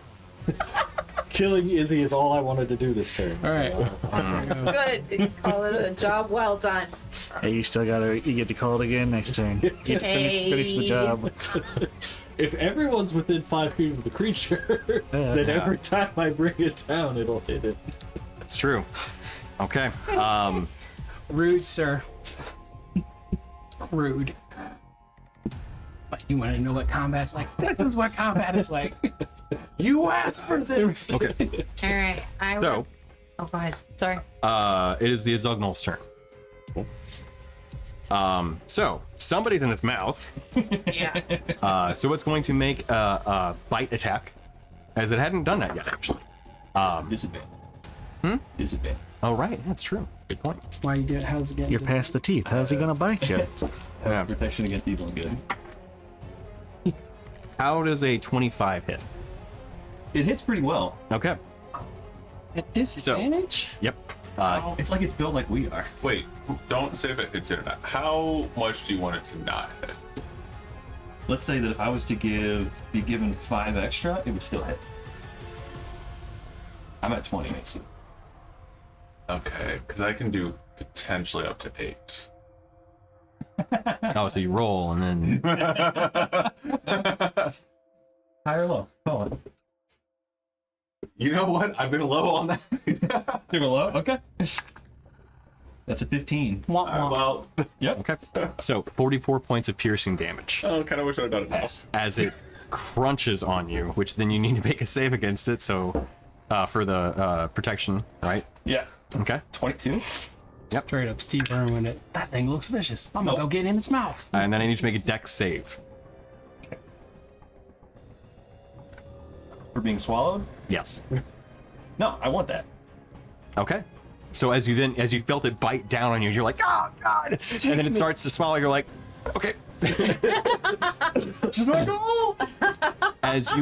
Killing Izzy is all I wanted to do this turn. All right. Good. Call it a job well done. Hey, you get to call it again next turn. You get to finish the job. If everyone's within 5 feet of the creature, then every time I bring it down, it'll hit it. it's true. Okay. Rude, sir. Rude. But you want to know what combat's like? This is what combat is like. You asked for this! Okay. All right. So, Oh, go ahead. Sorry. it is the Azugnal's turn. So somebody's in its mouth. Yeah. So it's going to make a bite attack, as it hadn't done that yet, actually. Disadvantage. Disadvantage. Oh right, that's true. Good point. Why you do it? How's it getting? You're past the teeth. How's he gonna bite you? Yeah. Protection against evil and good. How does a 25 hit? It hits pretty well. Okay. At disadvantage? Yep. It's like it's built like we are. Wait, don't say if it hits it or not. How much do you want it to not hit? Let's say that if I was to be given 5 extra, it would still hit. I'm at 20 AC. Okay, because I can do potentially up to 8. Oh, so you roll and then High or low? Call it. You know what? I've been low on that. Took a low? Okay. That's a 15. Wah, wah. Well, Yep. okay. So 44 points of piercing damage I kind of wish I'd done it now. as it crunches on you, which then you need to make a save against it. So for the protection, right? Yeah. Okay. 22. Straight up Steve Irwin it. That thing looks vicious. I'm gonna Nope. go get in its mouth. And then I need to make a dex save. For being swallowed? Yes. No, I want that. Okay. So as you felt it bite down on you, you're like, oh god, and then it starts to swallow. You're like, okay. Just like, oh! As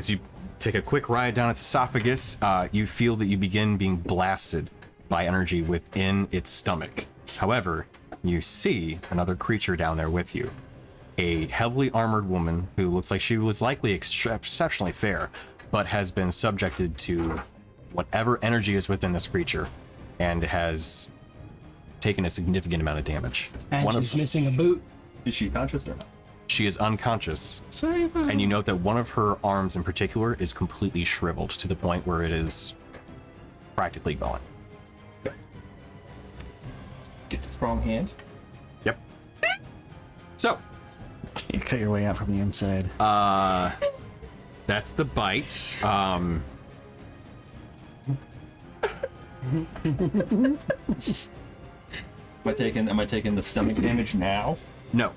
you take a quick ride down its esophagus, you feel that you begin being blasted by energy within its stomach. However, you see another creature down there with you. A heavily armored woman who looks like she was likely exceptionally fair, but has been subjected to whatever energy is within this creature and has taken a significant amount of damage. And she's missing a boot. Is she conscious or not? She is unconscious, Sorry about and you note that one of her arms in particular is completely shriveled to the point where it is practically gone. Gets a strong hand. Yep. So, You cut your way out from the inside. that's the bite. Am I taking the stomach damage now? No.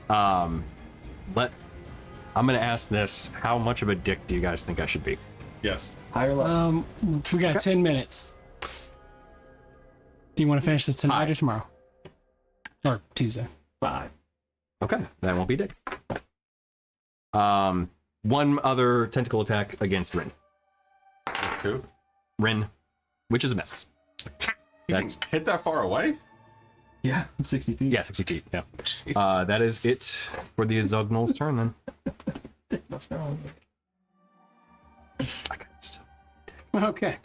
I'm gonna ask this. How much of a dick do you guys think I should be? Yes. High or low? We got 10 minutes. Do you want to finish this tonight or tomorrow? Or Tuesday? 5. Okay, that won't be Dick. One other tentacle attack against Rin. That's cool. Rin, which is a miss. You That's can hit that far away? Yeah, 60 feet. yeah, 60 feet. Yeah. That is it for the Azugnal's turn then. What's wrong? I got it still. Okay.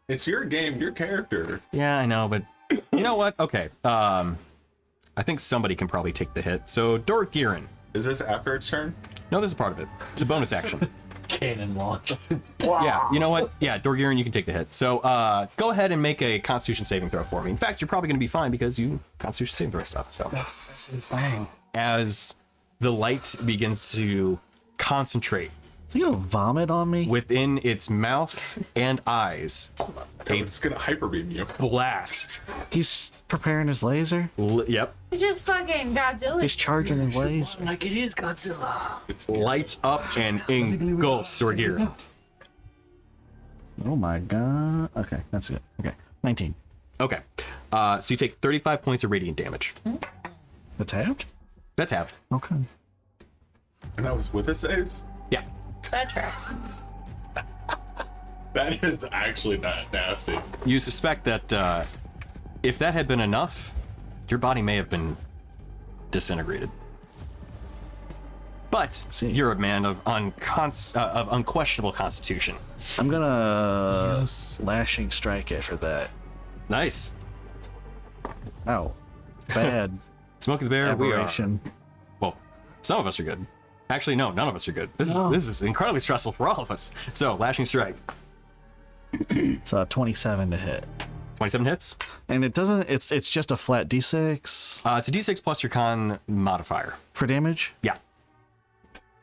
It's your game, your character. Yeah, I know, but you know what? Okay. I think somebody can probably take the hit. So Dorgirin. Is this after its turn? No, this is part of it. It's a bonus action. Cannon launch. Yeah, you know what? Yeah, Dorgirin, you can take the hit. So go ahead and make a Constitution saving throw for me. In fact, you're probably going to be fine because you Constitution saving throw stuff. So That's insane. as the light begins to concentrate Is he gonna vomit on me? within its mouth and eyes, It's gonna hyper beam you. blast. He's preparing his laser. Yep. It's just fucking Godzilla. He's charging his laser. Like it is Godzilla. Lights up and engulfs Dorgirin. Oh my god. Okay, that's it. Okay, 19. Okay. So you take 35 points of radiant damage. That's halved? That's half. Okay. And that was with a save? Yeah. That tracks. That is actually not nasty. You suspect that if that had been enough, your body may have been disintegrated. But See. you're a man of unquestionable constitution. I'm gonna Yes. lashing strike after that. Nice. Ow. Bad Smokey the Bear, we are. aberration. Well, some of us are good. Actually, no, none of us are good. This is incredibly stressful for all of us. So, lashing strike. It's 27 to hit. 27 hits. And it doesn't, it's just a flat d6 It's a d6 plus your con modifier. for damage. Yeah.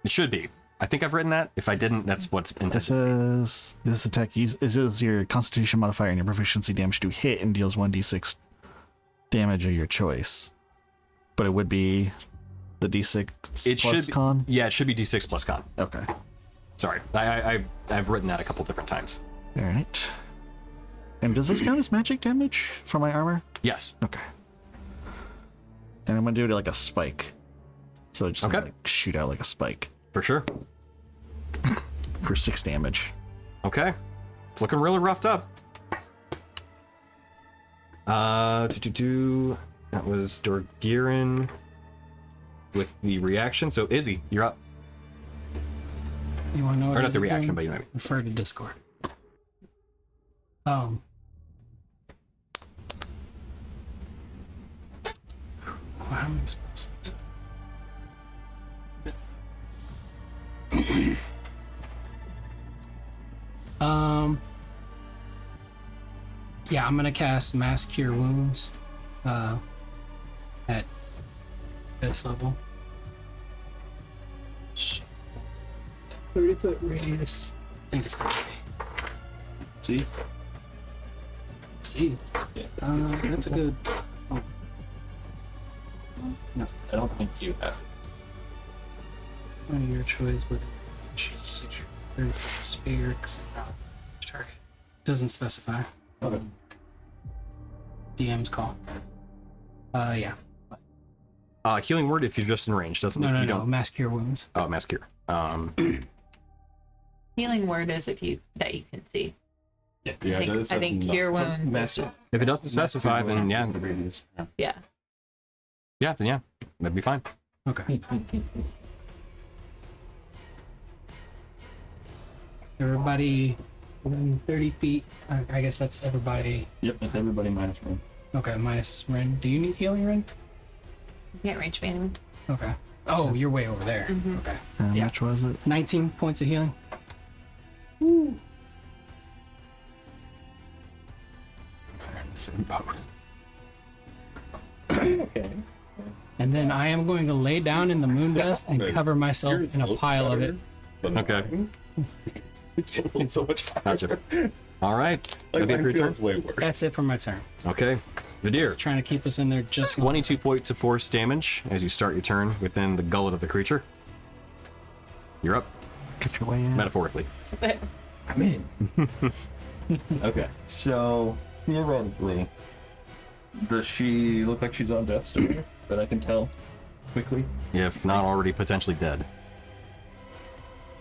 It should be. I think I've written that. If I didn't, that's what's intended. This attack uses your constitution modifier and your proficiency damage to hit and deals 1d6 damage of your choice. But it would be the d6 It plus should be, con? Yeah, it should be d6 plus con. Okay. Sorry, I've written that a couple different times. All right. And does this count as magic damage for my armor? Yes. Okay. And I'm gonna do it like a spike. So just Okay. like shoot out like a spike For sure. for 6 damage. Okay. It's looking really roughed up. That was Dorgirin with the reaction. So Izzy, you're up. You want to know what Or it not is the again? reaction, but you know. Refer to Discord. How many spells? Yeah, I'm gonna cast Mass Cure Wounds at 5th level. 30-foot radius. I think it's 30. See? See? That's a good. Oh. No, I don't think you have. one of your choice with sphere. Target doesn't specify. Okay. DM's call. Yeah. Healing word if you're just in range, doesn't No, it? no, You no. don't. Mass Cure Wounds. Oh, mass cure. Healing word is if you that you can see. Yeah, I think cure wounds. Master. If it doesn't specify, then yeah. Yeah. Yeah, then yeah. That'd be fine. Okay. Everybody within 30 feet. I guess that's everybody. Yep, that's everybody minus one. Okay, minus Ren. Do you need healing, Ren? You can't reach me anymore. Okay. Oh, you're way over there. Mm-hmm. Okay. How Yeah. much was it? 19 points of healing. Same boat. Okay. And then I am going to lay down in the moon dust and cover myself in a pile of it. Okay. It's so much fun. Gotcha. All right. Like, That'd be it for mine your turn. feels way worse. That's it for my turn. Okay. Vidir. Just trying to keep us in there just 22 points of force damage as you start your turn within the gullet of the creature. You're up, Get your way in. metaphorically. I'm in. Okay, so theoretically, does she look like she's on death's door that I can tell? quickly. if not already potentially dead.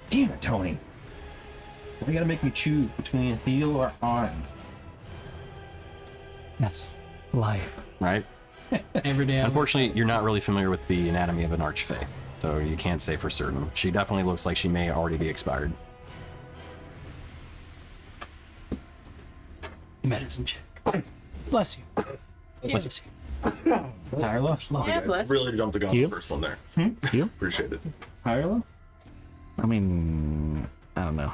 Damn it, Tony. You gotta make me choose between heal or harm. That's life. Right? Every day. Unfortunately, you're not really familiar with the anatomy of an archfey, so you can't say for certain. She definitely looks like she may already be expired. Medicine check. Bless you. Bless you. Higher low? Yeah, bless. Really jumped the gun on You? the first one there. You? Appreciate it. Higher low? I mean, I don't know.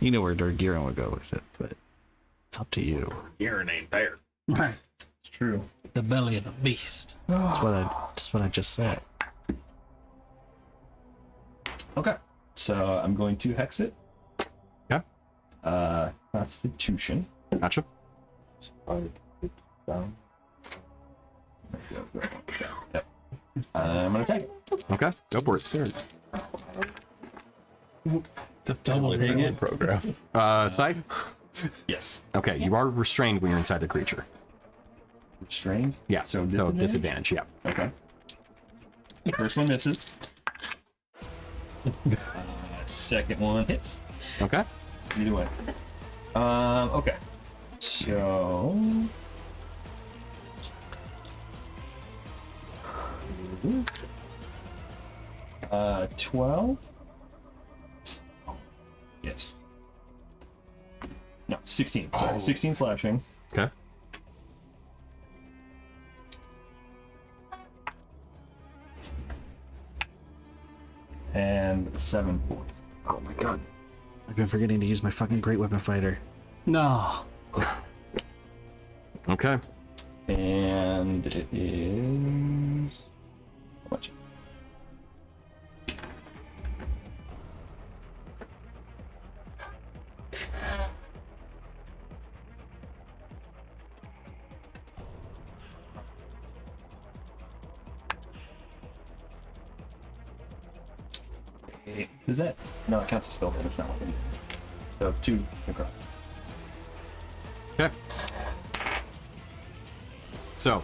You know where Durgiran would go with it, but it's up to you. Aaron ain't there. Right. It's true. The belly of the beast. That's what I just said. Okay. So I'm going to hex it. Yeah. Constitution. Gotcha. Down. Yep. I'm gonna take it. Okay, go for it. It's a double take it. program. Side? Yes. Okay, you are restrained when you're inside the creature. Restrained. Yeah, So so disadvantage? disadvantage, yeah. Okay. First one misses. Second one hits. Okay. Either way. Okay. So. 12. Yes. No, 16. Sorry, 16 slashing. Okay. And 7 points. Oh my god. I've been forgetting to use my fucking great weapon fighter. No. Okay. And it is. How much? Does that? No, it counts as spell damage now. So 2 across. Okay. So,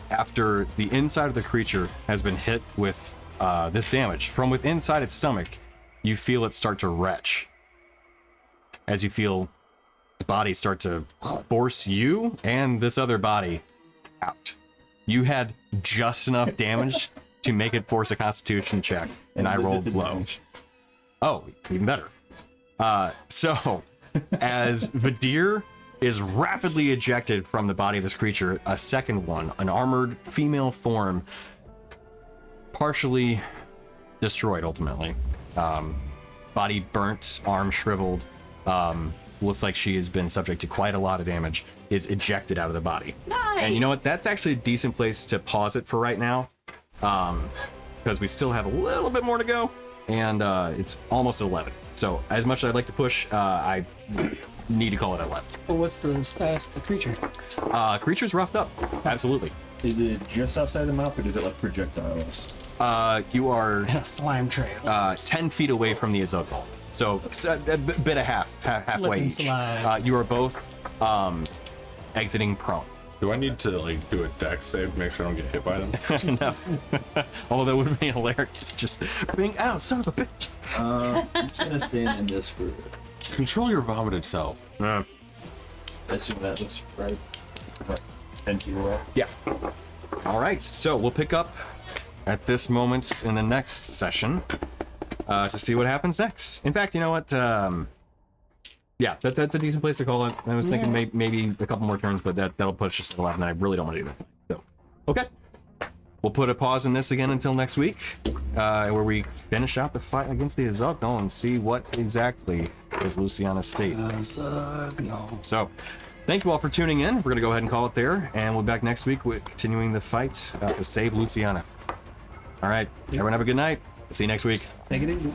after the inside of the creature has been hit with this damage, from within inside its stomach, you feel it start to retch. As you feel the body start to force you and this other body out. You had just enough damage to make it force a constitution check, and I rolled low. Oh, even better. So, as Vadir is rapidly ejected from the body of this creature, a second one, an armored female form, partially destroyed ultimately. Body burnt, arm shriveled, looks like she has been subject to quite a lot of damage, is ejected out of the body. Nice. And you know what? That's actually a decent place to pause it for right now, because we still have a little bit more to go, and it's almost at 11. So as much as I'd like to push, I need to call it at 11. Well, what's the status of the creature? Creature's roughed up. Absolutely. Is it just outside the map, or does it like projectiles? You are A slime trail. 10 feet away from the Azothal. So a bit of halfway each. Slide. You are both exiting prone. Do I need to like do a dex save to make sure I don't get hit by them? No. Although that would have been hilarious. Just being out, son of a bitch. I'm just gonna stand in this for. Control your vomited self. I assume that looks right. 10 feet away. Yeah. All right. So we'll pick up at this moment in the next session to see what happens next. In fact, you know what? Yeah, that's a decent place to call it. I was thinking maybe a couple more turns, but that'll push us to 11. I really don't want to do that. So, okay. We'll put a pause in this again until next week, where we finish out the fight against the Azothal and see what exactly is Luciana's state. No. So, thank you all for tuning in. We're going to go ahead and call it there, and we'll be back next week with continuing the fight to save Luciana. All right. Everyone have a good night. See you next week. Take it easy.